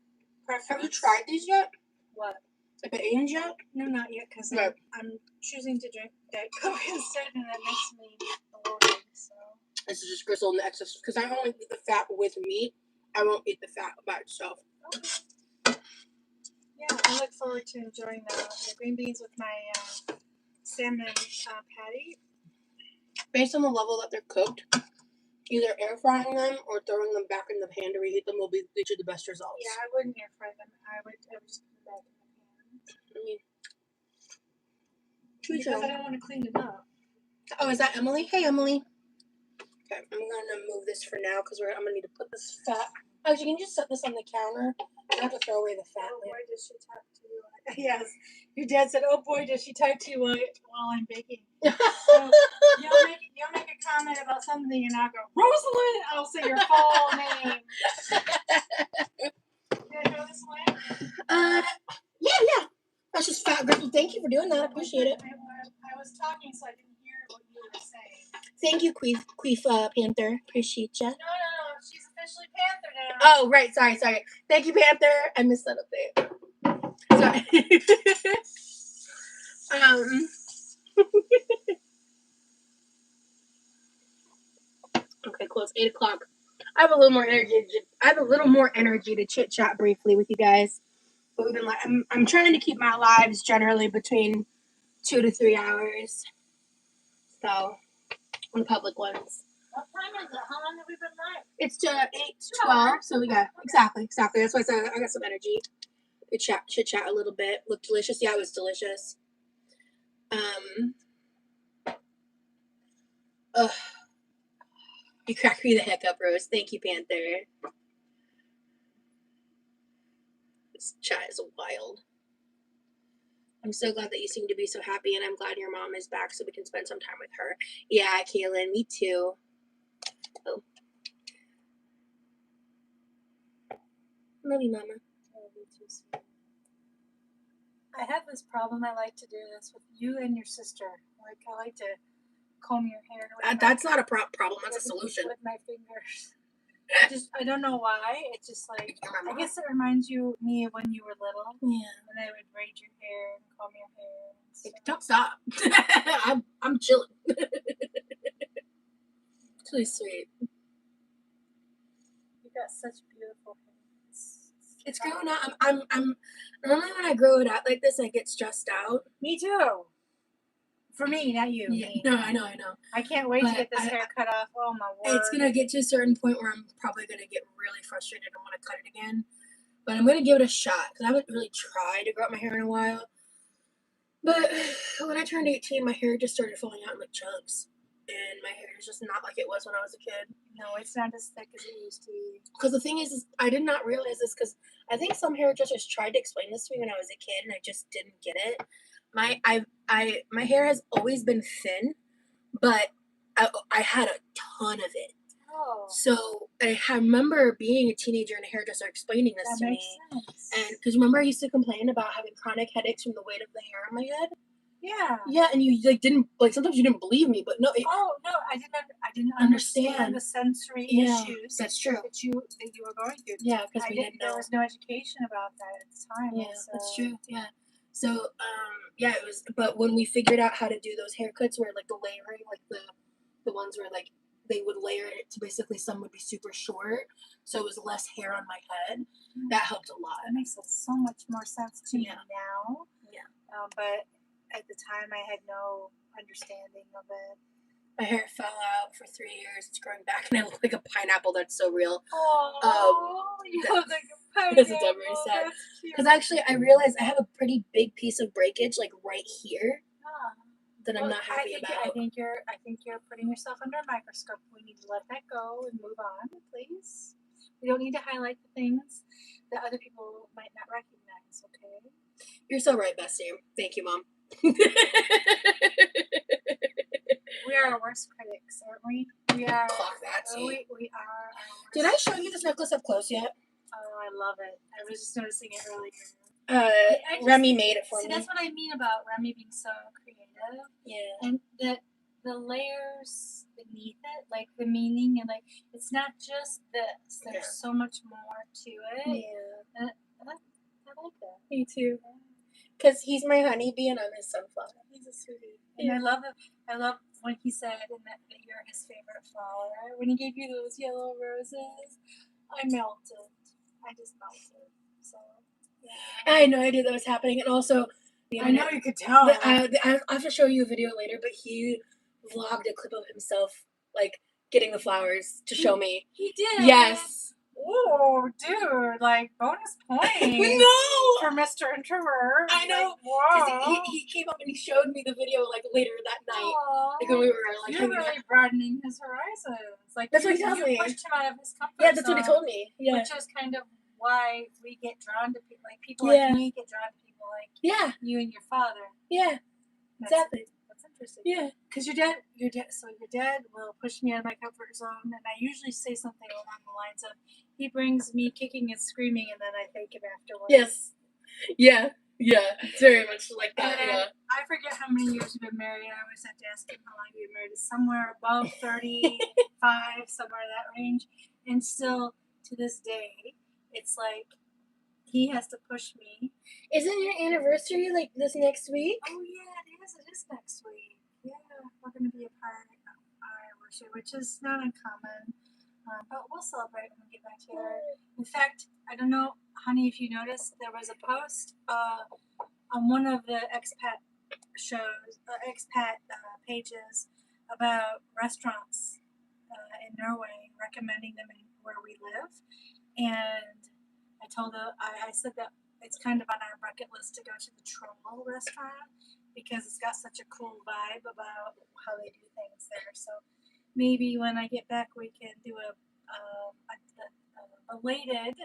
preference.
Have you tried these yet?
What?
The beans yet?
No, not yet, because
No.
I'm choosing to drink Diet Coke instead, and that makes me bloated. So.
This is just gristle in the excess because I only eat the fat with meat. I won't eat the fat by itself.
Okay. Yeah, I look forward to enjoying the green beans with my salmon patty.
Based on the level that they're cooked, either air frying them or throwing them back in the pan to reheat them will lead you to the best results.
Yeah, I wouldn't air fry them. I would just put them back in the pan. Because I don't want to clean them up.
Oh, is that Emily? Hey, Emily. Okay, I'm gonna move this for now because I'm gonna need to put this fat. Actually, can you just set this on the counter? I have to throw away the fat.
Oh boy, does she talk to you? Yes, your dad said, "Oh boy, does she talk to you while I'm baking." So you'll make a comment about something, and I'll go, Rosalind. I'll say your full name. Can I go this way?
Yeah. That's just fat grizzle. Thank you for doing that. I appreciate it.
I was talking, so I didn't hear what you were saying.
Thank you, Queef Panther. Appreciate ya.
No. She's officially Panther now.
Oh, right. Sorry. Thank you, Panther. I missed that update. Sorry. Okay, close. 8 o'clock. I have a little more energy to chit chat briefly with you guys. But we've been I'm trying to keep my lives generally between 2 to 3 hours. So, on the public ones.
What time is it? How long have we been live?
It's 8:12. So we got exactly. That's why I said I got some energy. We chit chat a little bit. Looked delicious. Yeah, it was delicious. You cracked me the heck up, Rose. Thank you, Panther. This chat is wild. I'm so glad that you seem to be so happy, and I'm glad your mom is back so we can spend some time with her. Yeah, Kaylin, me too. Oh. Love you, Mama.
Oh, me too, sweet. I have this problem. I like to do this with you and your sister. Like, I like to comb your hair.
That's not a problem. That's a solution.
With my fingers. I don't know why. It's just like, I guess it reminds me of when you were little.
Yeah.
When I would braid your hair and comb your hair.
Don't stop. I'm chilling. It's really sweet.
You got such beautiful hair.
It's growing out. I'm normally when I grow it out like this, I get stressed out.
Me too. For me, not you.
Yeah,
me.
no, I know.
I can't wait to get this hair cut off. Oh my word!
It's gonna get to a certain point where I'm probably gonna get really frustrated and want to cut it again. But I'm gonna give it a shot because I haven't really tried to grow out my hair in a while. But when I turned 18, my hair just started falling out in like chunks, and my hair is just not like it was when I was a kid.
No, it's not as thick as it used to be.
Because the thing is I did not realize this because I think some hairdressers tried to explain this to me when I was a kid, and I just didn't get it. My hair has always been thin, but I had a ton of it.
Oh.
So I remember being a teenager and a hairdresser explaining this to me.
Sense.
And because remember I used to complain about having chronic headaches from the weight of the hair on my head.
Yeah.
Yeah, and you didn't sometimes you didn't believe me, but no.
No, I didn't understand the sensory issues.
That's true.
That you were going through.
Yeah, because we didn't know.
There was no education about that at the time.
Yeah, that's true. Yeah. So, yeah, it was. But when we figured out how to do those haircuts, where like the layering, like the ones where like they would layer it to basically some would be super short, so it was less hair on my head. That helped a lot.
That makes so much more sense to me
Yeah.
now.
Yeah.
But at the time, I had no understanding of it.
My hair fell out for 3 years. It's growing back, and I look like a pineapple. That's so real.
Oh, you look like a pineapple.
That's what Deborah said. Because actually, I realized I have a pretty big piece of breakage, like right here, that I'm not happy about.
I think you're putting yourself under a microscope. We need to let that go and move on, please. We don't need to highlight the things that other people might not recognize. Okay.
You're so right, Bessie. Thank you, Mom.
We are our worst critics, aren't we? We are.
Clock that,
we are.
Did I show you this necklace up close yet?
Oh, I love it. I was just noticing it earlier.
Remy made it for me.
That's what I mean about Remy being so creative.
Yeah.
And the layers beneath it, like the meaning, and like it's not just this. There's so much more to it.
Yeah.
And I like that.
Me too. Because he's my honeybee and I'm his sunflower.
He's a sweetie. And I love it. I love when he said that you're his favorite flower. When he gave you those yellow roses, I melted. I just melted. So, yeah.
I had no idea that was happening. And also,
I know you could tell.
I'll have to show you a video later, but he vlogged a clip of himself, like, getting the flowers to show me.
He did?
Yes.
Oh, dude, like, bonus points.
No!
For Mr. Introvert.
I know.
Like, wow.
He came up and he showed me the video, like, later that night.
Aww.
Like, when we were, like,
you're really broadening his horizons. Like,
that's what he tells me.
You pushed him out of his comfort
zone. Yeah, that's what he told me. Yeah.
Which is kind of why we get drawn to people. Like, people like me get drawn to people like you and your father.
Yeah. Exactly.
That's interesting.
Yeah.
Because your dad will push me out of my comfort zone, and I usually say something along the lines of, he brings me kicking and screaming, and then I thank him afterwards.
Yes. Yeah. Yeah. It's very much like that.
And
yeah.
I forget how many years we've been married. I always have to ask him how long we've been married. It's somewhere above 35, somewhere in that range. And still, to this day, it's like, he has to push me.
Isn't your anniversary like this next week?
Oh, yeah, it is. It is next week. Yeah, we're going to be a part of our anniversary, which is not uncommon. But we'll celebrate when we get back together. In fact, I don't know, honey, if you noticed, there was a post on one of the expat pages about restaurants in Norway, recommending them where we live. And I said that it's kind of on our bucket list to go to the Troll restaurant because it's got such a cool vibe about how they do things there. So maybe when I get back, we can do a belated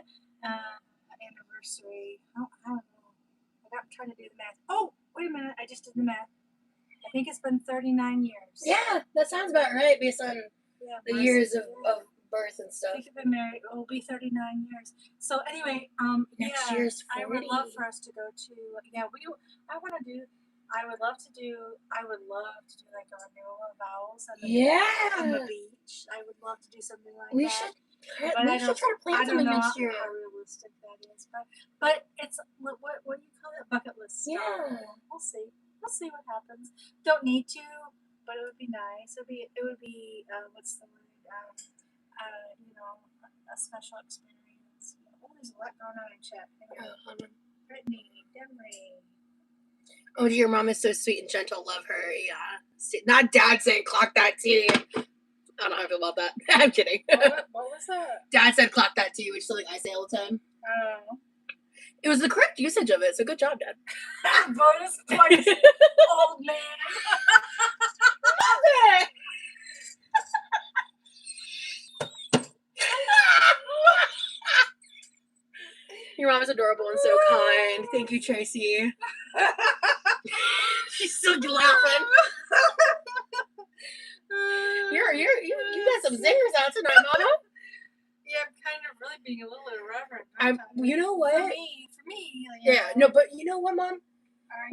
anniversary. I don't know. I'm trying to do the math. Oh, wait a minute. I just did the math. I think it's been 39 years.
Yeah, that sounds about right based on the years of birth and stuff.
I think we've been married. It will be 39 years. So anyway,
next year's 40.
I would love for us to go to. I would love to do like a renewal of vows on the beach. I would love to do something like that.
We should try to plan something next year.
How realistic that is, but it's what do you call it? Bucket list.
Yeah.
We'll see. We'll see what happens. Don't need to, but it would be nice. It would be what's the word? A special experience. Oh, there's a lot going on in chat. Brittany, Demery.
Oh, your mom is so sweet and gentle. Love her. Yeah. Not Dad saying clock that tea. I don't know how I feel about that. I'm kidding.
What was that?
Dad said clock that tea, which is something I say all the time.
Oh.
It was the correct usage of it, so good job, Dad.
Bonus points, old man.
Love it. Your mom is adorable and so kind. Thank you, Tracy. She's still laughing. You got some zingers out tonight, Mama.
Yeah, I'm kind of really being a little irreverent.
You know what?
For me.
But you know what, Mom?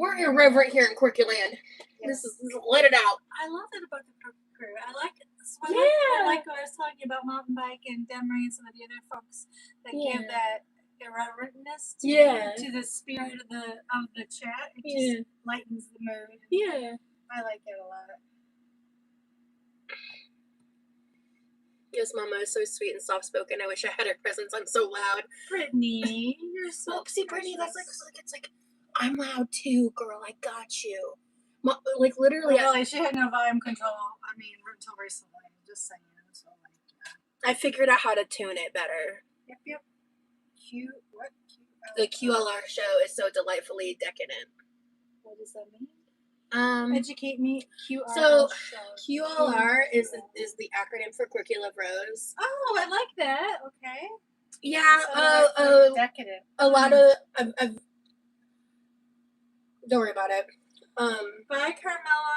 We're irreverent here in Quirky Land. Yes. This is let it out.
I love it about the Quirky crew. I like it. I like what I was talking about mountain bike and Demery and some of the other folks that give that irreverentness
Yeah.
to the spirit of the chat. It just lightens the mood.
Yeah.
I like it a lot.
Yes, Mama is so sweet and soft-spoken. I wish I had her presence. I'm so loud.
Brittany, you're so
Oopsie, Brittany, that's like, it's like, I'm loud too, girl. I got you. Like, literally,
Really, she had no volume control. I mean, until recently. Just saying. So, like,
I figured out how to tune it better.
Yep. What?
The QLR show is so delightfully decadent.
What does that mean?
Educate me.
QRL
So,
show.
QLR is the acronym for Quirkyloverosee.
Oh, I like that. Okay.
Yeah,
So decadent.
a lot of I've don't worry about it.
Bye, Carmela.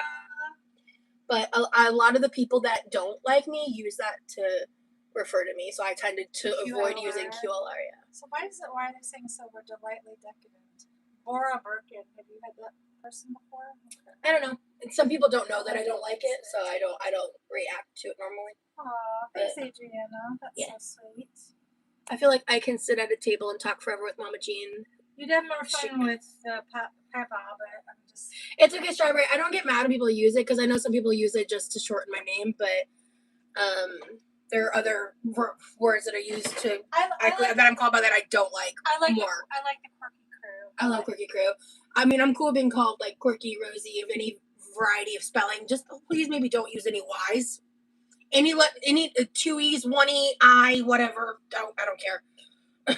But a lot of the people that don't like me use that to refer to me, so I tended to avoid using QLR. Yeah.
So why are they saying so we're delightfully decadent? Bora Birkin, have you had that person before? Okay.
I don't know. And some people don't know that I don't like it, so I don't react to it normally.
Aw, thanks, Adriana. That's so sweet.
I feel like I can sit at a table and talk forever with Mama Jean.
You'd have more fun with Papa, but I'm just...
It's okay, Strawberry. I don't get mad when people use it, because I know some people use it just to shorten my name, but there are other words that are used to that I'm called by that I don't like more.
I like the Quirky Crew.
I love Quirky Crew. I mean, I'm cool being called like Quirkyloverosee of any variety of spelling. Just please maybe don't use any Y's. Any 2 E's, 1 E, I, whatever. I don't care.
But,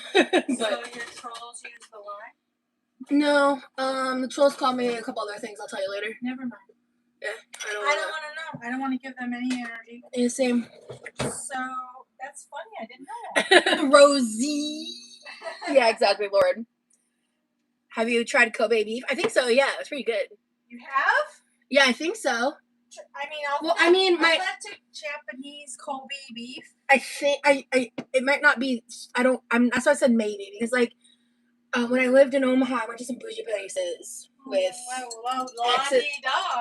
so your trolls use the Y?
No. The trolls call me a couple other things. I'll tell you later.
Never mind.
Yeah,
I don't want to know. I don't want to give them any energy.
Yeah, same.
So that's funny. I didn't know that.
Rosie. Yeah, exactly, Lord. Have you tried Kobe beef? I think so. Yeah, it's pretty good.
You have?
Yeah, I think so.
I mean, authentic Japanese Kobe beef.
I think it might not be. That's why I said maybe, because like when I lived in Omaha, I went to some bougie places with ex's.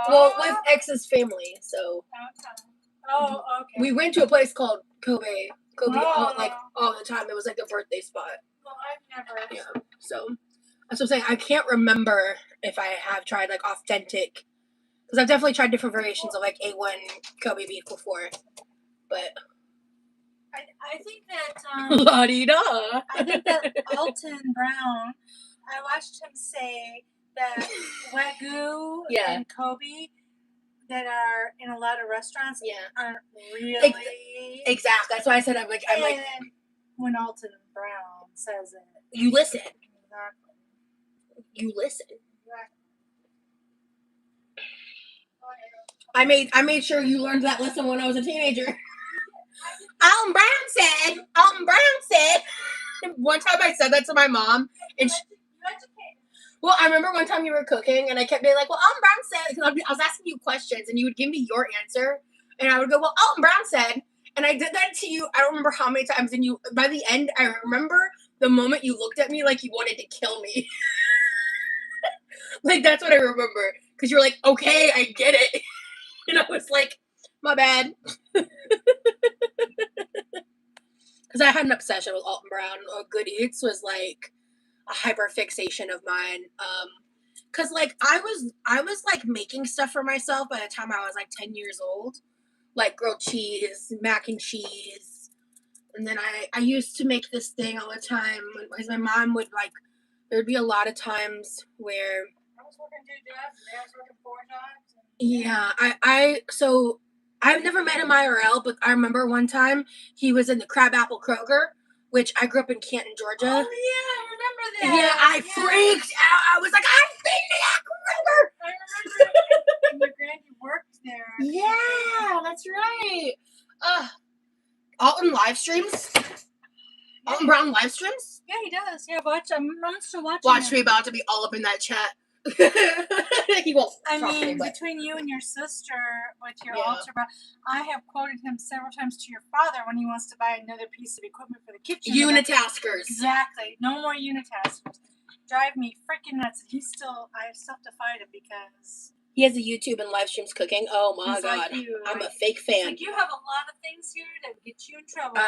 Well, with ex's family. So.
Okay. Oh, okay.
We went to a place called Kobe all the time. It was like a birthday spot.
Well, I've never.
Yeah. So that's what I'm saying. I can't remember if I have tried like authentic. Because I've definitely tried different variations of like A1 Kobe beef before, but
I think that
la-di-da.
I think that Alton Brown. I watched him say that Wagyu and Kobe that are in a lot of restaurants aren't really
exactly. That's why I said I'm like
when Alton Brown says it,
you listen.
Exactly.
You listen.
Exactly.
I made sure you learned that lesson when I was a teenager. Alton Brown said. One time I said that to my mom, and well, I remember one time you were cooking, and I kept being like, "Well, Alton Brown said," because I was asking you questions, and you would give me your answer, and I would go, "Well, Alton Brown said," and I did that to you. I don't remember how many times, and you. By the end, I remember the moment you looked at me like you wanted to kill me. Like that's what I remember, because you're like, "Okay, I get it." And I was like, my bad. Because I had an obsession with Alton Brown. Good Eats was like a hyper fixation of mine. Because like I was like making stuff for myself by the time I was like 10 years old. Like grilled cheese, mac and cheese. And then I used to make this thing all the time. Because my mom would like, there'd be a lot of times where
I was working 2 jobs, and I was working 4 jobs.
Yeah, so I've never met him IRL, but I remember one time he was in the Crabapple Kroger, which I grew up in Canton, Georgia.
Oh yeah, I remember that.
Yeah, I freaked out. I was like, I've been to that Kroger.
I remember and your granny worked there.
Yeah, that's right. Alton live streams. Alton Brown live streams.
Yeah, he does. Yeah, I'm still watching.
Watch me about to be all up in that chat. He won't.
I mean, between you and your sister with your Ultra Brown, I have quoted him several times to your father when he wants to buy another piece of equipment for the kitchen.
Unitaskers.
Exactly. No more unitaskers. Drive me freaking nuts. I still have to fight him because
He has a YouTube and live streams cooking. Oh my
He's
god,
like you,
I'm
like-
a fake
It's
fan.
like you have a lot of things here that would get you in trouble.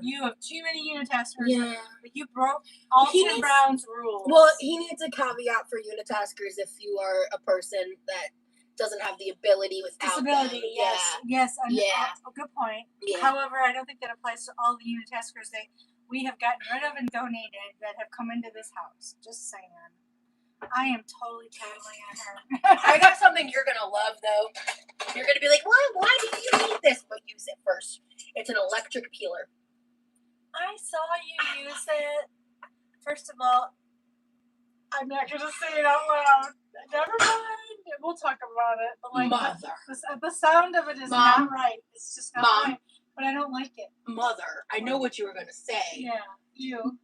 You have too many unitaskers.
Yeah.
But you broke Alton
He needs-
Brown's rules.
Well, he needs a caveat for unitaskers if you are a person that doesn't have the ability without
disability.
them.
Yes, yes.
Yeah.
A good point.
Yeah.
However, I don't think that applies to all the unitaskers that we have gotten rid of and donated that have come into this house. Just saying. I am totally tattling on her.
I got something you're gonna love though. You're gonna be like, why do you need this? But use it first. It's an electric peeler.
I saw you use it. First of all, I'm not going to say it out loud. Never mind. We'll talk about it. But like
Mother.
the sound of it is
Mom.
not right. It's just not
Mom.
right. But I don't like it.
Mother. I know what you were gonna say.
Yeah, you.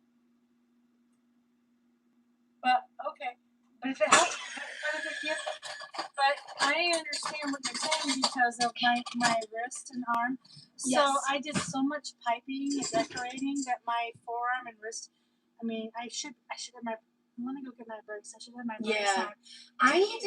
But okay. But if it helps, but I understand what you're saying because of my wrist and arm. So
Yes.
I did so much piping and decorating that my forearm and wrist. I mean, I should have my. I'm gonna go get my braces. I should have my braces
Yeah.
on.
I need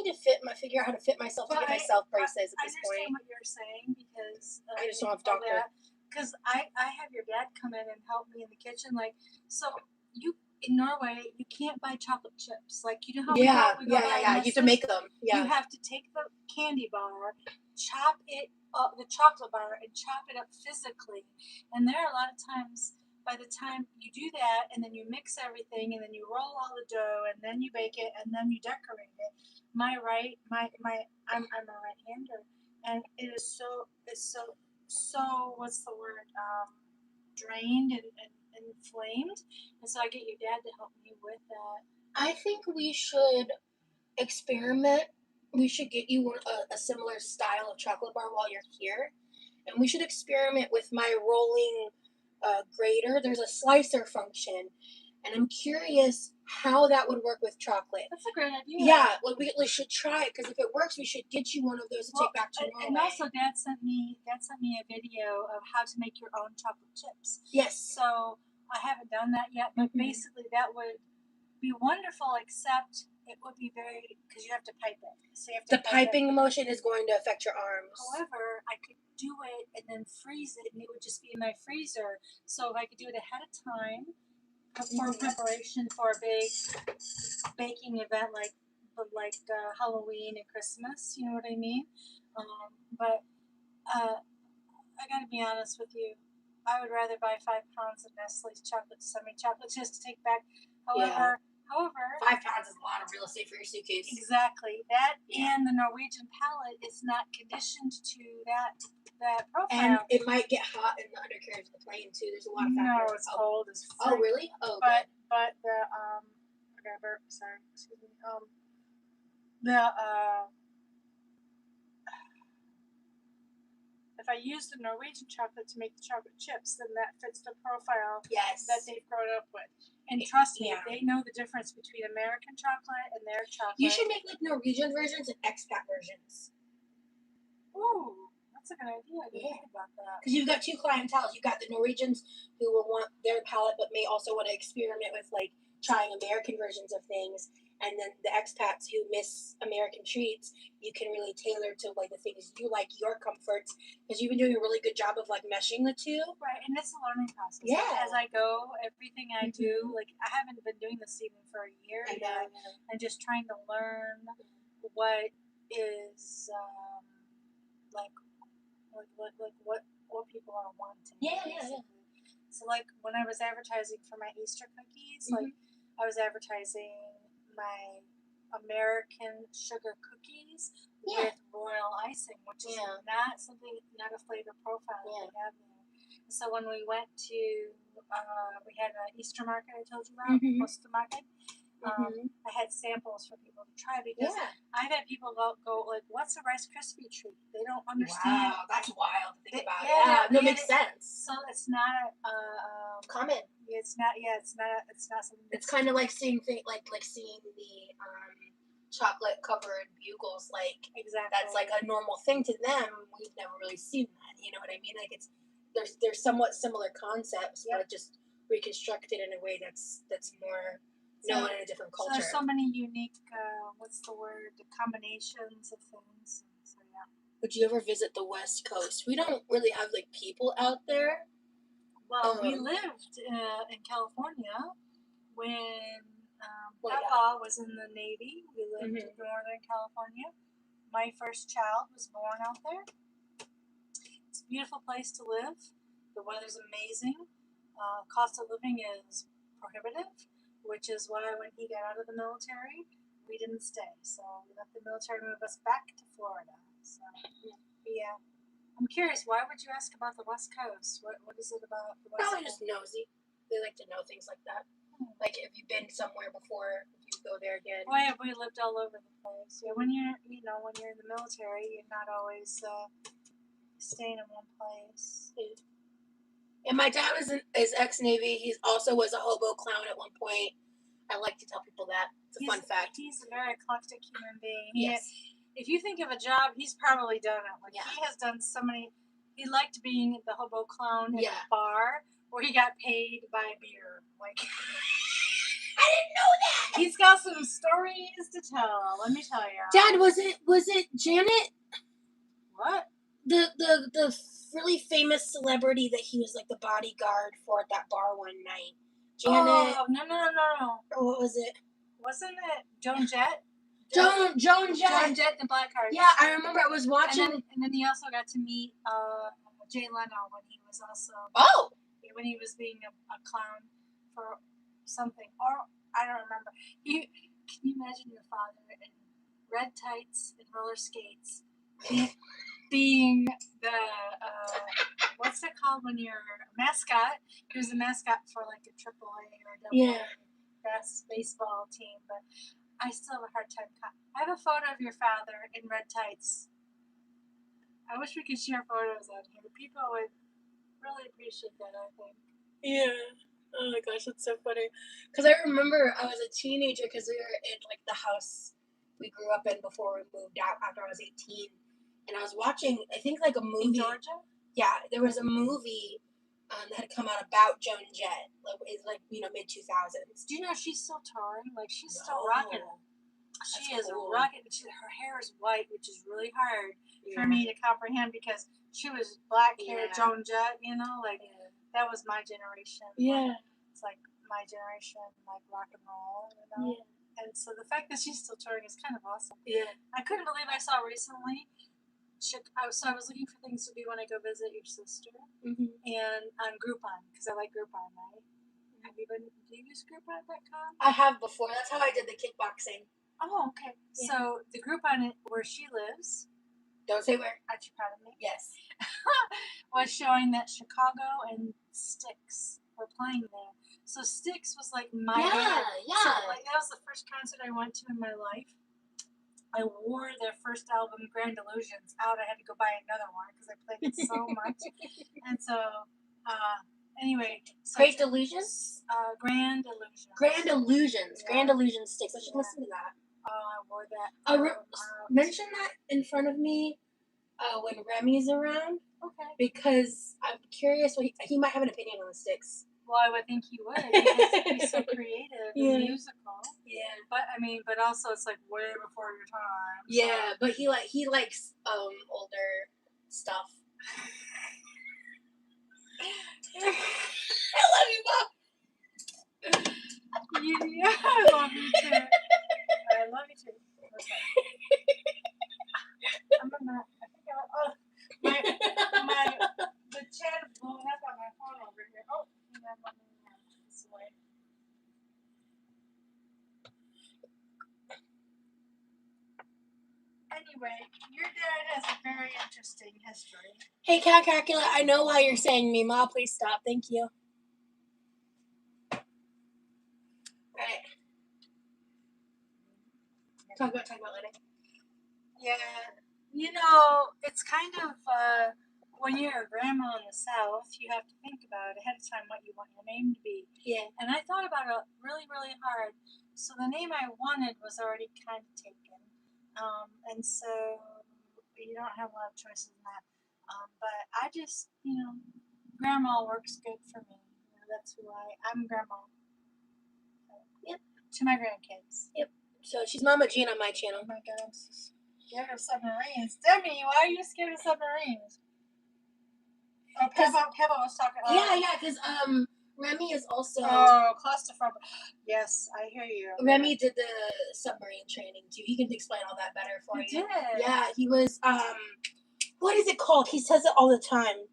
to figure out how to fit myself to
But
get myself braces at
I
this
understand
point.
what you're saying because
I just don't have doctor.
Because I have your dad come in and help me in the kitchen. Like, so you in Norway, you can't buy chocolate chips. Like, you know how
Yeah.
we go buy
You have to
Nissan?
make them.
You
Yeah.
have to take the candy bar, chop it up, the chocolate bar, and chop it up physically. And there are a lot of times, by the time you do that, and then you mix everything, and then you roll all the dough, and then you bake it, and then you decorate it. I'm a right-hander, and it's so what's the word? Drained and inflamed. And so I get your dad to help me with that.
I think we should experiment. We should get you a similar style of chocolate bar while you're here. And we should experiment with my rolling grater. There's a slicer function. And I'm curious how that would work with chocolate.
That's a great idea.
Yeah, well, we should try it because if it works, we should get you one of those to take back to Norway.
And also, Dad sent me a video of how to make your own chocolate chips.
Yes.
So I haven't done that yet, but basically that would be wonderful. Except it would be very because you have to pipe it. So you have to
The piping motion is going to affect your arms.
However, I could do it and then freeze it, and it would just be in my freezer. So if I could do it ahead of time. For preparation for a big baking event like Halloween and Christmas, you know what I mean? But I gotta be honest with you, I would rather buy 5 pounds of Nestle's chocolate semi-chocolate just to take back. However,
5 pounds is a lot of real estate for your suitcase.
exactly that, and the Norwegian palate is not conditioned to that profile.
And it might get hot in the undercarriage of the plane too. There's a lot of factors.
No, it's cold as
Oh,
frick.
really? Oh,
But the I got a burp. Sorry, excuse me. If I use the Norwegian chocolate to make the chocolate chips, then that fits the profile
yes.
that they've grown up with. And trust me,
Yeah.
they know the difference between American chocolate and their chocolate.
You should make like Norwegian versions and expat versions.
Ooh, that's a good idea. I didn't
Yeah.
think about that.
Because you've got two clientele. You've got the Norwegians who will want their palate but may also want to experiment with like trying American versions of things. And then the expats who miss American treats, you can really tailor to like the things you like, your comforts. Because you've been doing a really good job of like meshing the two.
Right, and it's a learning process.
Yeah.
As I go, everything I do, like I haven't been doing this even for a year
I
yet.
know.
I'm just trying to learn what is what people are wanting.
Yeah.
So like when I was advertising for my Easter cookies, like I was advertising my American sugar cookies with royal icing, which is not a flavor profile that they have there. So when we went to we had an Easter market I told you about, Costa Market. I had samples for people to try because I've had people go like, "What's a Rice Krispie treat?" They don't understand.
Wow, that's wild to think about.
Yeah,
No, makes sense.
So it's not
Common.
It's not. Yeah, it's not something.
It's kind of like seeing like seeing the chocolate covered bugles. Like
exactly.
That's like a normal thing to them. We've never really seen that. You know what I mean? Like there's somewhat similar concepts, but just reconstructed in a way that's more know it in a different
So
culture.
there's so many unique, what's the word, the combinations of things. So yeah.
Would you ever visit the West Coast? We don't really have like people out there.
Well, we lived in California when
Well,
Papa was in the Navy. We lived in Northern California. My first child was born out there. It's a beautiful place to live. The weather's amazing. Cost of living is prohibitive, which is why when he got out of the military, we didn't stay. So we let the military move us back to Florida. So yeah. I'm curious, why would you ask about the West Coast? What is it about the West
Probably
Coast?
just nosy. They like to know things like that. Like, if you've been somewhere before, if you go there again.
Why have we lived all over the place? Yeah, when you're in the military, you're not always staying in one place.
And my dad is ex-Navy. He also was a hobo clown at one point. I like to tell people that. It's a fun fact.
He's a very eclectic human being.
Yes.
If you think of a job, he's probably done it. Like he has done so many. He liked being the hobo clown in a bar where he got paid by beer. Like
I didn't know that.
He's got some stories to tell. Let me tell you.
Dad, was it Janet?
What?
The really famous celebrity that he was like the bodyguard for at that bar one night. Janet.
Oh no.
Or what was it?
Wasn't it Joan Jett?
Joan Jett.
Joan Jett and the Blackhearts.
Yeah, I remember I was watching.
And then he also got to meet Jay Leno when he was also when he was being a clown for something, or I don't remember. Can you imagine your father in red tights and roller skates being the what's it called when you're a mascot? He was a mascot for like a AAA or a AA best baseball team, but I still have a hard time. I have a photo of your father in red tights. I wish we could share photos on here. People would really appreciate that, I think.
Yeah. Oh my gosh, that's so funny. Because I remember I was a teenager because we were in like the house we grew up in before we moved out after I was 18. And I was watching, I think like a movie.
In Georgia?
Yeah, there was a movie that had come out about Joan Jett. Like mid 2000s.
Do you know she's still touring? Like she's still rocking it. She is rocking. Her hair is white, which is really hard for me to comprehend because she was black hair Joan Jett. That was my generation.
Yeah,
it's like my generation, like rock and roll. Yeah. And so the fact that she's still touring is kind of awesome.
Yeah,
I couldn't believe I saw recently. So I was looking for things to do when I go visit your sister, and on Groupon because I like Groupon, right? Do you use Groupon.com?
I have before. That's how I did the kickboxing.
Oh, okay. Yeah. So the Groupon where she lives.
Don't say where.
Aren't you proud of me?
Yes.
Was showing that Chicago and Styx were playing there. So Styx was like my band. So that was the first concert I went to in my life. I wore their first album, Grand Illusions, out. I had to go buy another one because I played it so much. And so, anyway.
Great Illusions?
Grand Illusions.
Grand Illusions. Yeah. Grand Illusions Styx. I should listen to that.
Oh, I wore that.
Mention that in front of me when Remy's around. Okay. Because I'm curious. He might have an opinion on the Styx.
Well, I would think he would. Because he's so creative and musical. Yeah. But also it's like way before your time. So.
Yeah, but he likes older stuff. I love you, Mom.
Yeah, I love you too. I love you too. Okay. The chat is blowing up on my phone over here. Oh, this way. Anyway, your dad has a very interesting history.
Hey, Cat Calcula, I know why you're saying me. Ma, please stop. Thank you. Alright. Talk about later.
Yeah. It's kind of, when you're a grandma in the South, you have to think about ahead of time what you want your name to be.
Yeah.
And I thought about it really, really hard. So the name I wanted was already kind of taken. And so you don't have a lot of choices in that. But I just, grandma works good for me. That's who I'm grandma. So, yep. to my grandkids.
So she's Mama Jean on my channel.
Oh my God, I'm so scared of submarines. Demi, why are you scared of submarines? Oh, Pebble was talking.
Yeah, because Remy is also.
Oh, claustrophobic. Yes, I hear you.
Remy did the submarine training too. He can explain all that better for you.
He did.
Yeah, he was. What is it called? He says it all the time.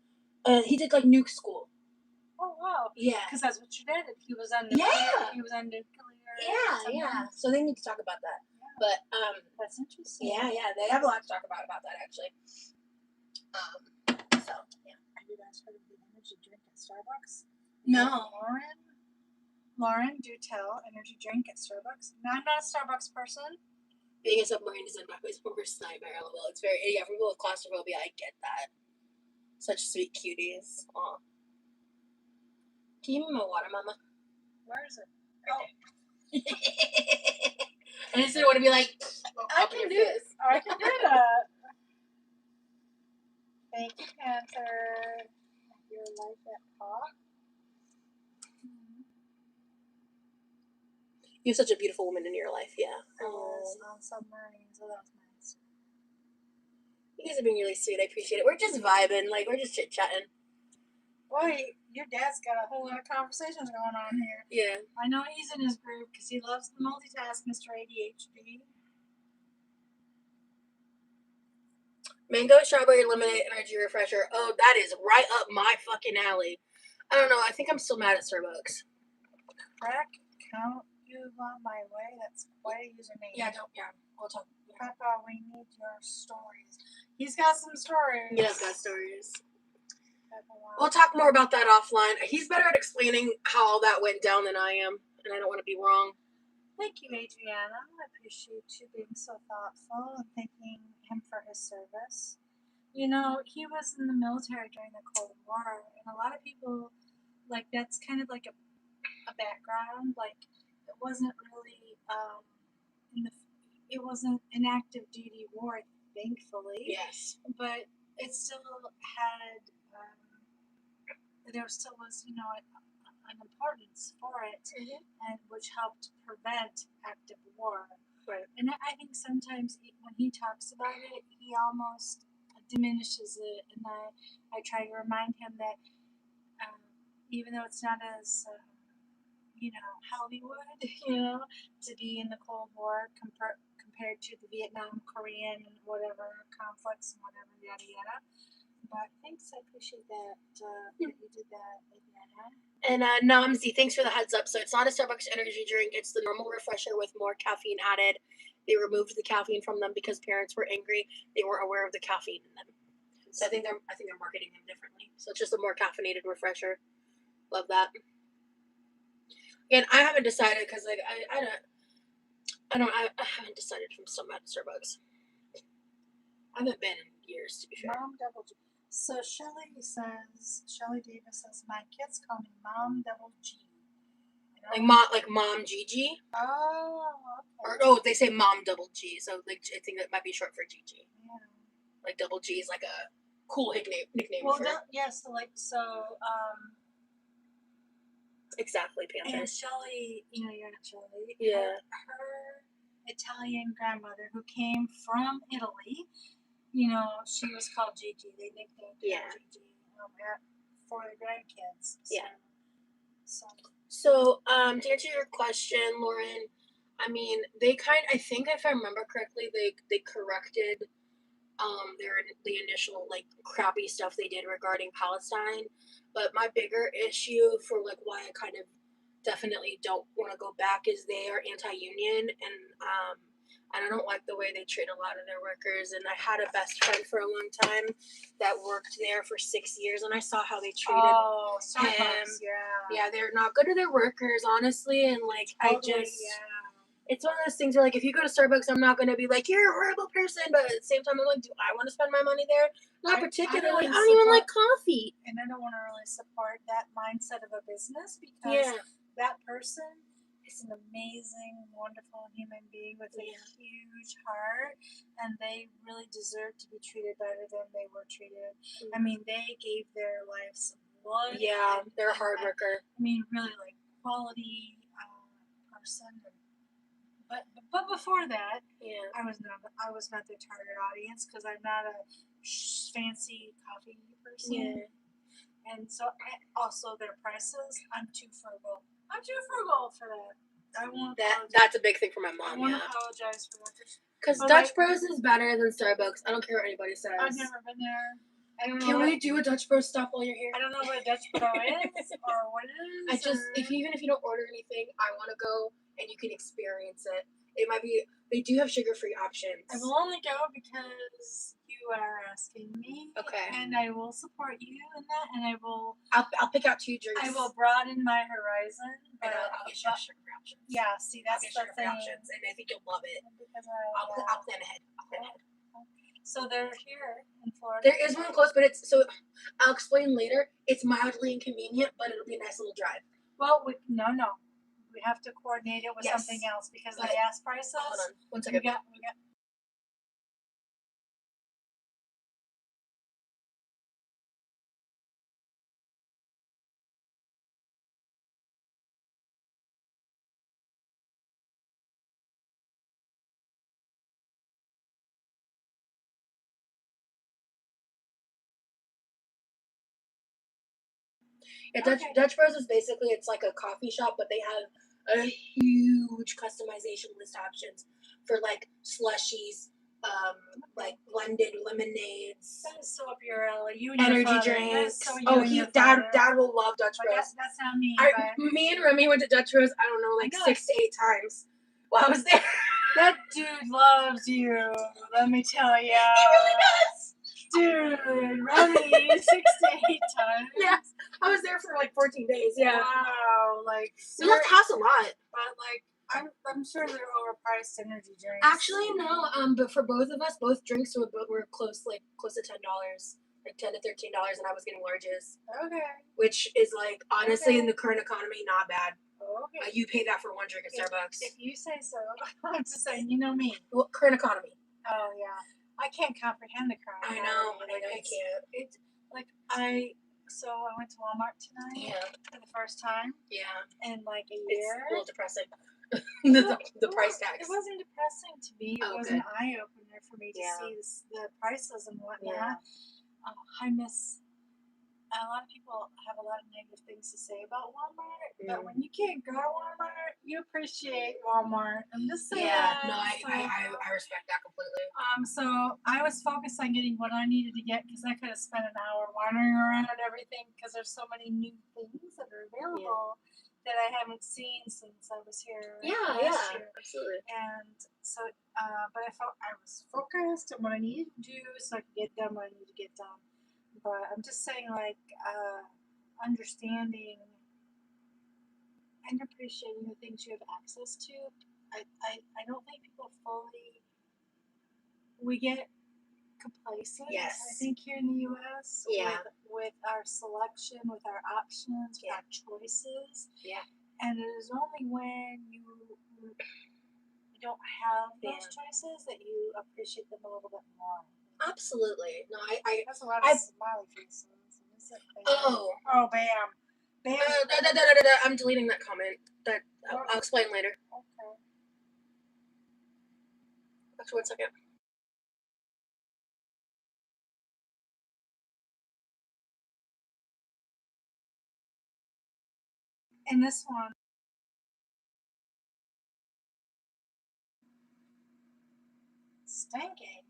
He did like nuke school.
Oh wow.
Yeah.
Because that's what you did. He was on.
Yeah.
He was on nuclear.
Yeah. So they need to talk about that.
Yeah.
But
That's interesting.
yeah, they have a lot to talk about that actually. So yeah.
Have you guys heard of the energy drink at Starbucks?
No.
Lauren, do tell, energy drink at Starbucks. Now, I'm not a Starbucks person.
Being a submarine is my worst nightmare. LOL. It's very for people with claustrophobia. I get that. Such sweet cuties. Aw. Can you give me my water, Mama?
Where is it?
I just didn't want to be like,
I can do this. I can do that. Thank you, Panther. Your life at Pop.
You have such a beautiful woman in your life, yeah.
I was on submarines, so that was nice.
You guys are being really sweet. I appreciate it. We're just vibing, like we're just chit chatting.
Boy, your dad's got a whole lot of conversations going on here.
Yeah.
I know he's in his group because he loves to multitask, Mr. ADHD.
Mango, strawberry, lemonade, energy refresher. Oh, that is right up my fucking alley. I don't know. I think I'm still mad at Starbucks.
Crack, count you on my way. That's quite a username.
Yeah, we'll talk.
Papa, we need your stories. He's got some stories.
He does got stories.
Papa,
We'll talk more about that offline. He's better at explaining how all that went down than I am, and I don't want to be wrong.
Thank you, Adriana. I appreciate you being so thoughtful and thanking him for his service. You know, he was in the military during the Cold War, and a lot of people, like, that's kind of like a background. Like, it wasn't really, it wasn't an active duty war, thankfully.
Yes.
But it still had, there still was, you know, an importance for it, and which helped prevent active war.
Right.
And I think sometimes when he talks about it, he almost diminishes it, and I try to remind him that even though it's not as Hollywood, to be in the Cold War compared to the Vietnam, Korean, and whatever conflicts and whatever, yada yada. But thanks, I appreciate that you did that, Adriana.
And Namzi, thanks for the heads up. So it's not a Starbucks energy drink. It's the normal refresher with more caffeine added. They removed the caffeine from them because parents were angry. They weren't aware of the caffeine in them. So I think they're marketing them differently. So it's just a more caffeinated refresher. Love that. And I haven't decided because like I haven't decided if I'm still mad at Starbucks. I haven't been in years, to be fair.
Mom double G. So Shelly Davis says, my kids call me Mom double G.
Like mom Gigi.
Oh, okay.
Or no, they say mom double G. So like I think that might be short for Gigi.
Yeah.
Like double G is like a cool nickname.
Well,
for exactly, Panther.
And Shelly, you're not Shelly.
Yeah.
Her Italian grandmother who came from Italy, she was called Gigi. They nicknamed her Gigi for the grandkids.
So, to answer your question, Lauren, I mean, I think if I remember correctly, they corrected the initial like crappy stuff they did regarding Palestine. But my bigger issue for like why I kind of definitely don't want to go back is they are anti-union, and I don't like the way they treat a lot of their workers. And I had a best friend for a long time that worked there for 6 years, and I saw how they treated him. Yeah, they're not good to their workers, honestly. And like, it's one of those things where like, if you go to Starbucks, I'm not going to be like, you're a horrible person. But at the same time, I'm like, do I want to spend my money there? Not particularly. I don't even like coffee.
And I don't want to really support that mindset of a business because that person is an amazing, wonderful human being with a huge heart, and they really deserve to be treated better than they were treated. I mean, they gave their lives blood.
Yeah, they're a hard worker.
I mean, really, like, quality person. But before that,
Yeah.
I was not their target audience because I'm not a fancy coffee person.
Yeah.
And so also their prices, I'm too frugal. I'm too frugal for that. I won't apologize.
That's a big thing for my
I
mom.
won't
Yeah.
apologize for that.
Because
But,
Dutch
like-
Bros is better than Starbucks. I don't care what anybody says.
I've never been there. I don't know.
Can we do a Dutch Bros stop while you're here?
I don't know what a Dutch Bro is or what it is.
Even if you don't order anything, I want to go and you can experience it. It might be. They do have sugar-free options.
I will only go because you are asking me.
Okay.
And I will support you in that, and I will.
I'll pick out 2 drinks.
I will broaden my horizon.
And I'll get you sugar-free options.
Yeah, see, that's the
sugar-free
thing.
options, and I think you'll love it.
Because
I'll plan ahead.
So they're here in Florida.
There is one close, but I'll explain later. It's mildly inconvenient, but it'll be a nice little drive.
Well, no. We have to coordinate it with
Yes.
something else because the
Okay.
gas prices.
Hold on, 1
We
second.
got.
Yeah,
Okay.
Dutch Bros is basically, it's like a coffee shop, but they have a huge customization list options for like slushies, like blended lemonades,
That is so up your alley. You and your
energy
father.
drinks.
That's so you
Oh,
and your
dad
father.
will love Dutch
But
Bros.
that's not me.
Me and Remy went to Dutch Bros, I don't know, like
I know.
6 to 8 times while I was there.
That dude loves you. Let me tell you.
He really does.
Dude, Remy, 6 to 8 times.
Yeah, I was there for like 14 days. Yeah,
Wow. Like,
we left the house a lot.
but like, I'm sure they're overpriced energy drinks.
Actually, no. But for both of us, both drinks were close to $10, like $10 to $13, and I was getting larges,
Okay.
which is like honestly
Okay.
in the current economy not bad.
Okay.
You pay that for 1 drink at Starbucks.
If you say so. I'm just saying, you know me.
Well, current economy.
Oh yeah. I can't comprehend the crime.
I know you can't.
It's like So I went to Walmart tonight.
Yeah.
For the first time.
Yeah.
In like a
It's
year.
a little depressing. the price tags.
It wasn't depressing to me. It was an eye opener for me to see the prices and whatnot.
Yeah.
I miss. A lot of people have a lot of negative things to say about Walmart, but when you can't go to Walmart, you appreciate Walmart. I'm just saying.
Yeah. No, I respect that completely.
So I was focused on getting what I needed to get because I could have spent an hour wandering around everything because there's so many new things that are available that I haven't seen since I was here last year.
Absolutely.
And so, but I felt I was focused on what I needed to do so I could get done what I needed to get done. But I'm just saying, like, understanding and appreciating the things you have access to. I don't think people fully. We get complacent.
Yes.
I think here in the U.S.
Yeah.
With our selection, with our options, with our choices.
Yeah.
And it is only when you don't have those choices that you appreciate them a little bit more.
Absolutely. No,
That's a lot of smiley faces.
Oh,
bam.
I'm deleting that comment. I'll explain later.
Okay.
Actually, 1 second.
And this one. Stinky.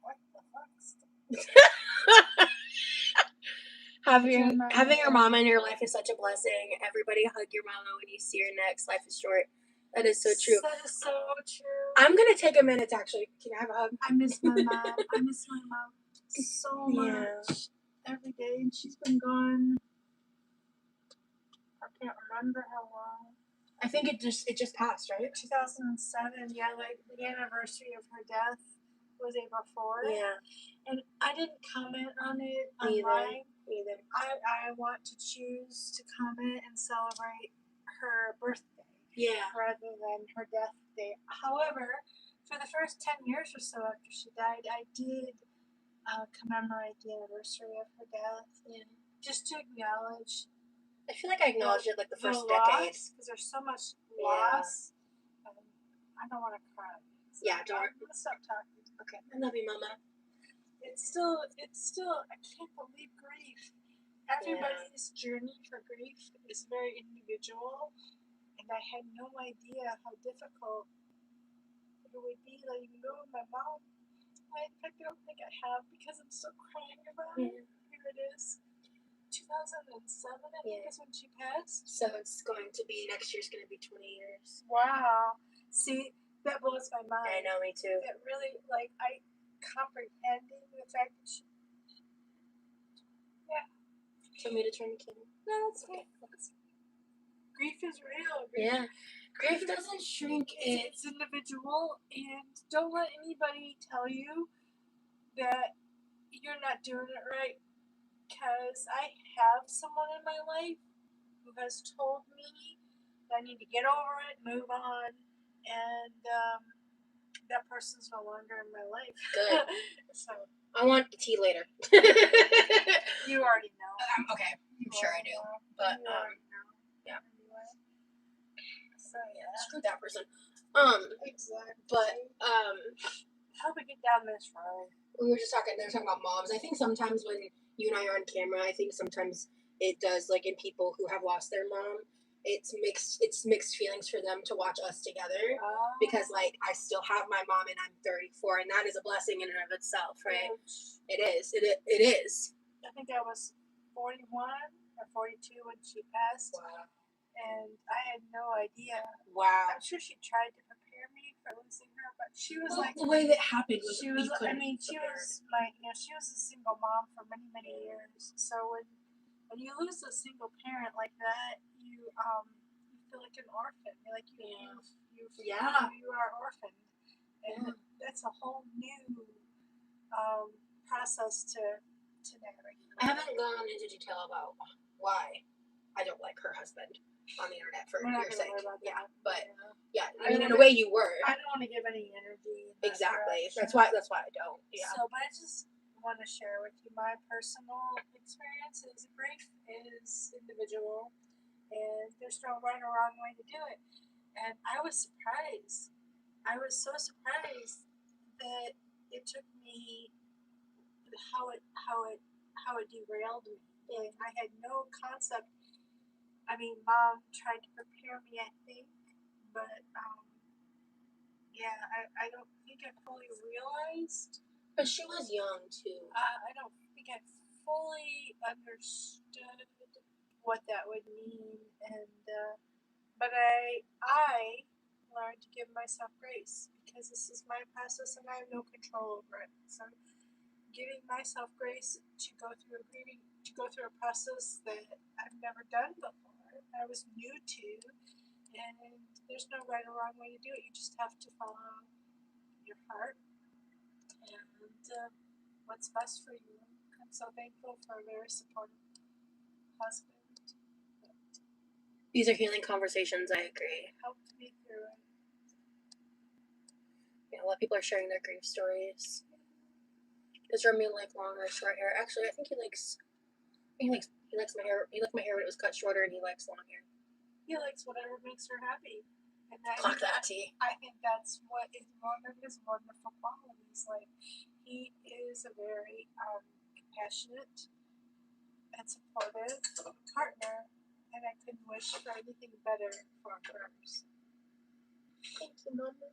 What the fuck?
Having your mama in your life is such a blessing. Everybody hug your mama when you see her next. Life is short. That is so true.
That is so true.
I'm gonna take a minute to actually. Can I have a hug?
I miss my mom. I miss my mom so much every day, and she's been gone. I can't remember how long.
I think it just passed, right?
2007. Yeah, like the anniversary of her death was April 4th.
Yeah.
And I didn't comment on it online.
Either.
I want to choose to comment and celebrate her birthday.
Yeah.
Rather than her death day. However, for the first 10 years or so after she died, I did commemorate the anniversary of her death.
Yeah.
Just to acknowledge.
I feel like I acknowledged it like the first
decade.
decade.
Because there's so much loss. I don't want to cry. So
Yeah, don't.
I'm gonna stop talking.
Okay, I love you, Mama.
It's still. I can't believe grief. Everybody's journey for grief is very individual, and I had no idea how difficult it would be letting go of my mom. I don't think I have because I'm still crying about it. Here it is. 2007, I think, is when she passed.
So it's going to be, next year's going to be 20 years.
Wow. See, that blows my mind.
I know, me too.
It really, like, I comprehending the fact that she. Yeah.
Tell me to turn the camera.
No, that's okay. Grief is real.
Grief doesn't shrink.
It's individual, and don't let anybody tell you that you're not doing it right. Because I have someone in my life who has told me that I need to get over it, move on, and that person's no longer in my life.
Good.
So
I want the tea later.
you already know.
Okay, I'm sure I do. But yeah.
Anyway. So yeah.
Screw that person.
Exactly.
But
how do we get down this road?
we were just talking. They were talking about moms. I think sometimes when you and I are on camera, I think sometimes it does, like in people who have lost their mom, it's mixed feelings for them to watch us together because like I still have my mom and I'm 34 and that is a blessing in and of itself, right? It is.
I think I was 41 or 42 when she passed.
Wow.
And I had no idea.
Wow.
I'm sure she tried to prepare me for losing her, but she was like
the way that happened was
she was. I mean, she was my. She was a single mom for many, many years. So when you lose a single parent like that, you feel like an orphan. You're like you are orphaned, and that's a whole new process to navigate.
I haven't gone into detail about why I don't like her husband on the internet for your sake. Yeah, but I mean, in a way, you were.
I don't want to give any energy.
Exactly. That's why I don't. Yeah.
So, but I just want to share with you my personal experiences. Grief is individual, and there's no right or wrong way to do it. And I was surprised. I was so surprised that it took me how it derailed me. Like I had no concept. I mean, Mom tried to prepare me, I think, but I don't think I fully realized.
But she was young too.
I don't think I fully understood what that would mean, and but I learned to give myself grace because this is my process and I have no control over it. So giving myself grace to go through a process that I've never done before. I was new to, and there's no right or wrong way to do it. You just have to follow your heart and what's best for you. I'm so thankful for a very supportive husband.
These are healing conversations. I agree.
Helped me through it.
Yeah, a lot of people are sharing their grief stories. Does Remy like long or short hair? Actually, I think he likes my hair. He liked my hair when it was cut shorter, and he likes long hair.
He likes whatever makes her happy. And
Clock that, T.
I think that's what is one of his wonderful qualities. Like, he is a very compassionate and supportive partner, and I couldn't wish for anything better for hers.
Thank you, Mama.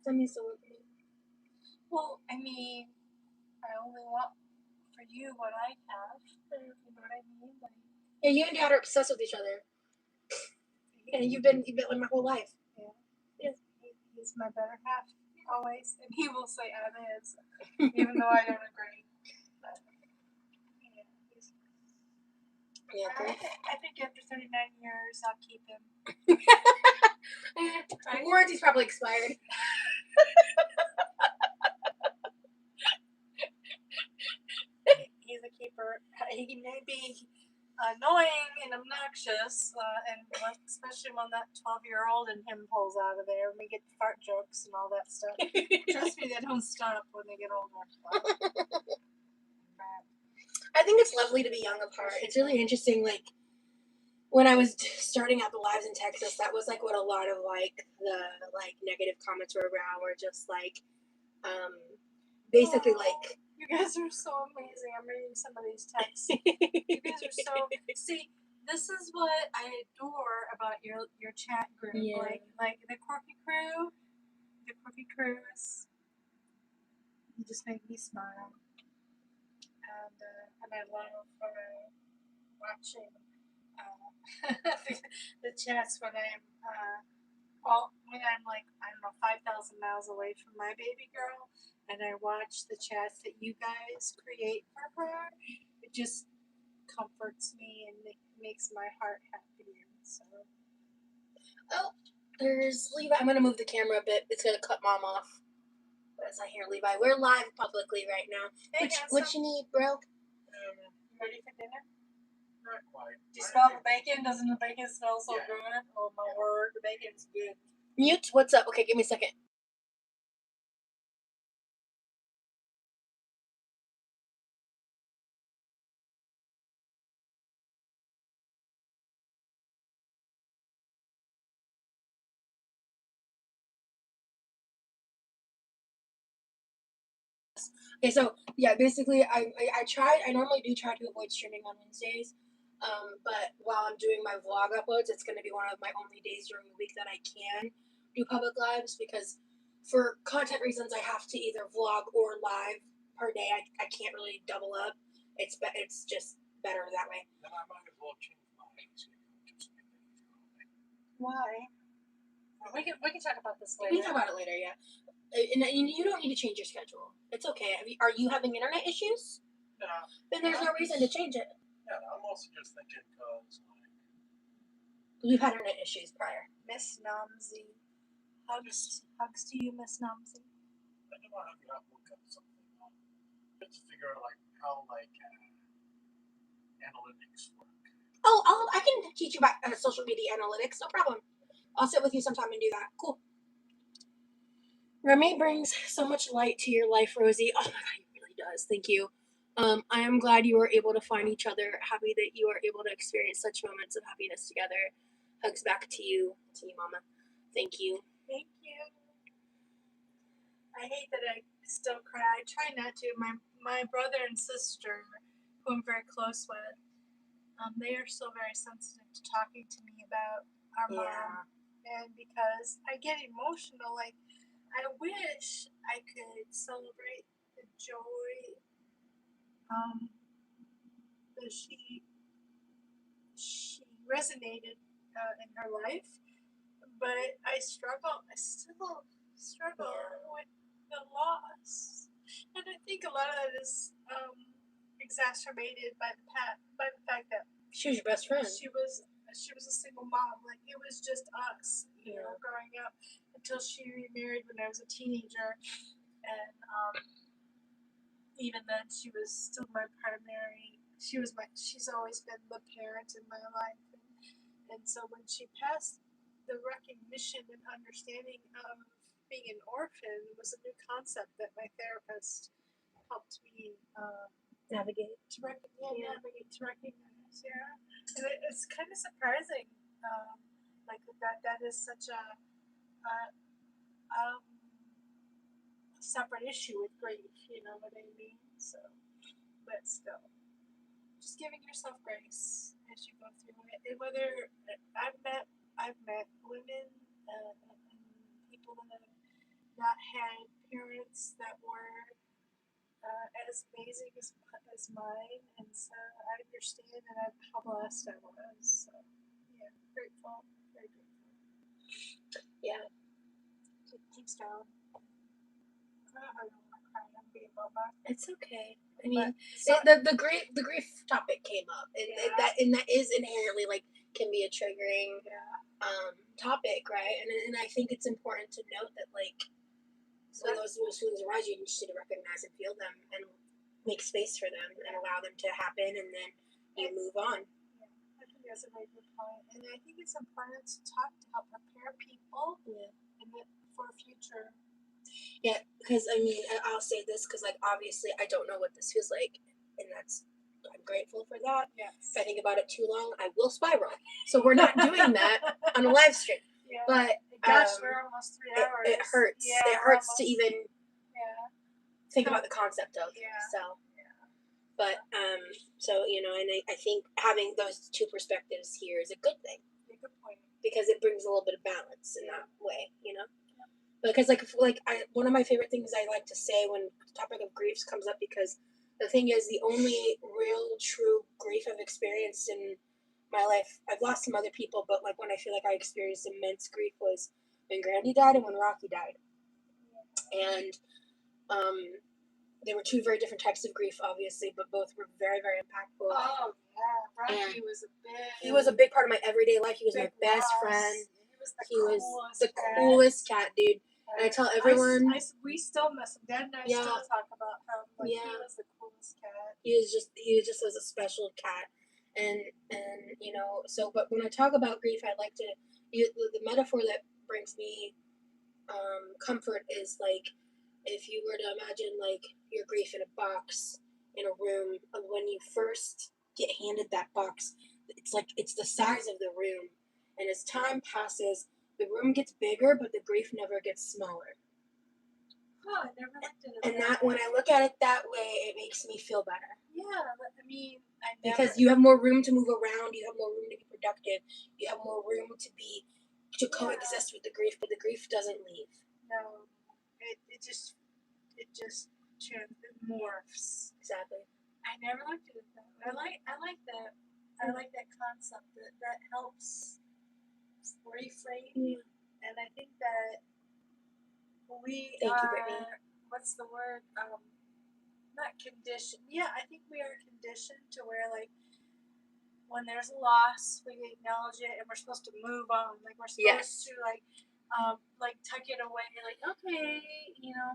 That means so much to me.
Well, I mean, I only want for you what I have. You know what I mean? Like,
yeah, you and Dad are obsessed with each other. And you've been like my whole life.
Yeah. He's my better half, always. And he will say I'm his, even though I don't agree. But, I think after 39 years, I'll keep him.
The warranty's probably expired.
He's a keeper. He may be annoying and obnoxious, and especially when that 12-year-old in him pulls out of there, and we get fart jokes and all that stuff. Trust me, they don't stop when they get older.
I think it's lovely to be young of heart. It's really interesting, like, when I was starting out the lives in Texas, that was like what a lot of like the like negative comments were around, were just like basically like
you guys are so amazing. I'm reading some of these texts. You guys are so see. This is what I adore about your chat group.
Yeah.
Like the Quirky Crew. The Quirky Crews. You just make me smile. And I love watching the chats when I'm like, I don't know, 5,000 miles away from my baby girl, and I watch the chats that you guys create for her. It just comforts me and makes my heart happy. So.
Oh, there's Levi. I'm gonna move the camera a bit. It's gonna cut Mom off. As I hear Levi, we're live publicly right now.
Hey,
what you need, bro?
You ready for dinner?
Not quite.
Do you smell the bacon? Doesn't the bacon smell so good? Oh my word, the bacon's good.
Mute. What's up? Okay, give me a second. Okay, so yeah, basically, I normally do try to avoid streaming on Wednesdays, but while I'm doing my vlog uploads, it's going to be one of my only days during the week that I can do public lives, because for content reasons, I have to either vlog or live per day. I can't really double up. It's just better that way.
Then I might as well change my schedule. Just make it easier.
Why? We can talk about this later.
We can talk about it later, yeah. And you don't need to change your schedule. It's okay. Are you having internet issues?
No.
Then there's no reason to change it.
Yeah, I'm also just thinking because, like,
We've had internet issues prior.
Miss Nomsy. Hugs to you, Miss Nomsy.
I don't know how you have to look up something just to figure out, like, how, like, analytics work.
Oh, I can teach you about social media analytics. No problem. I'll sit with you sometime and do that. Cool. Remy brings so much light to your life, Rosie. Oh my God, he really does. Thank you. I am glad you were able to find each other. Happy that you are able to experience such moments of happiness together. Hugs back to you, Mama. Thank you.
Thank you. I hate that I still cry. I try not to. My brother and sister, who I'm very close with, they are so very sensitive to talking to me about our mom. And because I get emotional, like, I wish I could celebrate the joy that she resonated in her life, but I still struggle with the loss, and I think a lot of that is exacerbated by the fact that
she was your best friend.
She was a single mom. Like, it was just us, you know, growing up, until she remarried when I was a teenager, and even then she was still my primary. She's always been the parent in my life, and so when she passed, the recognition and understanding of being an orphan was a new concept that my therapist helped me
Navigate.
Navigate to recognize. Yeah, and it's kind of surprising, like that is such a separate issue with grief. You know what I mean? So, but still, just giving yourself grace as you go through it. And whether I've met women and people that have not had parents that were as amazing as mine, and so I understand and how blessed I was. So, yeah, grateful, very grateful.
Yeah.
Keep strong. I don't want to cry. I'm being mama.
It's okay. I mean,
so,
the grief topic came up, and that is inherently, like, can be a triggering topic, right? And I think it's important to note that, like, when those feelings arise, you just need to recognize and feel them and make space for them and allow them to happen, and then you move on.
Yeah, I think that's a very good point, and I think it's important to talk to help prepare people for the future.
Yeah, because I mean, I'll say this because, like, obviously I don't know what this feels like, and that's I'm grateful for that.
Yes.
If I think about it too long, I will spiral. So we're not doing that on a live stream.
Yeah.
But
gosh, we're almost 3 hours.
It hurts.
Yeah,
it hurts
almost,
to even think about the concept of.
Yeah.
So. But so and I think having those two perspectives here is a good thing.
Yeah, good point.
Because it brings a little bit of balance in that way, Because one of my favorite things I like to say when the topic of griefs comes up, because the thing is, the only real true grief I've experienced in my life, I've lost some other people, but like when I feel like I experienced immense grief was when Grandy died and when Rocky died. And there were two very different types of grief, obviously, but both were very, very impactful.
Oh yeah, Rocky
he was a big part of my everyday life. He was my best friend. He was the coolest cat, dude. And I tell everyone,
we still miss him. Dad and I still talk about him. Like, he was the coolest cat.
He just was a special cat, and So, but when I talk about grief, I like to the metaphor that brings me comfort is like if you were to imagine like your grief in a box in a room, and when you first get handed that box, it's the size of the room, and as time passes, the room gets bigger, but the grief never gets smaller.
Oh, I never looked at it.
And that when I look at it that way, it makes me feel better.
Yeah, I mean,
because you have more room to move around, you have more room to be productive, you have more room to coexist with the grief, but the grief doesn't leave.
No, it just morphs.
Exactly.
I never looked at it that way. I like that. I like that concept. That helps reframe. And I think that we
Thank you,
are.
Brittany.
What's the word? Not conditioned. Yeah, I think we are conditioned to where like when there's a loss, we acknowledge it, and we're supposed to move on. Like we're supposed to like tuck it away. Like okay,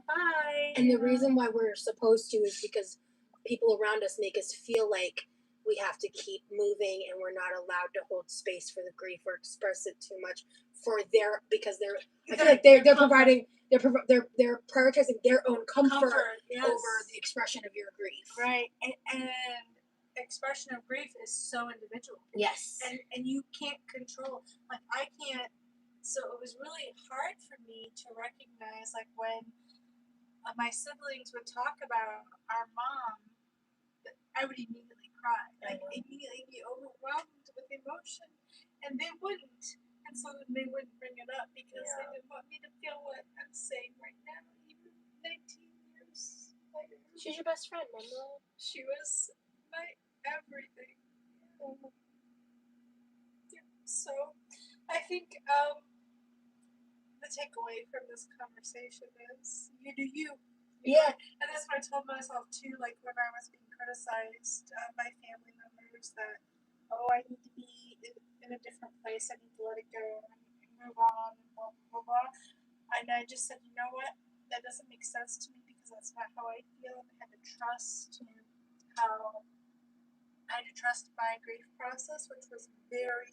bye.
And the reason why we're supposed to is because people around us make us feel like we have to keep moving, and we're not allowed to hold space for the grief or express it too much because I feel like they're providing. They're prioritizing their own comfort over the expression of your grief.
Right, and expression of grief is so individual.
Yes.
And you can't control. Like I can't. So it was really hard for me to recognize, like when my siblings would talk about our mom, I would immediately cry. Like immediately be overwhelmed with emotion, and they wouldn't. And so they wouldn't bring it up because they didn't want me to feel what I'm saying right now, even 19 years later.
She's your best friend, Mama.
She was my everything. Yeah. So I think the takeaway from this conversation is you do you.
Yeah.
And that's what I told myself too, like when I was being criticized by family members that, I need to be in a different place, I need to let it go, I need to move on, and blah, blah, blah. And I just said, you know what, that doesn't make sense to me because that's not how I feel, and I had to trust my grief process, which was very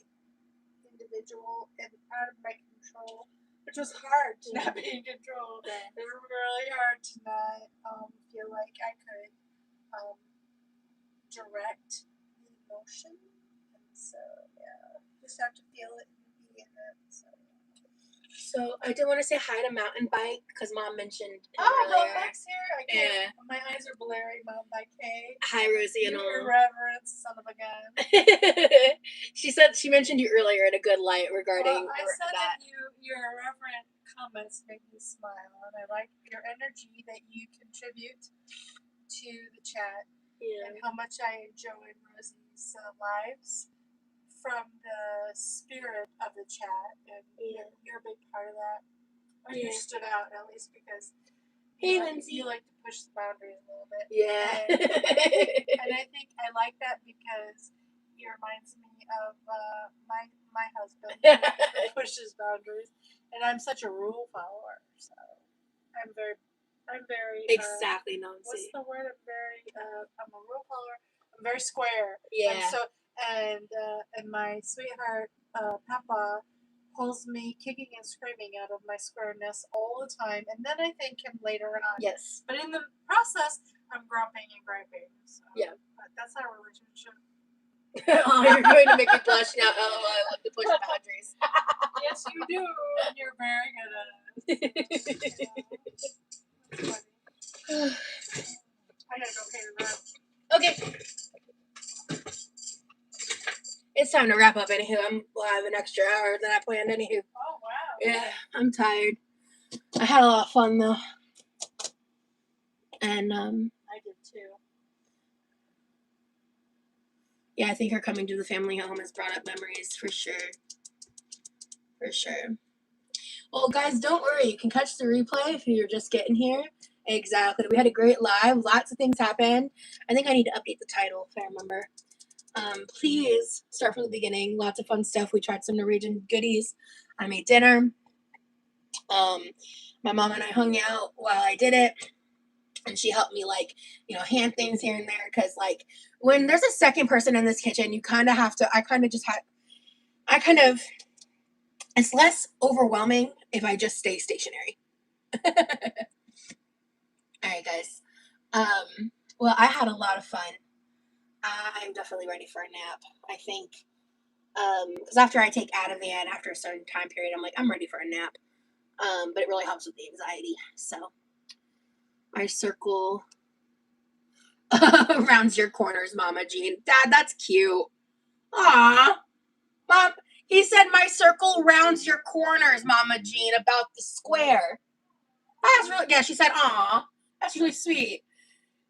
individual and out of my control, which was hard to not be in control. It was really hard to not feel like I could direct the emotion. And so, just have to feel it and be in it.
So I did want to say hi to Mountain Bike because Mom mentioned
earlier. Beck's here. I can't. Yeah. My eyes are blurry. Mountain Bike. Hey.
Hi, Rosie and all.
Irreverent son of a gun.
She mentioned you earlier in a good light regarding
I said that your irreverent comments make me smile, and I like your energy that you contribute to the chat, and how much I enjoy Rosie's lives from the spirit of the chat, and you're a big part of that. Or you stood out, at least, because you like to push the boundaries a little bit.
Yeah.
And I think I like that because he reminds me of my husband who pushes boundaries, and I'm such a rule follower, so I'm very
exactly, Nancy.
What's the word? I'm a rule follower. I'm very square.
Yeah.
And my sweetheart Papa pulls me kicking and screaming out of my squareness all the time, and then I thank him later on.
Yes.
But in the process, I'm grumping and griping. So.
Yeah.
But that's our relationship.
Oh, you're going to make me blush now. Oh, I love to push boundaries.
Yes, you do, and you're very good at it. I gotta go pay the rent.
Okay. It's time to wrap up, anywho. I have an extra hour than I planned, anywho.
Oh, wow.
Yeah, I'm tired. I had a lot of fun, though. And,
I did too.
yeah, I think her coming to the family home has brought up memories, for sure. For sure. Well, guys, don't worry. You can catch the replay if you're just getting here. Exactly. We had a great live. Lots of things happened. I think I need to update the title, if I remember. Please start from the beginning. Lots of fun stuff. We tried some Norwegian goodies. I made dinner. My mom and I hung out while I did it. And she helped me, like, hand things here and there. Because, like, when there's a second person in this kitchen, you kind of have to, it's less overwhelming if I just stay stationary. All right, guys. Well, I had a lot of fun. I'm definitely ready for a nap, I think. Because after I take Ativan, after a certain time period, I'm like, I'm ready for a nap. But it really helps with the anxiety. So, my circle rounds your corners, Mama Jean. Dad, that's cute. Aw. Mom, he said my circle rounds your corners, Mama Jean, about the square. That's really, yeah, she said, aw. That's really sweet.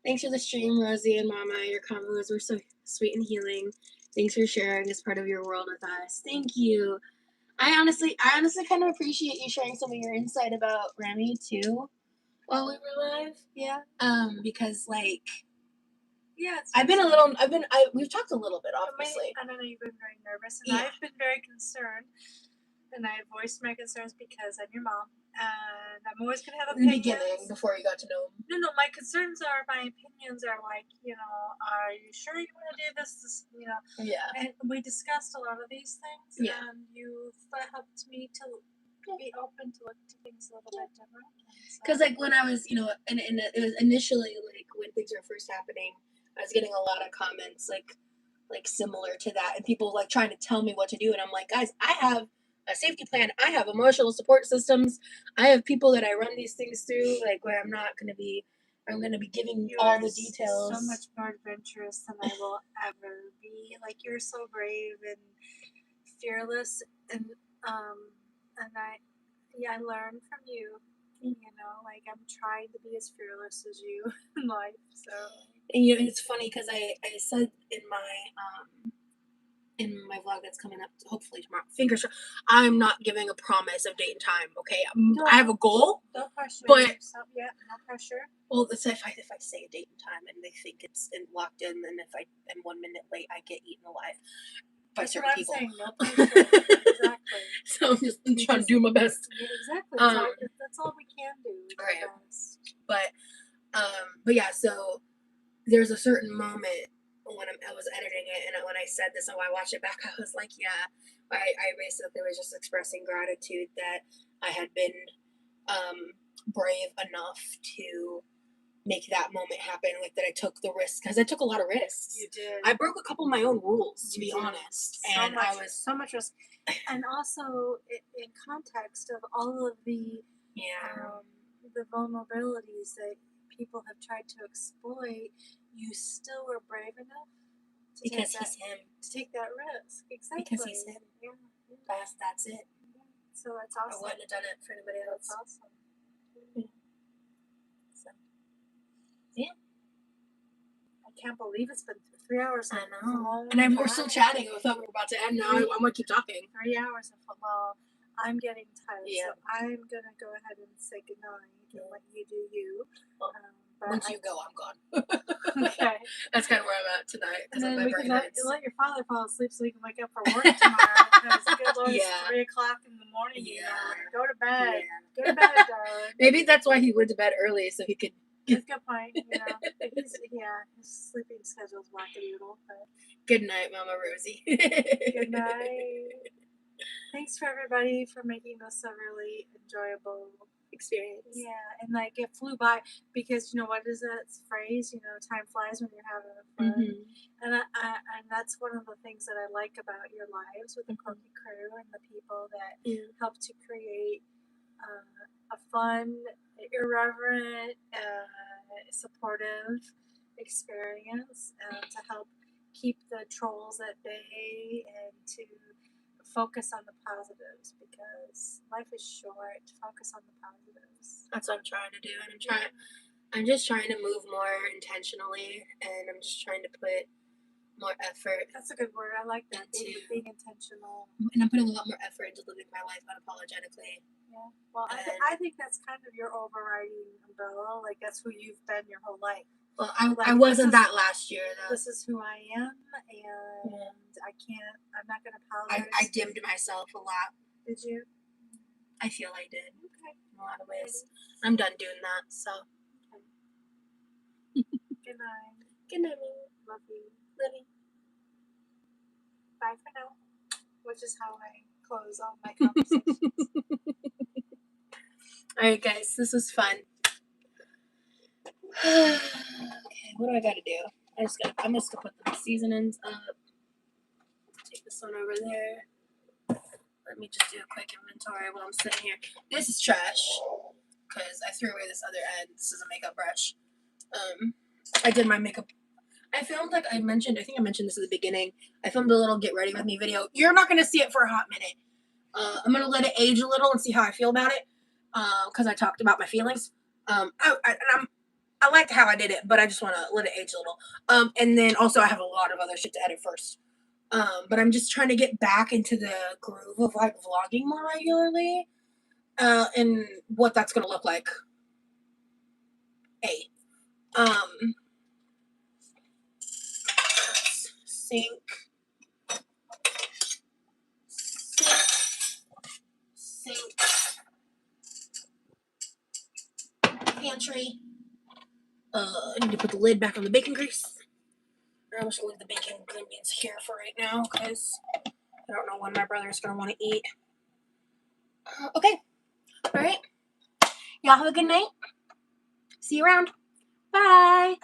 Thanks for the stream, Rosie and Mama. Your convos were so sweet and healing. Thanks for sharing this part of your world with us. Thank you. I honestly kind of appreciate you sharing some of your insight about Remy too while we were live.
Yeah.
Because like,
yeah,
we've talked a little bit, obviously.
I know you've been very nervous, and I've been very concerned, and I voiced my concerns because I'm your mom, and I'm always gonna have opinions.
In the beginning, before you got to know him.
No, my concerns are, my opinions are like, are you sure you want to do this?
Yeah.
And we discussed a lot of these things, and you've helped me to be open to look to things a little bit different.
Because like when I was, and it was initially like when things were first happening, I was getting a lot of comments like similar to that, and people like trying to tell me what to do, and I'm like, guys, I have a safety plan, I have emotional support systems, I have people that I run these things through, like where I'm going to be giving all the details.
So much more adventurous than I will ever be. Like, you're so brave and fearless, and I learn from you. Like, I'm trying to be as fearless as you in life. So.
And it's funny because I said in my vlog that's coming up hopefully tomorrow, fingers crossed, I'm not giving a promise of date and time, okay? I have a goal.
Don't pressure
yourself
yet. No pressure.
Well, if I say a date and time and they think it's locked in, then if I am 1 minute late, I get eaten alive by certain people.
That's what I'm saying. No pressure. Exactly.
So I'm just trying to do my best.
Yeah, exactly. That's all we can do.
Right. But yeah, so there's a certain moment when I was editing it, and when I said this, and when I watched it back, I was like, yeah, I basically was just expressing gratitude that I had been brave enough to make that moment happen, like that I took the risk, because I took a lot of risks.
You did.
I broke a couple of my own rules, to be honest, and I was
so much risk, and also in context of all of the the vulnerabilities that people have tried to exploit, you still were brave enough to
because he's him.
To take that risk. Exactly.
Because he's him.
Yeah.
That's it.
So that's awesome.
I wouldn't have done it for anybody else.
That's awesome.
So, yeah.
I can't believe it's been 3 hours.
I know. And we're still chatting. I thought we were about to end. Now I'm going to keep talking.
3 hours of football. I'm getting tired.
Yeah.
So I'm going to go ahead and say goodnight and let you do you.
Well, once you go, I'm gone.
Okay.
That's kind of where I'm at tonight.
And then we can let your father fall asleep so he can wake up for work tomorrow. Because good Lord, it's 3 o'clock in the morning. Go to bed. Go to bed, darling.
Maybe that's why he went to bed early, so he could.
That's a good point. His sleeping schedule's wackadoodle. But
good night, Mama Rosie.
Good night. Thanks thanks for everybody for making this a really enjoyable
Experience.
Yeah, and like it flew by because you know what is that phrase? You know, time flies when you're having fun, and and that's one of the things that I like about your lives with the Quirky crew and the people that help to create a fun, irreverent, supportive experience, to help keep the trolls at bay and to focus on the positives because life is short. Focus on the positives.
That's what I'm trying to do, and I'm just trying to move more intentionally, and I'm just trying to put more effort.
That's a good word. I like that. Being intentional.
And I'm putting a lot more effort into living my life unapologetically.
Yeah. Well, I think that's kind of your overriding umbrella. Like that's who you've been your whole life.
Well, I wasn't that last year though.
This is who I am, and I'm not gonna apologize.
I dimmed myself a lot.
Did you?
I feel I did.
Okay.
In a lot of ways. I'm done doing that. So.
Okay. Good night.
Good night.
Love you.
Love you.
Bye for now. Which is how I close all my conversations.
All right, guys. This was fun. Okay, what do I gotta do? I'm just gonna put the seasonings up. Take this one over there. Let me just do a quick inventory while I'm sitting here. This is trash because I threw away this other end. This is a makeup brush. I did my makeup. I filmed I think I mentioned this at the beginning. I filmed a little get ready with me video. You're not gonna see it for a hot minute. I'm gonna let it age a little and see how I feel about it. Because I talked about my feelings. I liked how I did it, but I just want to let it age a little. And then also I have a lot of other shit to edit first. But I'm just trying to get back into the groove of vlogging more regularly. And what that's gonna look like. Sink. Pantry. I need to put the lid back on the bacon grease. I'm just going to leave the bacon green beans here for right now because I don't know when my brother is going to want to eat. Okay. All right. Y'all have a good night. See you around. Bye.